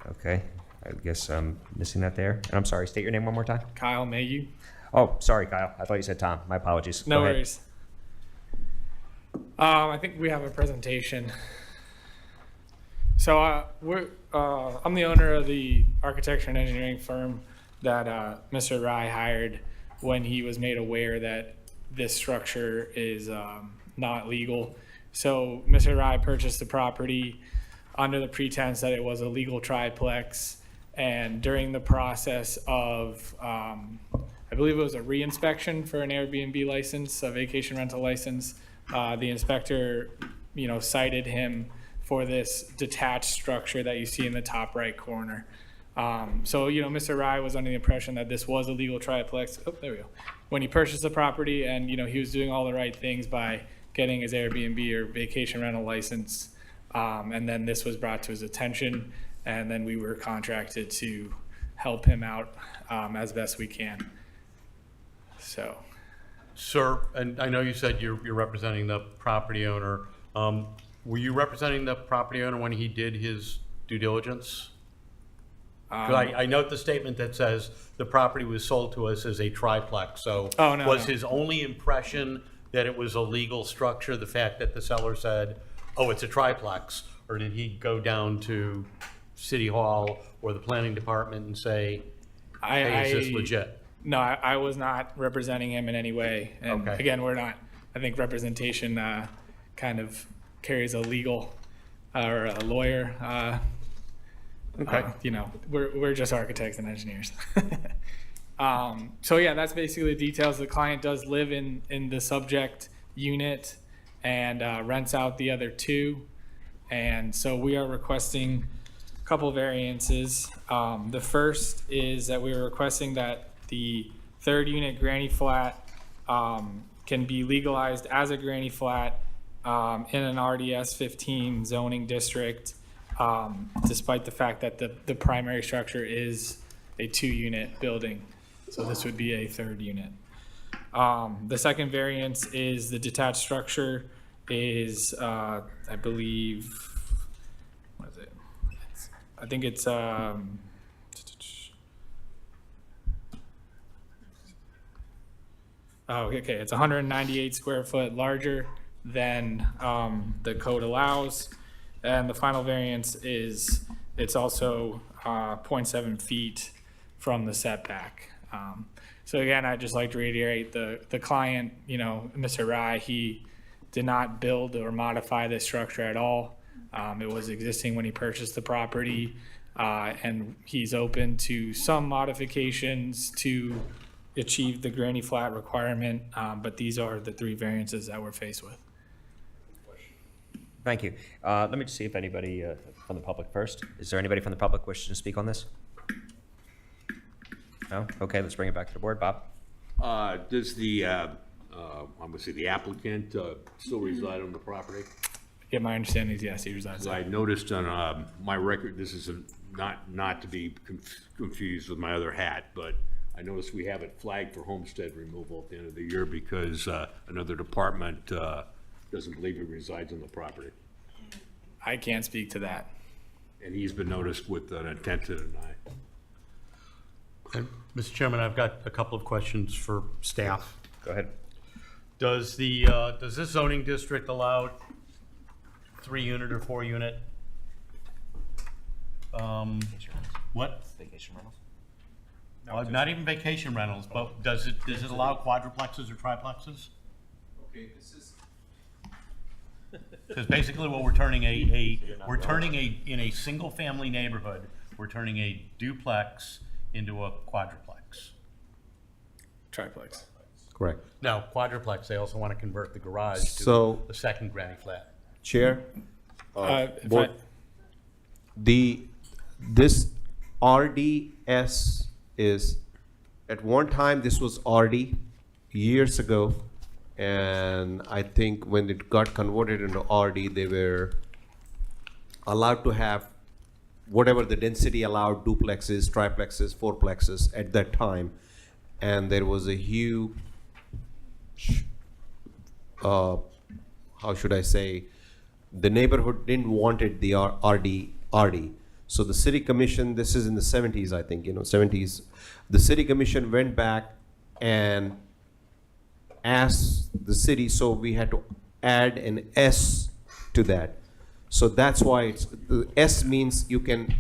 Okay, I guess I'm missing that there. And I'm sorry, state your name one more time. Kyle Mayhew. Oh, sorry, Kyle. I thought you said Tom. My apologies. No Go ahead. worries. I think we have a presentation. So I'm the owner of the architecture and engineering firm that Mr. Rye hired when he was made aware that this structure is not legal. So Mr. Rye purchased the property under the pretense that it was a legal triplex, and during the process of I believe it was a re-inspection for an Airbnb license, a vacation rental license, the inspector cited him for this detached structure that you see in the top right corner. So Mr. Rye was under the impression that this was a legal triplex. Oh, there we go. When he purchased the property, and he was doing all the right things by getting his Airbnb or vacation rental license, and then this was brought to his attention, and then we were contracted to help him out as best we can. So, Sir, and I know you said you're representing the property owner. Were you representing the property owner when he did his due diligence? 'Cause I note the statement that says the property was sold to us as a triplex. So was his only impression that it was a legal structure, the fact that the seller said, oh, it's a triplex? Or did he go down to City Hall or the planning department and say, hey, is this legit? No, I was not representing him in any way. And Okay. again, we're not. I think representation kind of carries a legal or a lawyer. Okay. We're just architects and engineers. So yeah, that's basically the details. The client does live in the subject unit and rents out the other two. And so we are requesting a couple variances. The first is that we are requesting that the third unit granny flat can be legalized as a granny flat in an RDS 15 zoning district, despite the fact that the primary structure is a 2-unit building. So this would be a third unit. The second variance is the detached structure is, I believe, what is it? I think it's, it's 198 square foot larger than the code allows. And the final variance is it's also 0.7 feet from the setback. So again, I'd just like to reiterate the client, Mr. Rye, he did not build or modify this structure at all. It was existing when he purchased the property, and he's open to some modifications to achieve the granny flat requirement, but these are the 3 variances that we're faced with. Thank you. Let me just see if anybody from the public first. Is there anybody from the public wishing to speak on this? No? Okay, let's bring it back to the board. Bob? Does the, I'm gonna say the applicant still reside on the property? Yeah, my understanding is yes, he resides I there. noticed on my record, this is not to be confused with my other hat, but I noticed we have it flagged for homestead removal at the end of the year because another department doesn't believe he resides on the property. I can't speak to that. And he's been noticed with an intent to deny. And, Mr. Chairman, I've got a couple of questions for staff. Go ahead. Does this zoning district allow 3-unit or 4-unit? What? Vacation rentals? Not even vacation rentals, but does it allow quadruplexes or triplexes? Okay, this is. Because basically what we're turning in a single family neighborhood, we're turning a duplex into a quadruplex. Triplex. Correct. Now, quadruplex, they also want to convert the garage So- to the second granny flat. Chair? If board- This RDS is, at one time, this was RD years ago. And I think when it got converted into RD, they were allowed to have whatever the density allowed, duplexes, triplexes, fourplexes at that time. And there was a huge, how should I say, the neighborhood didn't wanted the RD. So the city commission, this is in the 70s, I think, 70s. The city commission went back and asked the city, so we had to add an S to that. So that's why the S means you can,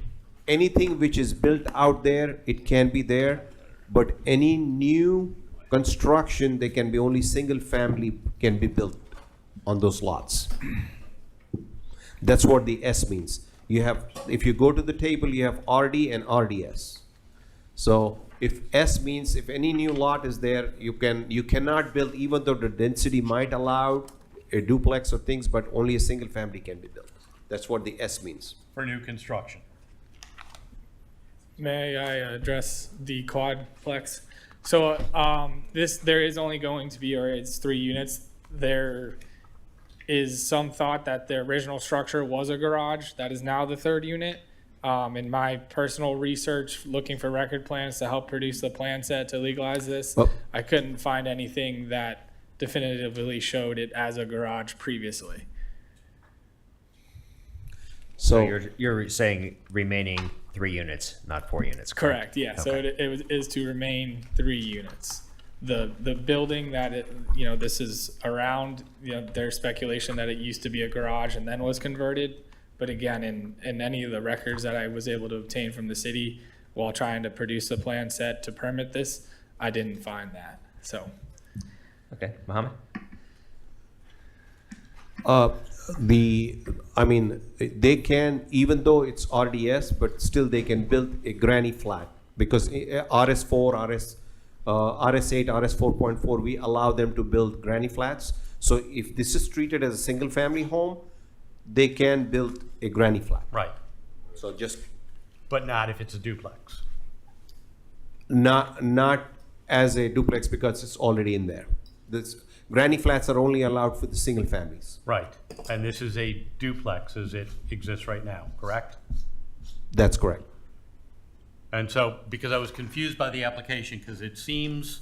anything which is built out there, it can be there, but any new construction, they can be only single family can be built on those lots. That's what the S means. You have, if you go to the table, you have RD and RDS. So if S means if any new lot is there, you cannot build, even though the density might allow a duplex or things, but only a single family can be built. That's what the S means. For new construction. May I address the quadplex? So there is only going to be, or it's 3 units. There is some thought that the original structure was a garage. That is now the 3rd unit. In my personal research, looking for record plans to help produce the plan set to legalize this, I couldn't find anything that definitively showed it as a garage previously. So you're saying remaining 3 units, not 4 units, correct? Correct, yeah. So Okay. it is to remain 3 units. The building that this is around, there's speculation that it used to be a garage and then was converted. But again, in any of the records that I was able to obtain from the city while trying to produce a plan set to permit this, I didn't find that, so. Okay, Mohammed? They can, even though it's RDS, but still they can build a granny flat because RS4, RS8, RS 4.4, we allow them to build granny flats. So if this is treated as a single family home, they can build a granny flat. Right. So just But not if it's a duplex. not as a duplex because it's already in there. This granny flats are only allowed for the single families. Right. And this is a duplex as it exists right now, correct? That's correct. And so, because I was confused by the application, because it seems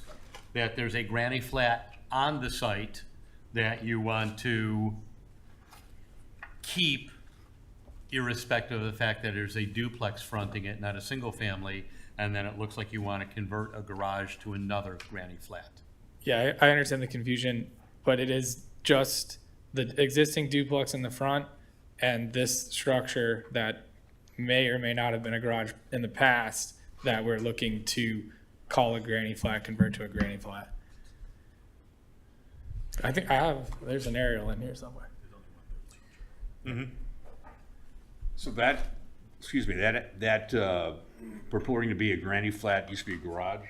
that there's a granny flat on the site that you want to keep irrespective of the fact that there's a duplex fronting it, not a single family, and then it looks like you want to convert a garage to another granny flat. Yeah, I understand the confusion, but it is just the existing duplex in the front and this structure that may or may not have been a garage in the past that we're looking to call a granny flat, convert to a granny flat. I think there's an aerial in here somewhere. Mm-hmm. So that purporting to be a granny flat used to be a garage?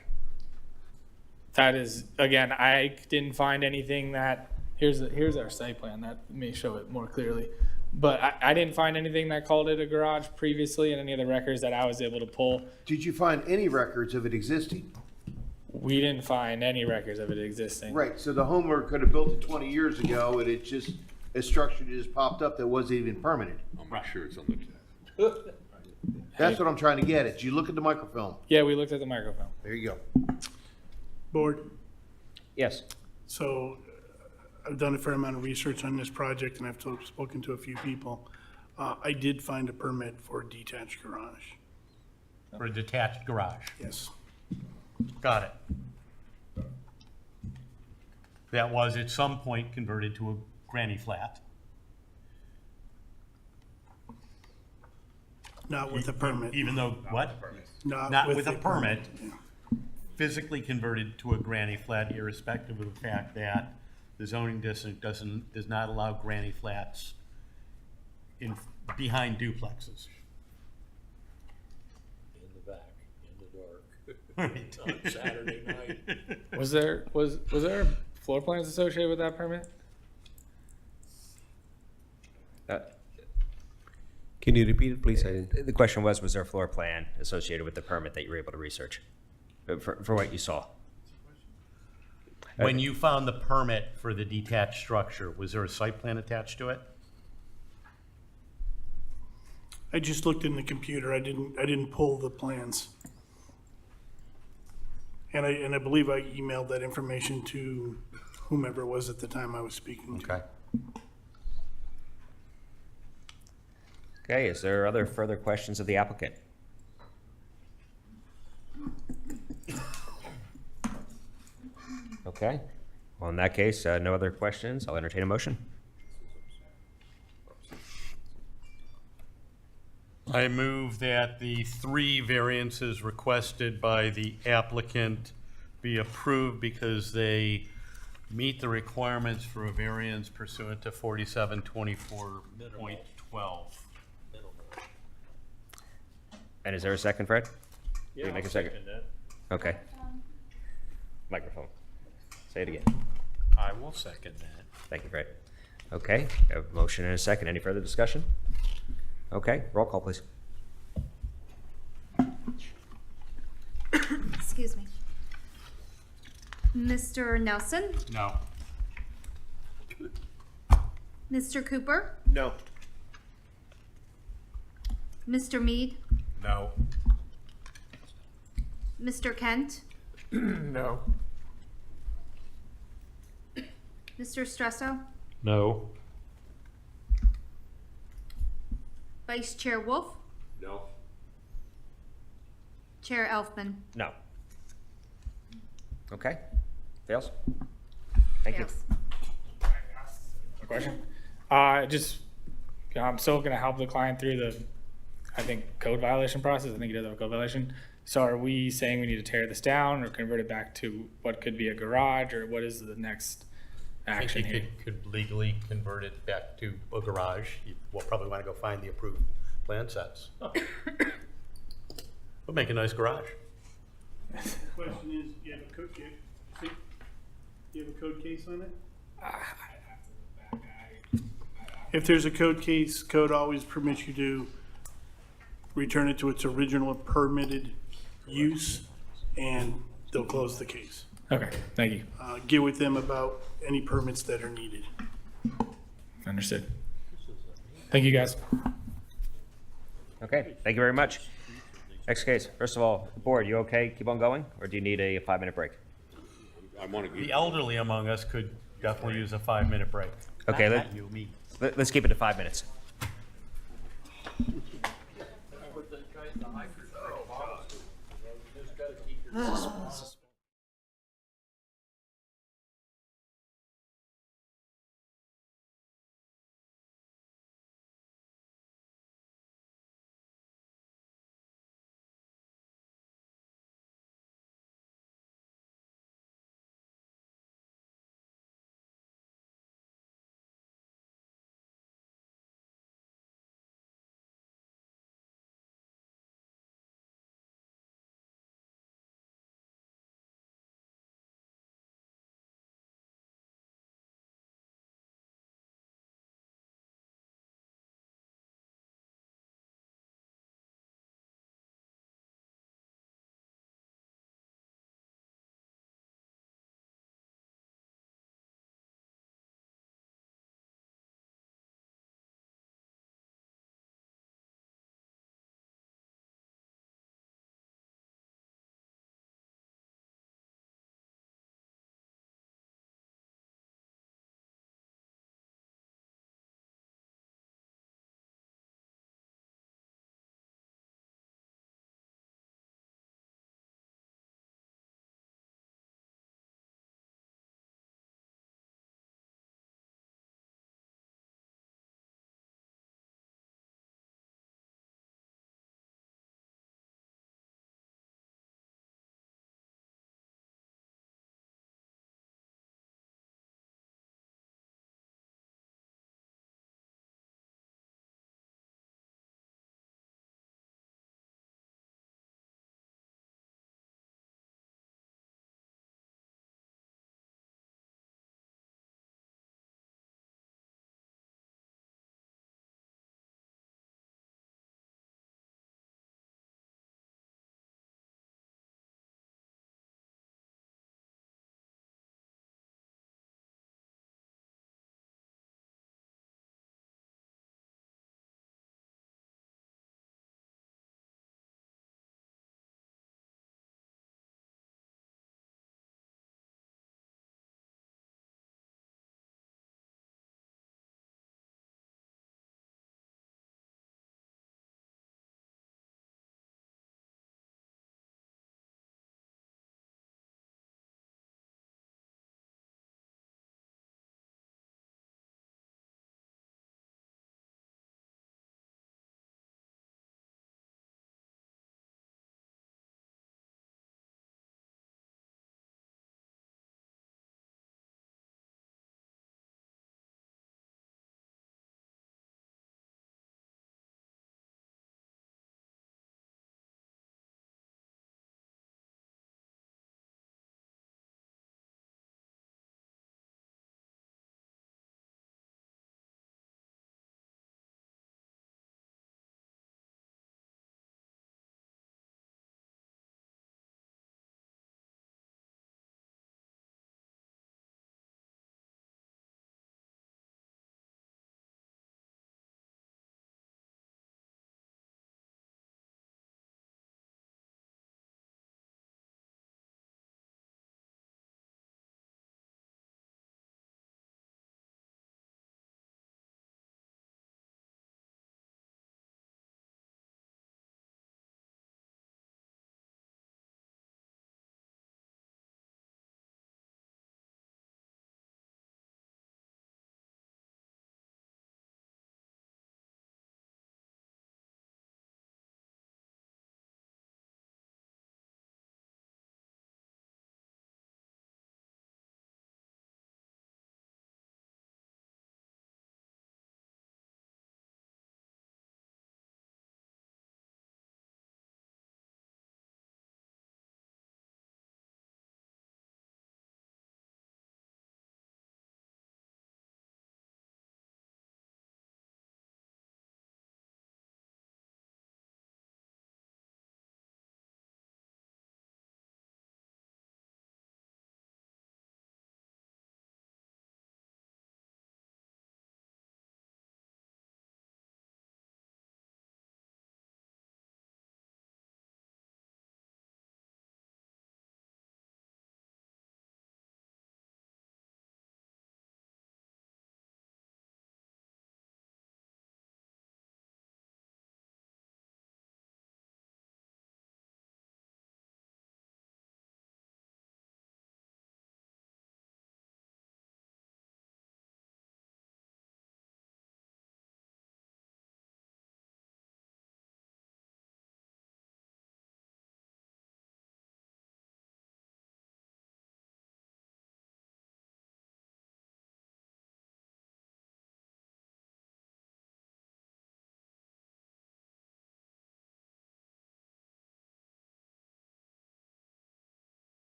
That is, again, I didn't find anything that, here's our site plan, that may show it more clearly. But I didn't find anything that called it a garage previously in any of the records that I was able to pull. Did you find any records of it existing? We didn't find any records of it existing. Right, so the homeowner could have built it 20 years ago and it just, a structure just popped up that wasn't even permitted. I'm not sure it's on the That's what I'm trying to get at. Did you look at the microfilm? Yeah, we looked at the microfilm. There you go. Board, Yes. so I've done a fair amount of research on this project and I've spoken to a few people. I did find a permit for a detached garage. For a detached garage. Yes. Got it. That was at some point converted to a granny flat. Not with a permit. Even though, what? Not with with a a permit. permit, Physically converted to a granny flat irrespective of the fact that the zoning district does not allow granny flats behind duplexes. In the back, in the dark, on Saturday night. Was there floor plans associated with that permit? Can you repeat it, please? I didn't. The question was there a floor plan associated with the permit that you were able to research for what you saw? When you found the permit for the detached structure, was there a site plan attached to it? I just looked in the computer. I didn't pull the plans. And I believe I emailed that information to whomever it was at the time I was speaking to. Okay. Okay, is there other further questions of the applicant? Okay, well, in that case, no other questions. I'll entertain a motion. I move that the 3 variances requested by the applicant be approved because they meet the requirements for a variance pursuant to 4724.12. And is there a second, Fred? Yeah, Will you make I'll a second? second that. Okay. Microphone. Say it again. I will second that. Thank you, Fred. Okay, a motion and a second. Any further discussion? Okay, roll call, please. Excuse me. Mr. Nelson? No. Mr. Cooper? No. Mr. Mead? No. Mr. Kent? No. Mr. Stresso? No. Vice Chair Wolf? No. Chair Elfman? No. Okay, fails. Thank you. Fails. A question? I'm still gonna help the client through the, I think, code violation process. I think he does have a code violation. So are we saying we need to tear this down or convert it back to what could be a garage, or what is the next action I here? think you could legally convert it back to a garage. You will probably want to go find the approved plan sets. But make a nice garage. Question is, you have a code case? You have a code case on it? If there's a code case, code always permits you to return it to its original permitted use, and they'll close the case. Okay, thank you. Get with them about any permits that are needed. Understood. Thank you, guys. Okay, thank you very much. Next case. First of all, board, you okay? Keep on going, or do you need a 5-minute break? I want to. The elderly among us could definitely use a 5-minute break. Okay, Not you, me. let's keep it to 5 minutes.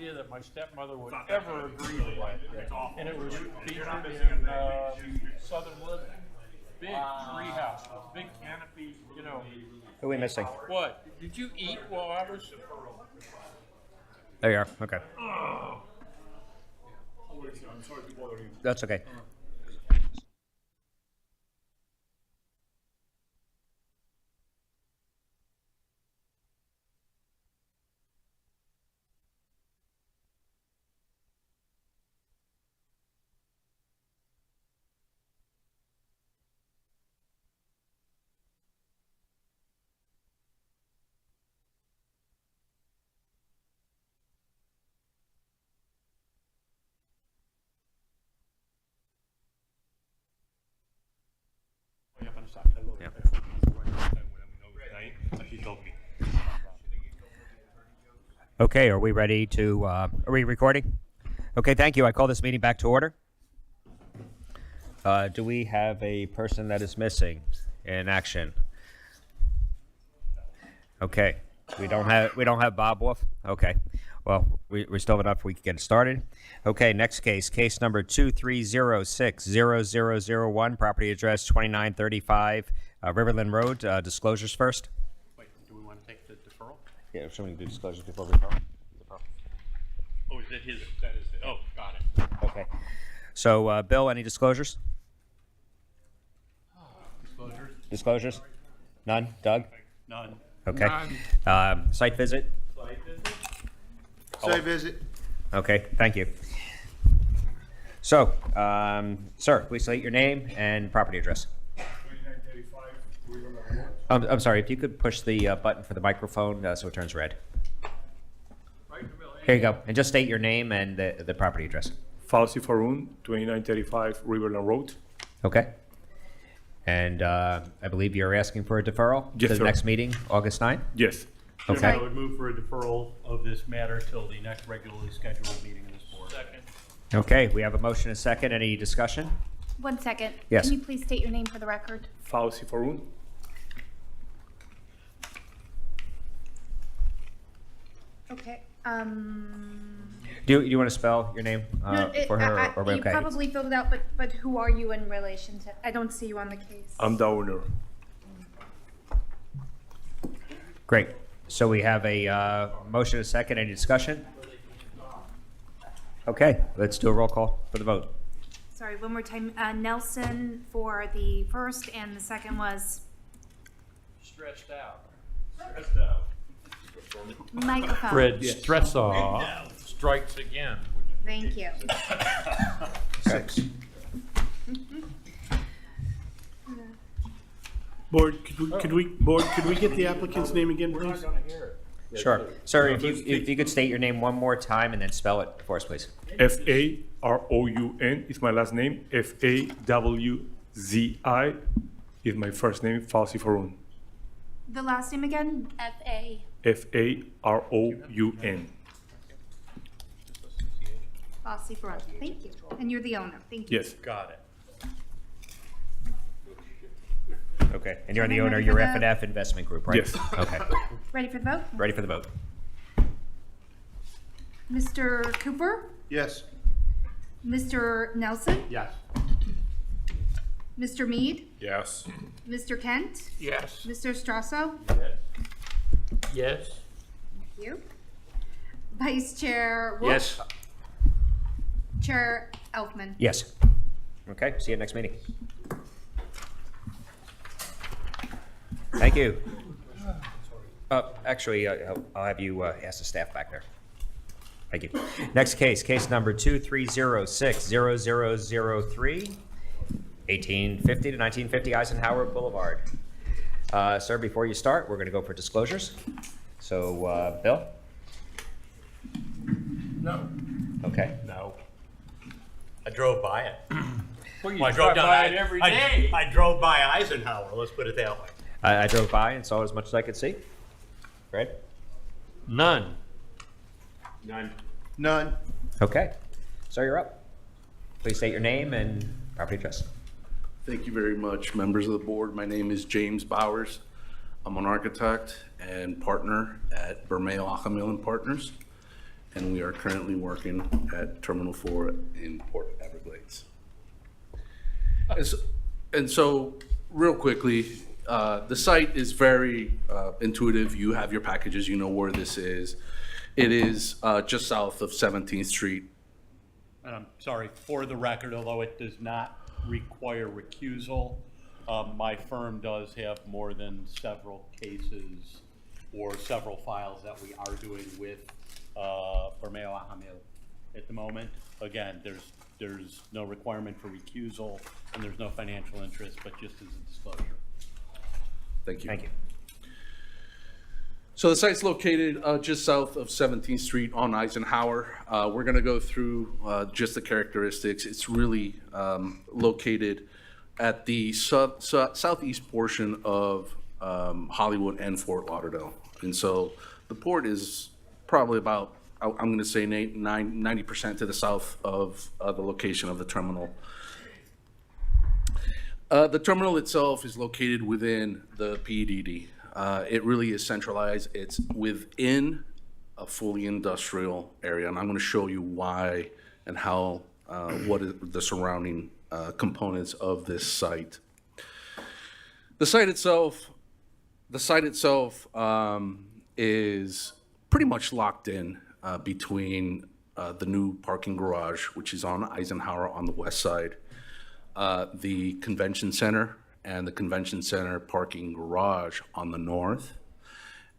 idea that my stepmother would ever agree to that. And it was featured in Southern Living. Big tree house, big canopy, you know. Who are we missing? What? Did you eat while I was? There you are. Okay. Oh. I'm sorry to bother you. That's okay. Okay, are we ready to, are we recording? Okay, thank you. I call this meeting back to order. Do we have a person that is missing in action? Okay, we don't have Bob Wolf? Okay, well, we still have enough, we can get it started. Okay, next case number 2306-0001, property address 2935 Riverland Road, disclosures first. Wait, do we want to take the deferral? Yeah, should we do disclosures before we defer? Oh, is it his? That is it. Oh, got it. Okay, so Bill, any disclosures? Disclosures? Disclosures? None? Doug? None. Okay. Site visit? Site visit? Site visit. Okay, thank you. So, sir, please state your name and property address. 2935 Riverland Road. I'm sorry, if you could push the button for the microphone so it turns red. Here you go, and just state your name and the property address. Falsi Faroon, 2935 Riverland Road. Okay. And I believe you're asking for a deferral Yes, to the sir. next meeting, August 9th? Yes. Okay. I would move for a deferral of this matter till the next regularly scheduled meeting of this board. Second. Okay, we have a motion and a second. Any discussion? 1 second. Yes. Can you please state your name for the record? Falsi Faroon. Okay. Do you want to spell your name for her? Or You okay? probably filled it out, but who are you in relation to? I don't see you on the case. I'm the owner. Great. So we have a motion and a second. Any discussion? Okay, let's do a roll call for the vote. Sorry, one more time. Nelson for the first, and the second was Stressed out. Stressed out. microphone. Fred Stressaw strikes again. Thank you. Board, could we get the applicant's name again, We're not please? gonna hear it. Sure. Sir, if you could state your name one more time and then spell it for us, please. Faroun is my last name. Fawzi is my first name. Falsi Faroun. The last name again? F.A. Faroun. Fossey Front. Thank you. And you're the owner. Thank you. Yes. Got it. Okay, and you're the Ready owner of for your the- F&F investment group, right? Yes. Okay, Ready for the vote? ready for the vote. Mr. Cooper? Yes. Mr. Nelson? Yes. Mr. Mead? Yes. Mr. Kent? Yes. Mr. Strasso? Yes. Thank you. Vice Chair Wolf? Yes. Chair Elfman? Yes. Okay, see you next meeting. Thank you. Actually, I'll have you ask the staff back there. Thank you. Next case number 2306-0003, 1850 to 1950 Eisenhower Boulevard. Sir, before you start, we're going to go for disclosures. So, Bill? No. Okay. No. I drove by it. Well, you Well, I drive drove down by it every day. I drove by Eisenhower, let's put it that way. I drove by and saw as much as I could see. Right? None. None. None. Okay. So you're up. Please state your name and property address. Thank you very much, members of the board. My name is James Bowers. I'm an architect and partner at Bermeo Achamil and Partners. and we are currently working at Terminal 4 in Port Everglades. And so, real quickly, the site is very intuitive. You have your packages, you know where this is. It is just south of 17th Street. And I'm sorry, for the record, although it does not require recusal, my firm does have more than several cases or several files that we are doing with Bermeo Ahamil at the moment. Again, there's no requirement for recusal and there's no financial interest, but just as a disclosure. Thank you. Thank you. So the site's located just south of 17th Street on Eisenhower. We're going to go through just the characteristics. It's really located at the southeast portion of Hollywood and Fort Lauderdale. And so the port is probably about, I'm going to say 90% to the south of the location of the terminal. The terminal itself is located within the PEDD. It really is centralized. It's within a fully industrial area, and I'm going to show you why and how, what is the surrounding components of this site. The site itself is pretty much locked in between the new parking garage, which is on Eisenhower on the west side, the convention center, and the convention center parking garage on the north,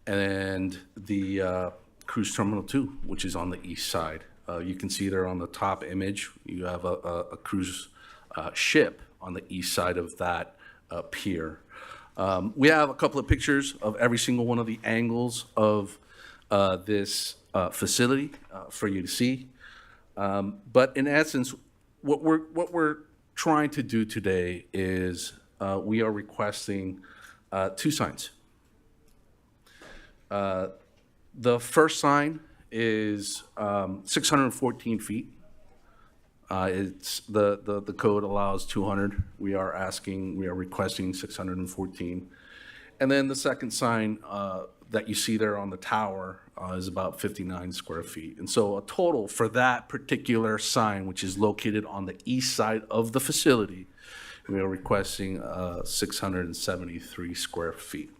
and the cruise terminal 2, which is on the east side. You can see there on the top image, you have a cruise ship on the east side of that pier. We have a couple of pictures of every single one of the angles of this facility for you to see. But in essence, what we're trying to do today is we are requesting 2 signs. The first sign is 614 feet. It's the code allows 200. We are requesting 614. And then the second sign that you see there on the tower is about 59 square feet. And so a total for that particular sign, which is located on the east side of the facility, we are requesting 673 square feet.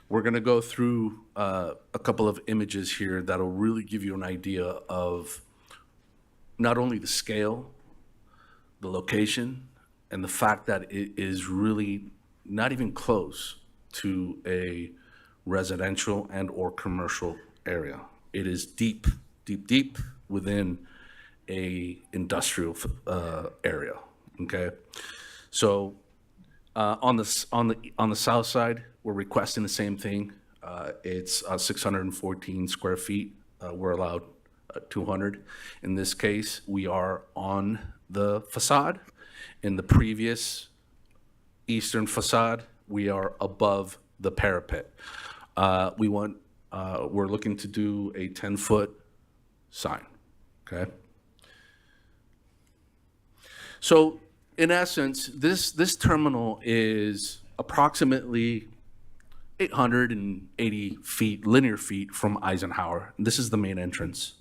We're going to go through a couple of images here that'll really give you an idea of not only the scale, the location, and the fact that it is really not even close to a residential and or commercial area. It is deep, deep, deep within a industrial area. Okay, so on the south side, we're requesting the same thing. It's 614 square feet. We're allowed 200. In this case, we are on the facade. In the previous eastern facade, we are above the parapet. We're looking to do a 10-foot sign. Okay. So in essence, this terminal is approximately 880 feet, linear feet from Eisenhower. This is the main entrance.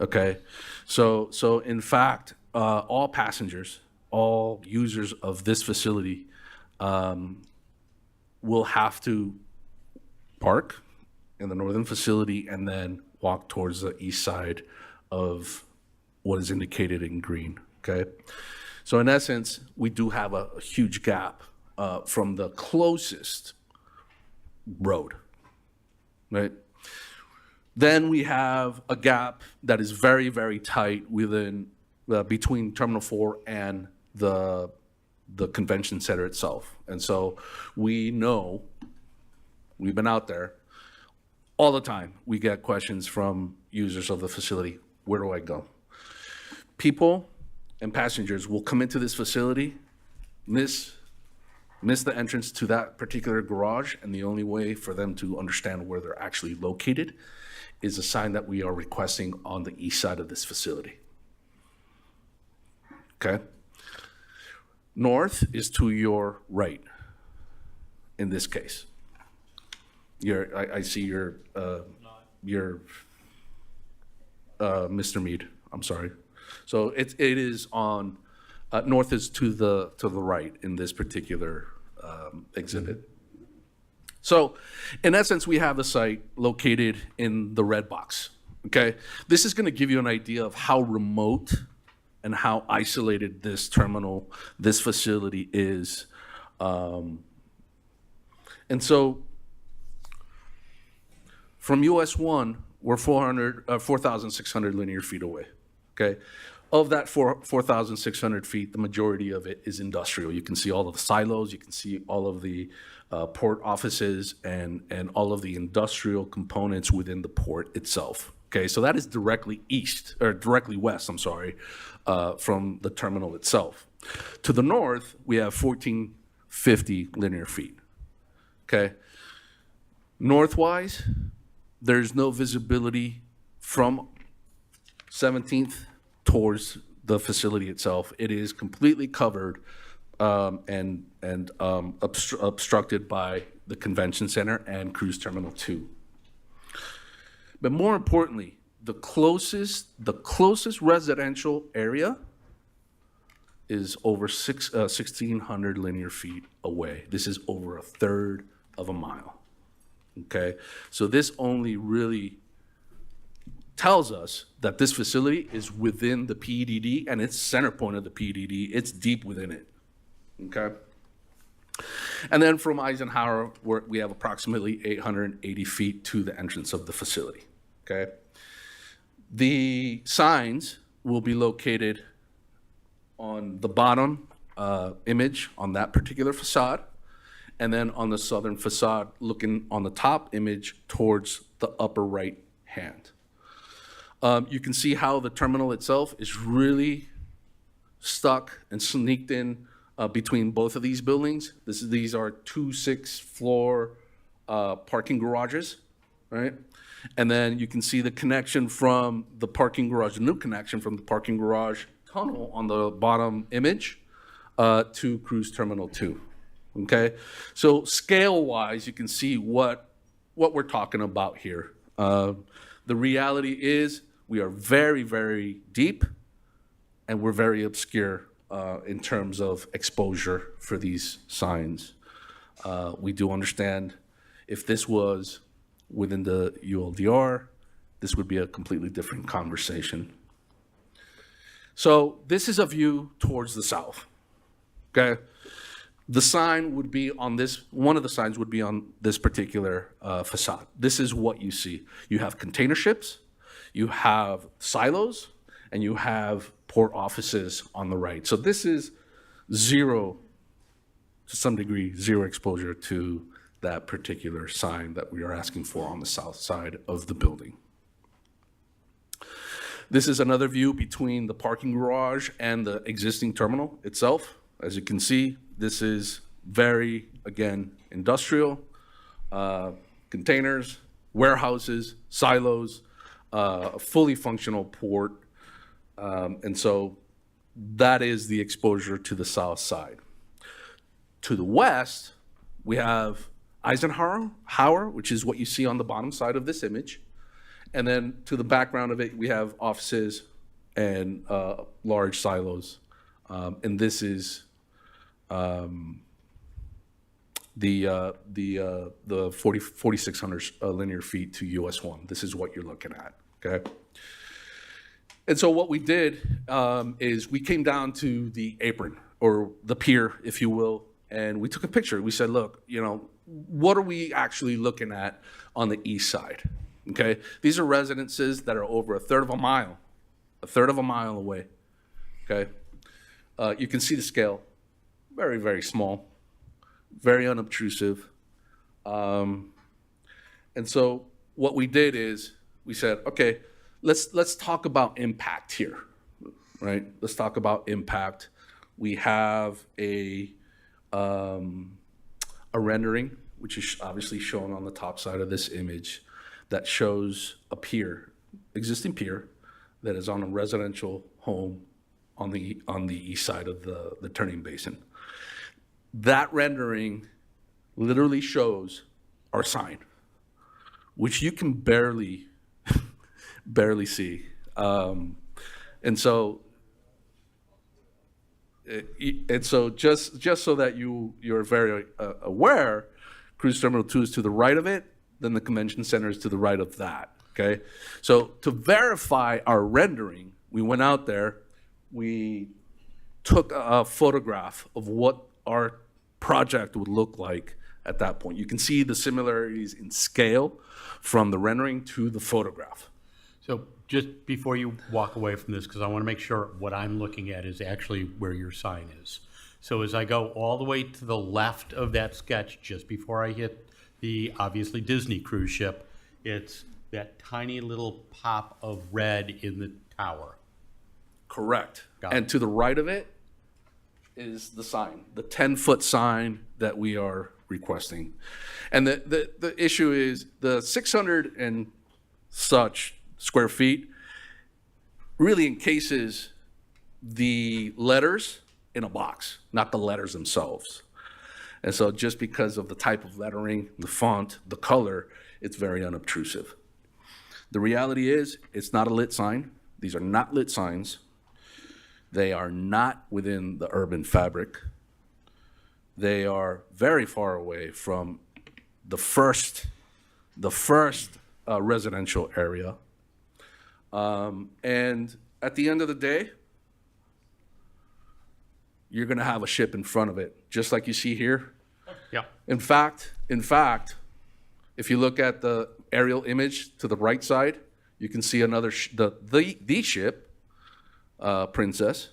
Okay, so in fact, all passengers, all users of this facility will have to park in the northern facility and then walk towards the east side of what is indicated in green. Okay, so in essence, we do have a huge gap from the closest road, right? Then we have a gap that is very, very tight within between Terminal 4 and the convention center itself. And so we know, we've been out there all the time. We get questions from users of the facility. Where do I go? People and passengers will come into this facility, miss the entrance to that particular garage, and the only way for them to understand where they're actually located is a sign that we are requesting on the east side of this facility. Okay? North is to your right in this case. I see your Mr. Mead, I'm sorry. So it is on, north is to the right in this particular exhibit. So in essence, we have the site located in the red box, okay? This is gonna give you an idea of how remote and how isolated this terminal, this facility is. And so from US 1, we're 4,600 linear feet away, okay? Of that 4,600 feet, the majority of it is industrial. You can see all of the silos, you can see all of the port offices and all of the industrial components within the port itself, okay? So that is directly west, I'm sorry, from the terminal itself. To the north, we have 1,450 linear feet, okay? Northwise, there's no visibility from 17th towards the facility itself. It is completely covered and obstructed by the convention center and cruise terminal 2. But more importantly, the closest residential area is over 1,600 linear feet away. This is over a third of a mile. Okay, so this only really tells us that this facility is within the PEDD and it's center point of the PEDD. It's deep within it. Okay, and then from Eisenhower, we have approximately 880 feet to the entrance of the facility. Okay, the signs will be located on the bottom image on that particular facade, and then on the southern facade, looking on the top image towards the upper right hand. You can see how the terminal itself is really stuck and sneaked in between both of these buildings. These are 2 6-floor parking garages, right? And then you can see the connection from the parking garage, the new connection from the parking garage tunnel on the bottom image to Cruise Terminal 2. Okay, so scale-wise, you can see what we're talking about here. The reality is we are very, very deep, and we're very obscure in terms of exposure for these signs. We do understand if this was within the ULDR, this would be a completely different conversation. So this is a view towards the south, okay? The sign would be on this, one of the signs would be on this particular facade. This is what you see. You have container ships, you have silos, and you have port offices on the right. So this is zero, to some degree, zero exposure to that particular sign that we are asking for on the south side of the building. This is another view between the parking garage and the existing terminal itself. As you can see, this is very, again, industrial, containers, warehouses, silos, a fully functional port. And so that is the exposure to the south side. To the west, we have Eisenhower, which is what you see on the bottom side of this image. And then to the background of it, we have offices and large silos. And this is the 4,600 linear feet to US 1. This is what you're looking at, okay? And so what we did is we came down to the apron, or the pier, if you will, and we took a picture. We said, look, you know, what are we actually looking at on the east side, okay? These are residences that are over a third of a mile away, okay? You can see the scale. Very, very small, very unobtrusive. And so what we did is we said, okay, let's talk about impact here, right? Let's talk about impact. We have a rendering, which is obviously shown on the top side of this image, that shows a pier, existing pier, that is on a residential home on the east side of the turning basin. That rendering literally shows our sign, which you can barely see. And so, just so that you're very aware, Cruise Terminal 2 is to the right of it, then the convention center is to the right of that, okay? So to verify our rendering, we went out there, we took a photograph of what our project would look like at that point. You can see the similarities in scale from the rendering to the photograph. So just before you walk away from this, because I want to make sure what I'm looking at is actually where your sign is. So as I go all the way to the left of that sketch, just before I hit the obviously Disney cruise ship, it's that tiny little pop of red in the tower. Correct. Got it. And to the right of it is the sign, the 10-foot sign that we are requesting. And the issue is the 600 and such square feet really encases the letters in a box, not the letters themselves. And so just because of the type of lettering, the font, the color, it's very unobtrusive. The reality is, it's not a lit sign. These are not lit signs. They are not within the urban fabric. They are very far away from the first residential area. And at the end of the day, you're gonna have a ship in front of it, just like you see here. Yeah. In fact, if you look at the aerial image to the right side, you can see another the ship, Princess,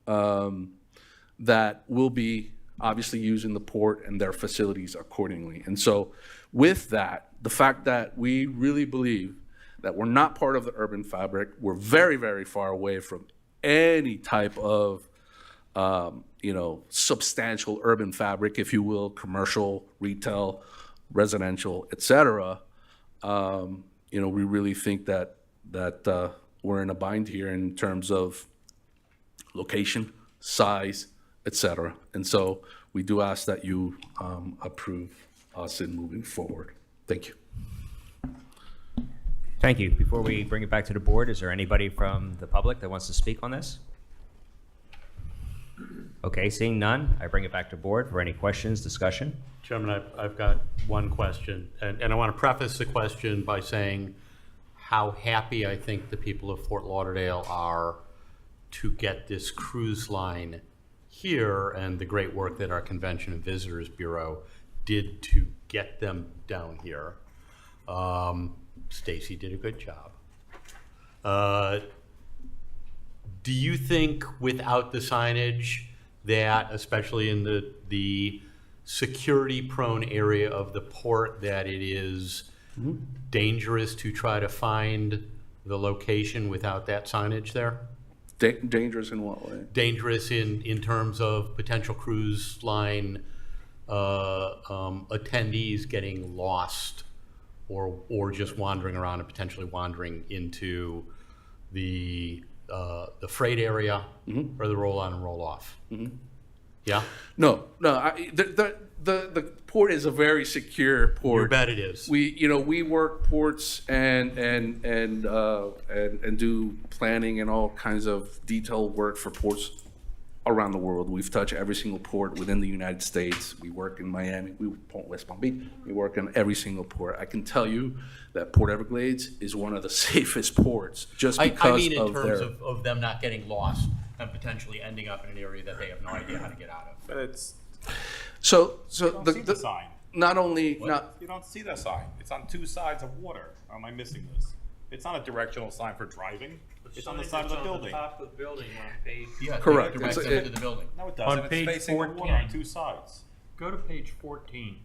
that will be obviously using the port and their facilities accordingly. And so with that, the fact that we really believe that we're not part of the urban fabric, we're very, very far away from any type of substantial urban fabric, if you will, commercial, retail, residential, et cetera. We really think that we're in a bind here in terms of location, size, et cetera. And so we do ask that you approve us in moving forward. Thank you. Thank you. Before we bring it back to the board, is there anybody from the public that wants to speak on this? Okay, seeing none, I bring it back to board for any questions, discussion. Chairman, I've got one question, and I want to preface the question by saying how happy I think the people of Fort Lauderdale are to get this cruise line here and the great work that our Convention and Visitors Bureau did to get them down here. Stacy did a good job. Do you think without the signage that, especially in the security-prone area of the port, that it is dangerous to try to find the location without that signage there? Dangerous in what way? Dangerous in terms of potential cruise line attendees getting lost or just wandering around and potentially wandering into the freight area or the roll on and roll off. Yeah? No. The port is a very secure port. You bet it is. We work ports and do planning and all kinds of detailed work for ports around the world. We've touched every single port within the United States. We work in Miami, West Palm Beach. We work in every single port. I can tell you that Port Everglades is one of the safest ports, just because I mean in terms of them not getting lost and potentially ending up in an area that they have no idea how to get out of. But it's so you don't see the sign. Not only You don't see the sign. It's on two sides of water. Or am I missing this? It's not a directional sign for driving. It's on the side of the building. Top of the building on page. Yeah, correct. Directs them to the building. No, it doesn't. On It's page facing the 14. water on two sides. Go to page 14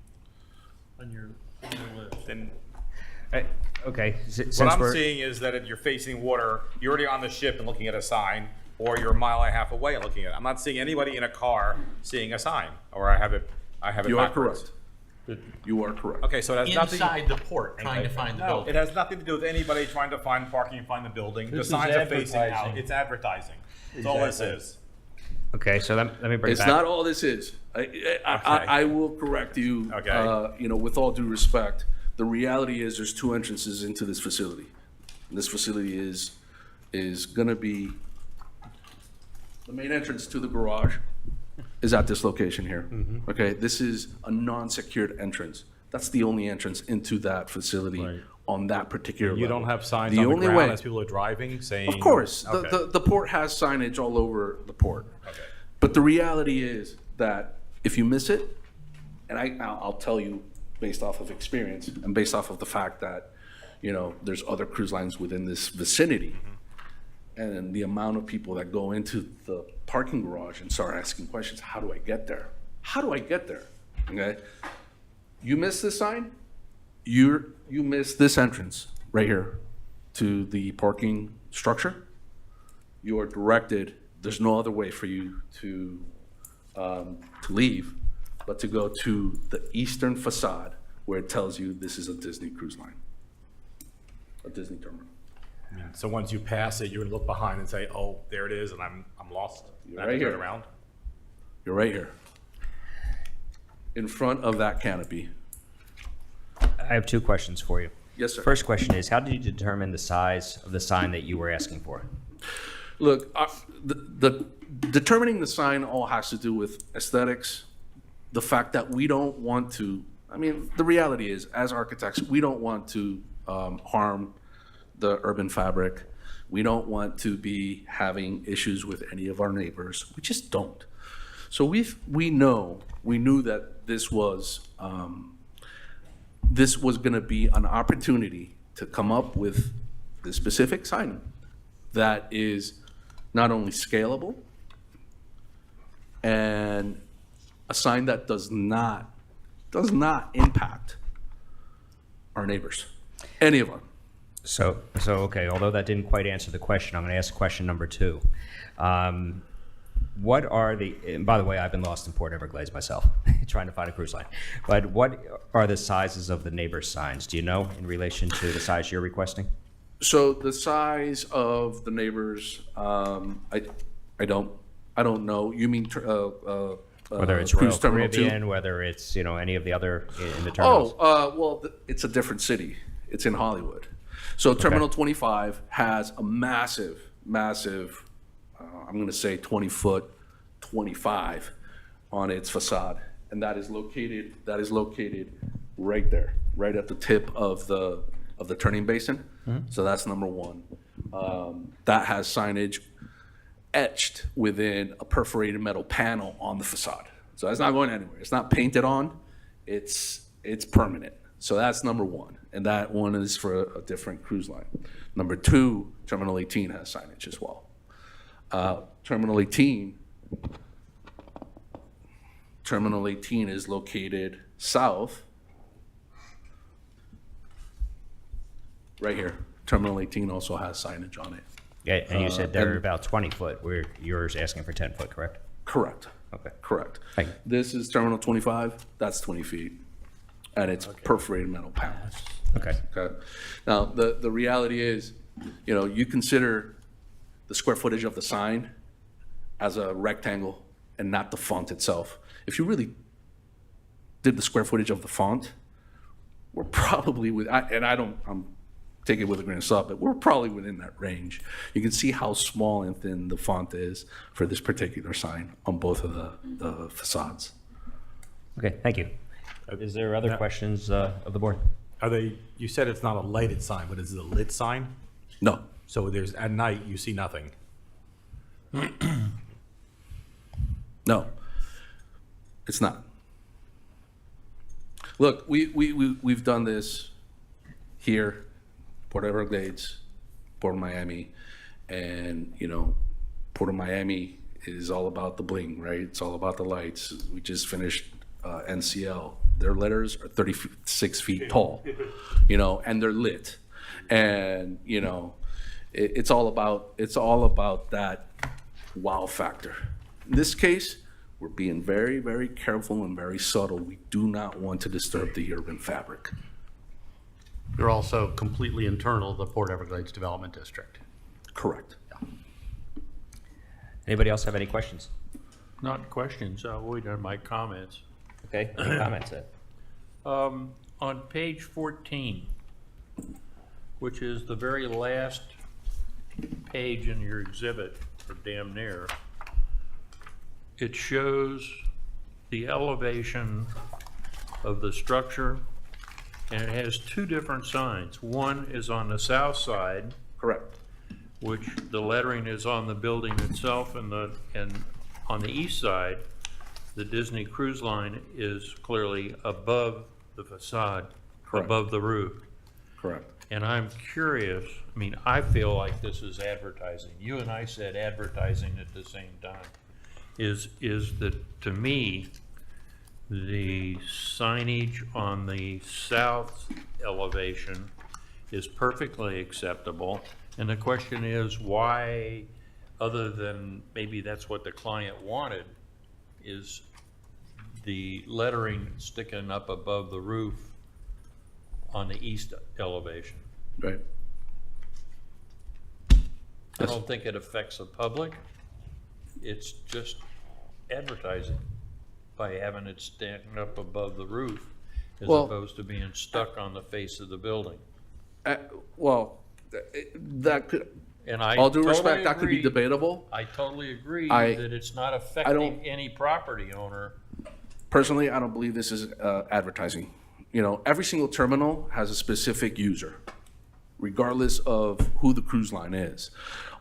on your list. Then Okay, since what I'm we're, seeing is that if you're facing water, you're already on the ship and looking at a sign, or you're a mile and a half away and looking at it. I'm not seeing anybody in a car seeing a sign, or I have it you are backwards. correct. You are correct. Okay, so it has nothing. Inside the port, trying to find the No, building. it has nothing to do with anybody trying to find parking and find the building. This The is signs are facing out. advertising. It's advertising. That's all this is. okay, so let me bring it It's back. not all this is. I will correct you. Okay. With all due respect, the reality is there's two entrances into this facility. And this facility is is gonna be, the main entrance to the garage is at this location here. Okay, this is a non-secured entrance. That's the only entrance into that facility on that particular You level. don't have signs The on the only ground way- as people are driving saying? Of course, Okay. the port has signage all over the port. But the reality is that if you miss it, and I'll tell you based off of experience and based off of the fact that, you know, there's other cruise lines within this vicinity, and the amount of people that go into the parking garage and start asking questions, how do I get there? How do I get there? Okay? You miss this sign, you miss this entrance right here to the parking structure. You are directed, there's no other way for you to leave but to go to the eastern facade where it tells you this is a Disney cruise line, a Disney terminal. So once you pass it, you're gonna look behind and say, oh, there it is, and I'm lost. You're I have to right turn here. around. You're right here. In front of that canopy. I have two questions for you. Yes, sir. First question is, how did you determine the size of the sign that you were asking for? Look, the determining the sign all has to do with aesthetics, the fact that we don't want to, I mean, the reality is, as architects, we don't want to harm the urban fabric. We don't want to be having issues with any of our neighbors. We just don't. So we knew that this was gonna be an opportunity to come up with the specific sign that is not only scalable and a sign that does not impact our neighbors, any of them. So okay, although that didn't quite answer the question, I'm going to ask question number two. What are the, and by the way, I've been lost in Port Everglades myself, trying to find a cruise line. But what are the sizes of the neighbors' signs? Do you know in relation to the size you're requesting? So the size of the neighbors, I don't know. You mean Whether it's Cruise Royal Terminal 2? Caribbean, whether it's, you know, any of the other in the terminals? Well, it's a different city. It's in Hollywood. So Terminal 25 has a massive, I'm going to say 20-foot, 25 on its facade, and that is located right there, right at the tip of the turning basin. So that's number one. That has signage etched within a perforated metal panel on the facade. So that's not going anywhere. It's not painted on. It's permanent. So that's number one, and that one is for a different cruise line. Number two, Terminal 18 has signage as well. Terminal 18 is located south, right here. Terminal 18 also has signage on it. Yeah, and you said they're and- about 20 foot, where yours asking for 10 foot, correct? Correct. Okay. Correct. Thank you. This is Terminal 25, that's 20 feet, and it's perforated metal panels. Okay. Okay. Now, the reality is, you know, you consider the square footage of the sign as a rectangle and not the font itself. If you really did the square footage of the font, we're probably I'm taking it with a grain of salt, but we're probably within that range. You can see how small and thin the font is for this particular sign on both of the facades. Okay, thank you. Is there other questions of the board? You said it's not a lighted sign, but is it a lit sign? No. So at night, you see nothing? No, it's not. Look, we've done this here, Port Everglades, Port of Miami, and, you know, Port of Miami is all about the bling, right? It's all about the lights. We just finished NCL. Their letters are 36 feet tall, you know, and they're lit. And, you know, it's all about that wow factor. In this case, we're being very, very careful and very subtle. We do not want to disturb the urban fabric. They're also completely internal to the Port Everglades Development District. Correct. Anybody else have any questions? Not questions, I'll wait on my comments. Okay, any comments? On page 14, which is the very last page in your exhibit, or damn near, it shows the elevation of the structure, and it has two different signs. One is on the south side. Correct. Which the lettering is on the building itself, and on the east side, the Disney Cruise Line is clearly above the facade, Correct. above the roof. Correct. And I'm curious, I mean, I feel like this is advertising. You and I said advertising at the same time. Is that, to me, the signage on the south elevation is perfectly acceptable. And the question is why, other than maybe that's what the client wanted, is the lettering sticking up above the roof on the east elevation? Right. I don't think it affects the public. It's just advertising by having it standing up above the roof as opposed to being stuck on the face of the building. That could, and I all due totally respect, that could be agree. debatable. I totally agree I- that it's not I affecting don't- any property owner. Personally, I don't believe this is advertising. You know, every single terminal has a specific user, regardless of who the cruise line is.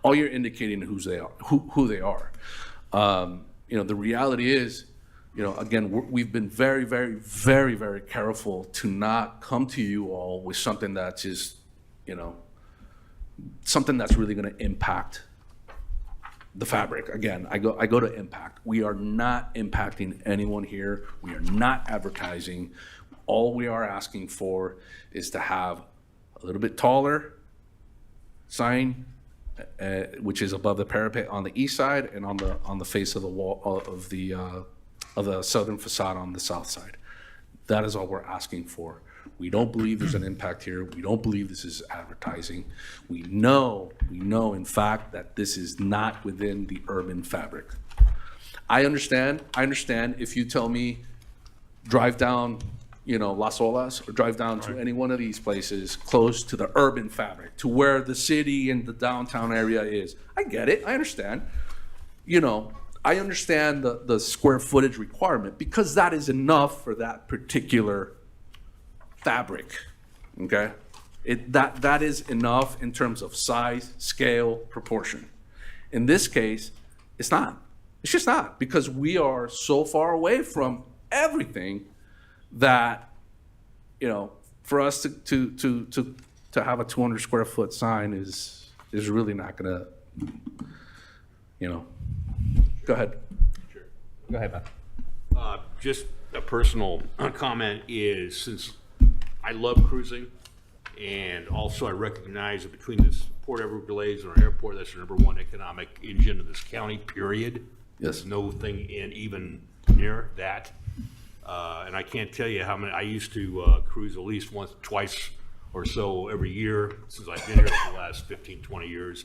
All you're indicating is who they are. You know, the reality is, you know, again, we've been very, very, very, very careful to not come to you all with something that's just, you know, something that's really going to impact the fabric. Again, I go to impact. We are not impacting anyone here. We are not advertising. All we are asking for is to have a little bit taller sign, which is above the parapet on the east side and on the face of the wall of the southern facade on the south side. That is all we're asking for. We don't believe there's an impact here. We don't believe this is advertising. We know in fact that this is not within the urban fabric. I understand if you tell me drive down, you know, Las Olas or drive down to any one of these places close to the urban fabric, to where the city and the downtown area is. I get it, I understand. You know, I understand the square footage requirement because that is enough for that particular fabric, okay? That is enough in terms of size, scale, proportion. In this case, it's not. It's just not, because we are so far away from everything that, you know, for us to have a 200 square foot sign is really not gonna, you know. Go ahead. Sure. Go ahead, Bob. Just a personal comment is, since I love cruising, and also I recognize that between this Port Everglades and our airport, that's the #1 economic engine of this county, period. Yes. There's no thing in even near that. And I can't tell you how many, I used to cruise at least once, twice or so every year since I've been here for the last 15, 20 years.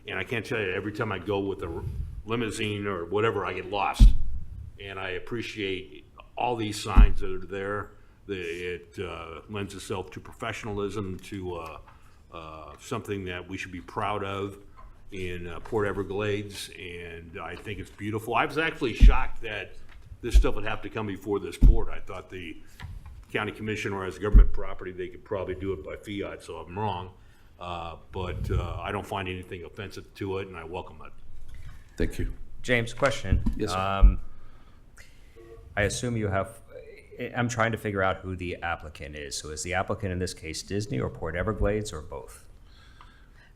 And I can't tell you, every time I go with a limousine or whatever, I get lost. And I appreciate all these signs that are there. It lends itself to professionalism, to something that we should be proud of in Port Everglades, and I think it's beautiful. I was actually shocked that this stuff would have to come before this board. I thought the county commissioner, as government property, they could probably do it by fiat, so I'm wrong. But I don't find anything offensive to it, and I welcome it. Thank you. James, question. Yes, sir. I assume you have, I'm trying to figure out who the applicant is. So is the applicant in this case Disney or Port Everglades or both?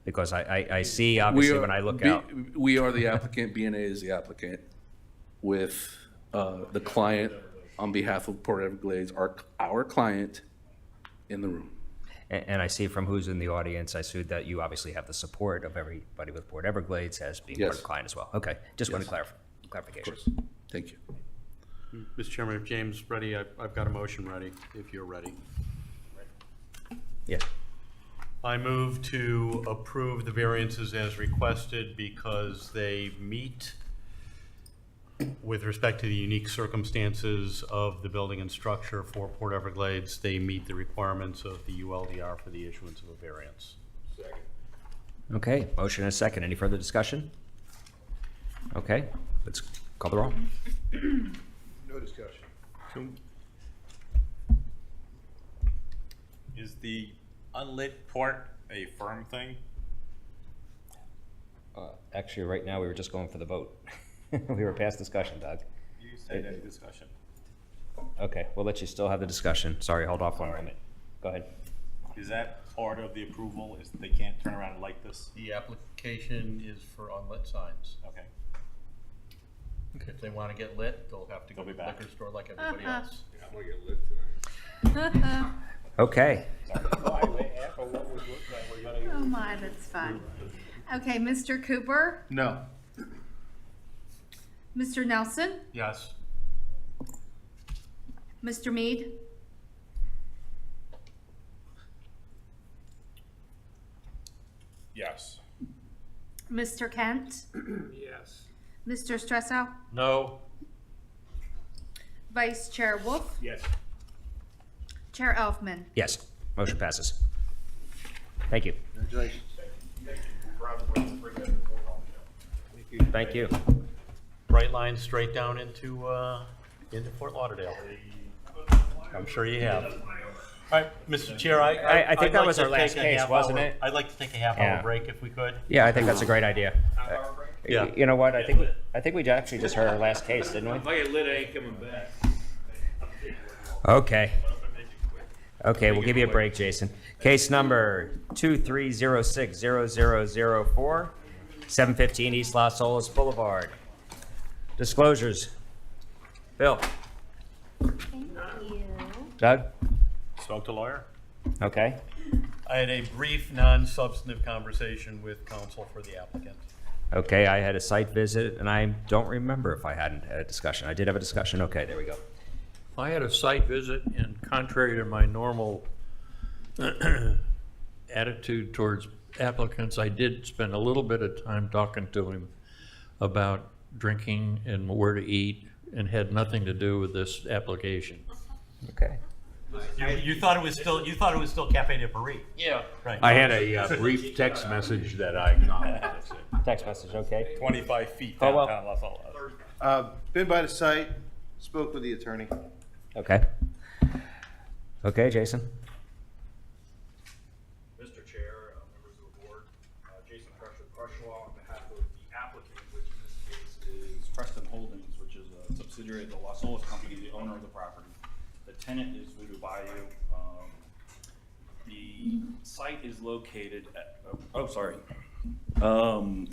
Because I see, obviously, when I look out. We are the applicant, B&A is the applicant, with the client on behalf of Port Everglades, our client in the room. And I see from who's in the audience, I see that you obviously have the support of everybody with Port Everglades as being part of the client as well. Okay, just want to clarification. Thank you. Mr. Chairman, if James is ready, I've got a motion ready, if you're ready. Yeah. I move to approve the variances as requested because they meet, with respect to the unique circumstances of the building and structure for Port Everglades, they meet the requirements of the ULDR for the issuance of a variance. Okay, motion and a second. Any further discussion? Okay, let's call the roll. No discussion. Is the unlit port a firm thing? Actually, right now, we were just going for the vote. We were past discussion, Doug. You said any discussion. Okay, we'll let you still have the discussion. Sorry, hold off 1 minute. Go ahead. Is that part of the approval, is they can't turn around and light this? The application is for unlit signs. Okay. If they want to get lit, they'll have to go to They'll the be back. liquor store like everybody else. I'm gonna get lit tonight. Okay, Oh my, that's fun. Okay, Mr. Cooper, No. Mr. Nelson, Yes. Mr. Mead, Yes. Mr. Kent, Yes. Mr. Stressow, No. Vice Chair Wolf, Yes. Chair Elfman. yes, motion passes. Thank you. Congratulations. Thank you. Bright line straight down into Fort Lauderdale. I'm sure you have. All right, Mr. Chair, I think I'd that like was to our last take a case, half wasn't hour- it? I'd like to take a half Yeah. hour break if we could. Yeah, I think that's a great idea. Yeah. You know what, I think we actually just heard our last case, didn't we? If I get lit, I ain't coming back. Okay. Okay, we'll give you a break, Jason. Case number 23060004, 715 East Las Olas Boulevard. Disclosures. Bill? Thank you. Doug? Spoke to lawyer. Okay. I had a brief, non-substantive conversation with counsel for the applicant. Okay, I had a site visit, and I don't remember if I hadn't had a discussion. I did have a discussion. Okay, there we go. I had a site visit, and contrary to my normal attitude towards applicants, I did spend a little bit of time talking to him about drinking and where to eat, and had nothing to do with this application. Okay. You thought it was still Cafe de Paris? Yeah. Right. I had a brief text message that I acknowledged. That's it. Text message, okay. 25 feet Oh, well. downtown Las Olas. Been by the site, spoke with the attorney. Okay. Okay, Jason? Mr. Chair, members of the board, Jason Crushlaw on behalf of the applicant, which in this case is Preston Holdings, which is a subsidiary of the Las Olas Company, the owner of the property. The tenant is Voodoo Bayou. The site is located at,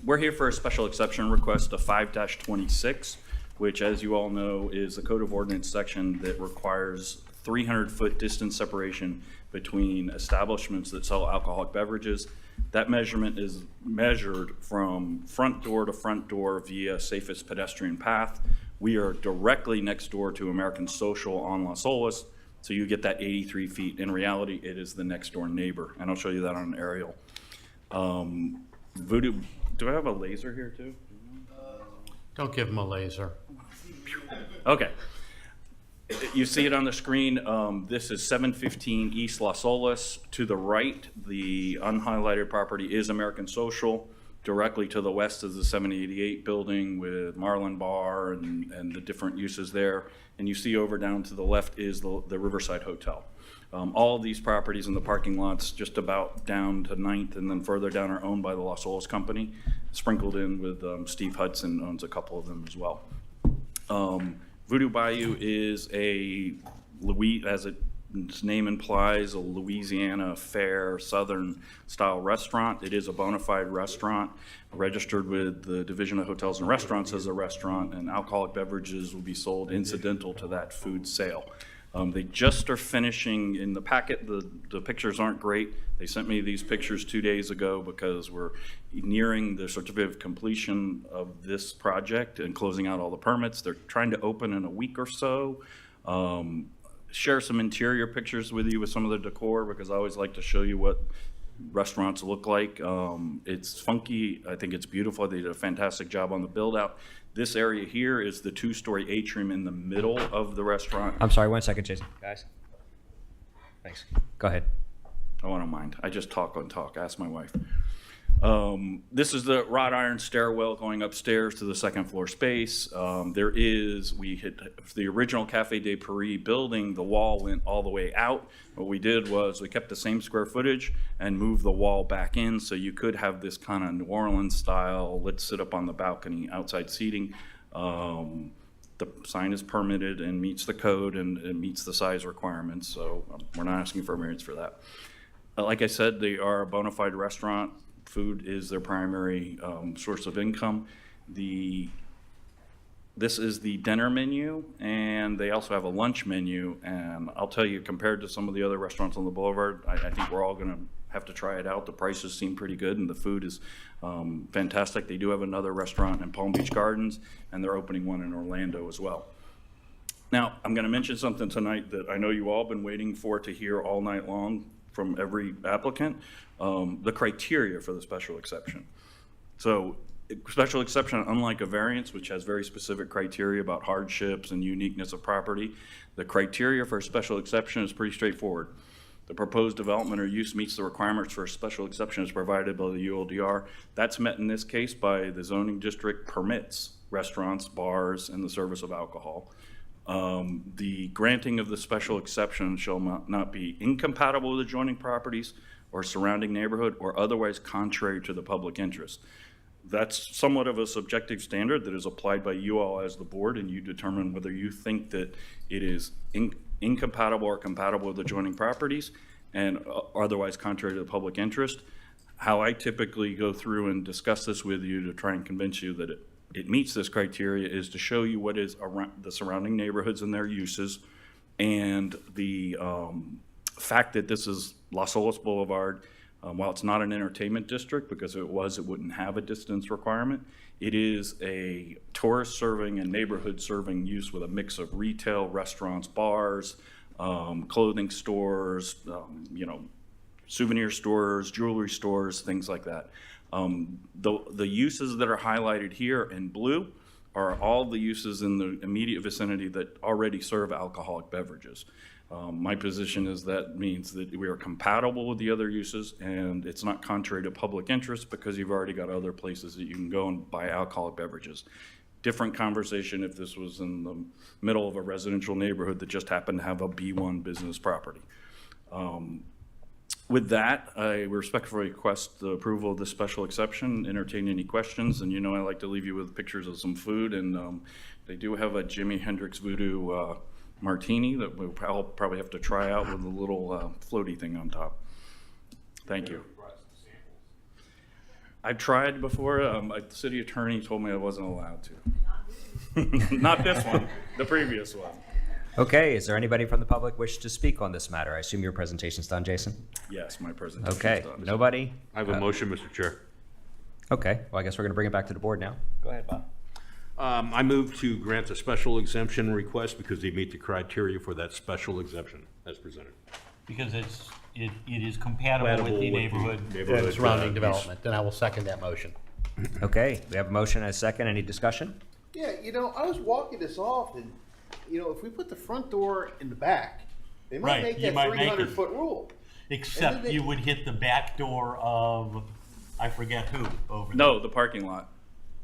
we're here for a special exception request of 5-26, which, as you all know, is the Code of Ordinance section that requires 300-foot distance separation between establishments that sell alcoholic beverages. That measurement is measured from front door to front door via safest pedestrian path. We are directly next door to American Social on Las Olas, so you get that 83 feet. In reality, it is the next door neighbor, and I'll show you that on an aerial. Voodoo, do I have a laser here too? Don't give him a laser. Okay. You see it on the screen. This is 715 East Las Olas. To the right, the unhighlighted property is American Social. Directly to the west is the 788 building with Marlin Bar and the different uses there. And you see over down to the left is the Riverside Hotel. All of these properties in the parking lots just about down to 9th and then further down are owned by the Las Olas Company, sprinkled in with Steve Hudson owns a couple of them as well. Voodoo Bayou is as its name implies, a Louisiana fare Southern style restaurant. It is a bona fide restaurant registered with the Division of Hotels and Restaurants as a restaurant, and alcoholic beverages will be sold incidental to that food sale. They just are finishing in the packet. The pictures aren't great. They sent me these pictures 2 days ago because we're nearing the certificate of completion of this project and closing out all the permits. They're trying to open in a week or so. Share some interior pictures with you with some of the decor because I always like to show you what restaurants look like. It's funky. I think it's beautiful. They did a fantastic job on the build out. This area here is the 2-story atrium in the middle of the restaurant. I'm sorry, 1 second, Jason. Guys. Thanks. Go ahead. Oh, I don't mind. I just talk on talk. Ask my wife. This is the wrought iron stairwell going upstairs to the second floor space. We hit the original Cafe de Paris building, the wall went all the way out. What we did was we kept the same square footage and moved the wall back in so you could have this kind of New Orleans style, let's sit up on the balcony, outside seating. The sign is permitted and meets the code and it meets the size requirements, so we're not asking for a variance for that. Like I said, they are a bona fide restaurant. Food is their primary source of income. This is the dinner menu, and they also have a lunch menu. And I'll tell you, compared to some of the other restaurants on the boulevard, I think we're all going to have to try it out. The prices seem pretty good, and the food is fantastic. They do have another restaurant in Palm Beach Gardens, and they're opening one in Orlando as well. Now, I'm going to mention something tonight that I know you all have been waiting for to hear all night long from every applicant, the criteria for the special exception. So special exception, unlike a variance, which has very specific criteria about hardships and uniqueness of property, the criteria for a special exception is pretty straightforward. The proposed development or use meets the requirements for a special exception as provided by the ULDR. That's met in this case by the zoning district permits restaurants, bars, and the service of alcohol. The granting of the special exception shall not be incompatible with adjoining properties or surrounding neighborhood or otherwise contrary to the public interest. That's somewhat of a subjective standard that is applied by you all as the board, and you determine whether you think that it is incompatible or compatible with adjoining properties and otherwise contrary to the public interest. How I typically go through and discuss this with you to try and convince you that it meets this criteria is to show you what is around the surrounding neighborhoods and their uses, and the fact that this is Las Olas Boulevard. While it's not an entertainment district, because if it was, it wouldn't have a distance requirement, it is a tourist serving and neighborhood serving use with a mix of retail, restaurants, bars, clothing stores, souvenir stores, jewelry stores, things like that. The uses that are highlighted here in blue are all the uses in the immediate vicinity that already serve alcoholic beverages. My position is that means that we are compatible with the other uses and it's not contrary to public interest because you've already got other places that you can go and buy alcoholic beverages. Different conversation if this was in the middle of a residential neighborhood that just happened to have a B1 business property. With that, I respectfully request the approval of this special exception, entertain any questions, and I like to leave you with pictures of some food, and they do have a Jimi Hendrix Voodoo martini that I'll probably have to try out with a little floaty thing on top. Thank you. I've tried before. The city attorney told me I wasn't allowed to. Not this one, the previous one. Okay, is there anybody from the public wish to speak on this matter? I assume your presentation's done, Jason? Yes, my presentation's Okay, done. nobody? I have a motion, Mr. Chair. Okay, well, I guess we're going to bring it back to the board now. Go ahead, Bob. I move to grant a special exemption request because they meet the criteria for that special exemption as presented. Because it is compatible with the neighborhood and surrounding development, then I will second that motion. Okay, we have a motion and a second. Any discussion? Yeah, I was walking this off, and if we put the front door in the back, they might make that 300-foot rule. Except you would hit the back door of, I forget who, over there. No, the parking lot.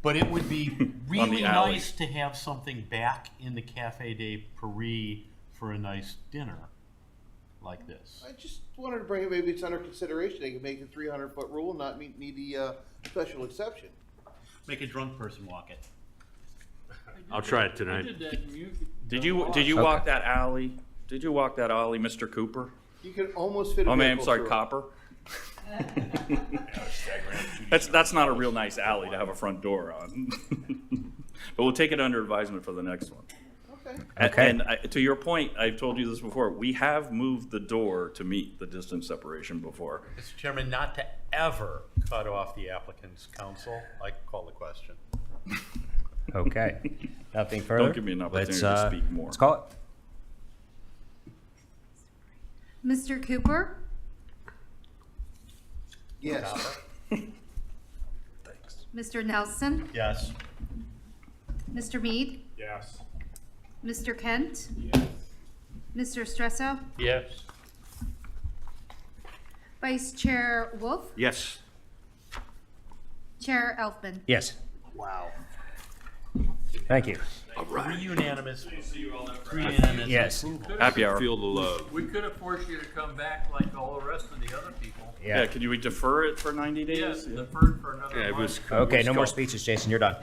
But it would be really alley. nice to have something back in the Cafe de Paris for a nice dinner like this. I just wanted to bring it, maybe it's under consideration. They can make the 300-foot rule and not need the special exception. Make a drunk person walk it. I'll try it tonight. Did you walk that alley? Did you walk that alley, Mr. Cooper? You could almost fit a I'm vehicle sorry, through it. Copper. That's not a real nice alley to have a front door on. But we'll take it under advisement for the next one. Okay. And to your point, I've told you this before, we have moved the door to meet the distance separation before. Mr. Chairman, not to ever cut off the applicant's counsel, I call the question. Okay. Nothing further? Don't give me an opportunity to speak more. Let's call it. Mr. Cooper? Yes. Mr. Nelson? Yes. Mr. Mead? Yes. Mr. Kent? Yes. Mr. Stresso? Yes. Vice Chair Wolf? Yes. Chair Elfman. Yes. Wow. Thank you. Unanimous. Unanimous. Yes. Happy hour. Feel the love. We could have forced you to come back like all the rest of the other people. Yeah, could you defer it for 90 days? Yes, deferred for another Yeah, it was. month. Okay, no more speeches, Jason, you're done.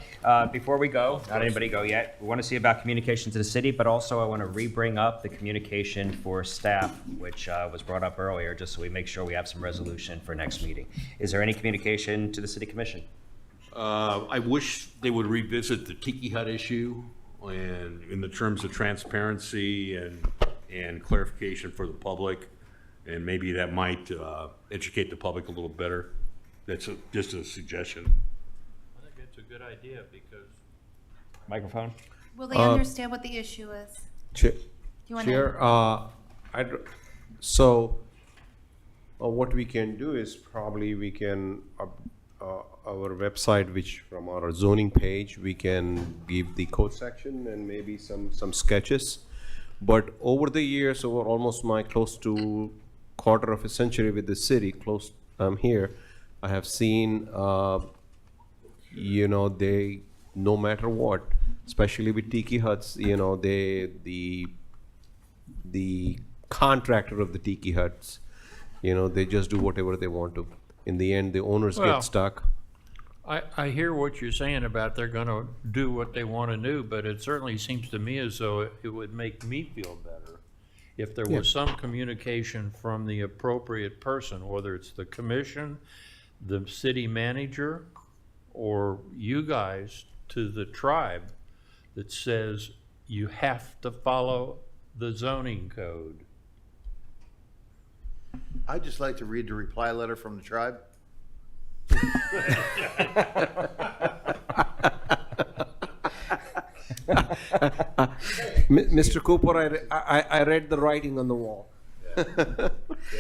Before we go, not anybody go yet, we want to see about communication to the city, but also I want to re-bring up the communication for staff, which was brought up earlier, just so we make sure we have some resolution for next meeting. Is there any communication to the city commission? I wish they would revisit the tiki hut issue and in the terms of transparency and clarification for the public. And maybe that might educate the public a little better. That's just a suggestion. I think it's a good idea because Microphone? Will they understand what the issue is? Chair, Do you want Chair, so what we can do is probably we can, our website, which from our zoning page, we can give the code section and maybe some sketches. But over the years, over almost my close to quarter of a century with the city, close here, I have seen, they, no matter what, especially with tiki huts, the contractor of the tiki huts, they just do whatever they want to. In the end, the owners Well, get stuck. I hear what you're saying about they're gonna do what they wanna do, but it certainly seems to me as though it would make me feel better if there was some communication from the appropriate person, whether it's the commission, the city manager, or you guys, to the tribe that says you have to follow the zoning code. I'd just like to read the reply letter from the tribe. Mr. Cooper, I read the writing on the wall. I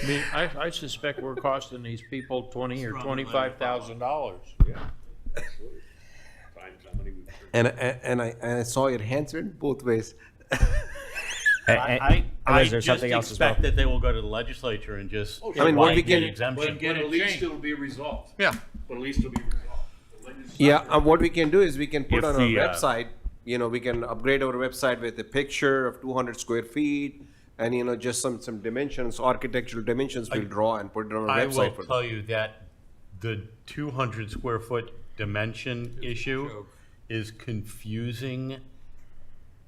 mean, I suspect we're costing these people $20,000 or $25,000. Yeah. Times how many we've. And I saw your hands went both ways. I Is there just something else as well? expect that they will go to the legislature and just I mean, what we get can- exemption. But at least it'll be resolved. Yeah. But at least it'll be resolved. The legislature- Yeah, what we can do is we can put If on our the, website, we can upgrade our website with a picture of 200 square feet and, just some dimensions, architectural dimensions we'll draw and put it on our I will website. For tell you that the 200 square foot dimension issue is confusing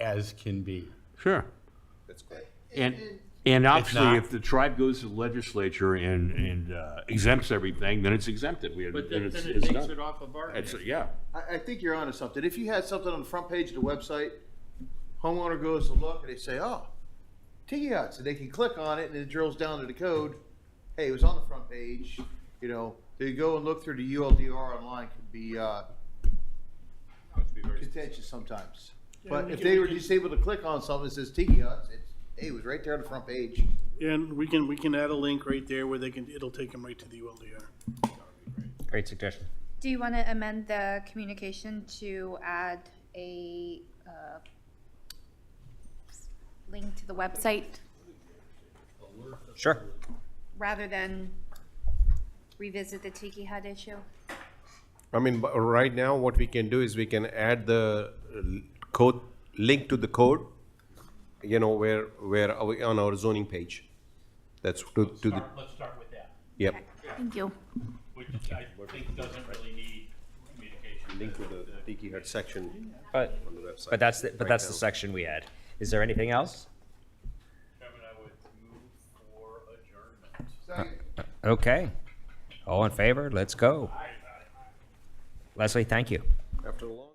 as can be. Sure. That's great. And obviously, not. if the tribe goes to the legislature and exempts everything, then it's exempted. But then then it's it takes done. it off of our hands. Yeah. I think you're onto something. If you had something on the front page of the website, homeowner goes to look and they say, oh, tiki huts, and they can click on it and it drills down to the code. Hey, it was on the front page. They go and look through the ULDR online can be contentious sometimes. But if they were just able to click on something that says tiki huts, it was right there on the front page. And we can add a link right there where it'll take them right to the ULDR. Great suggestion. Do you want to amend the communication to add a link to the website Sure. rather than revisit the Tiki Hut issue? I mean, but right now, what we can do is we can add the code, link to the code, where on our zoning page. That's to the, Let's start with that, yep. Thank you. which I think doesn't really need communication. Link to the Tiki Hut section But, on the website. but that's the Right now. section we had. Is there anything else? Chairman, I would move for adjournment. Okay. All in favor? Let's go. Leslie, thank you. After a long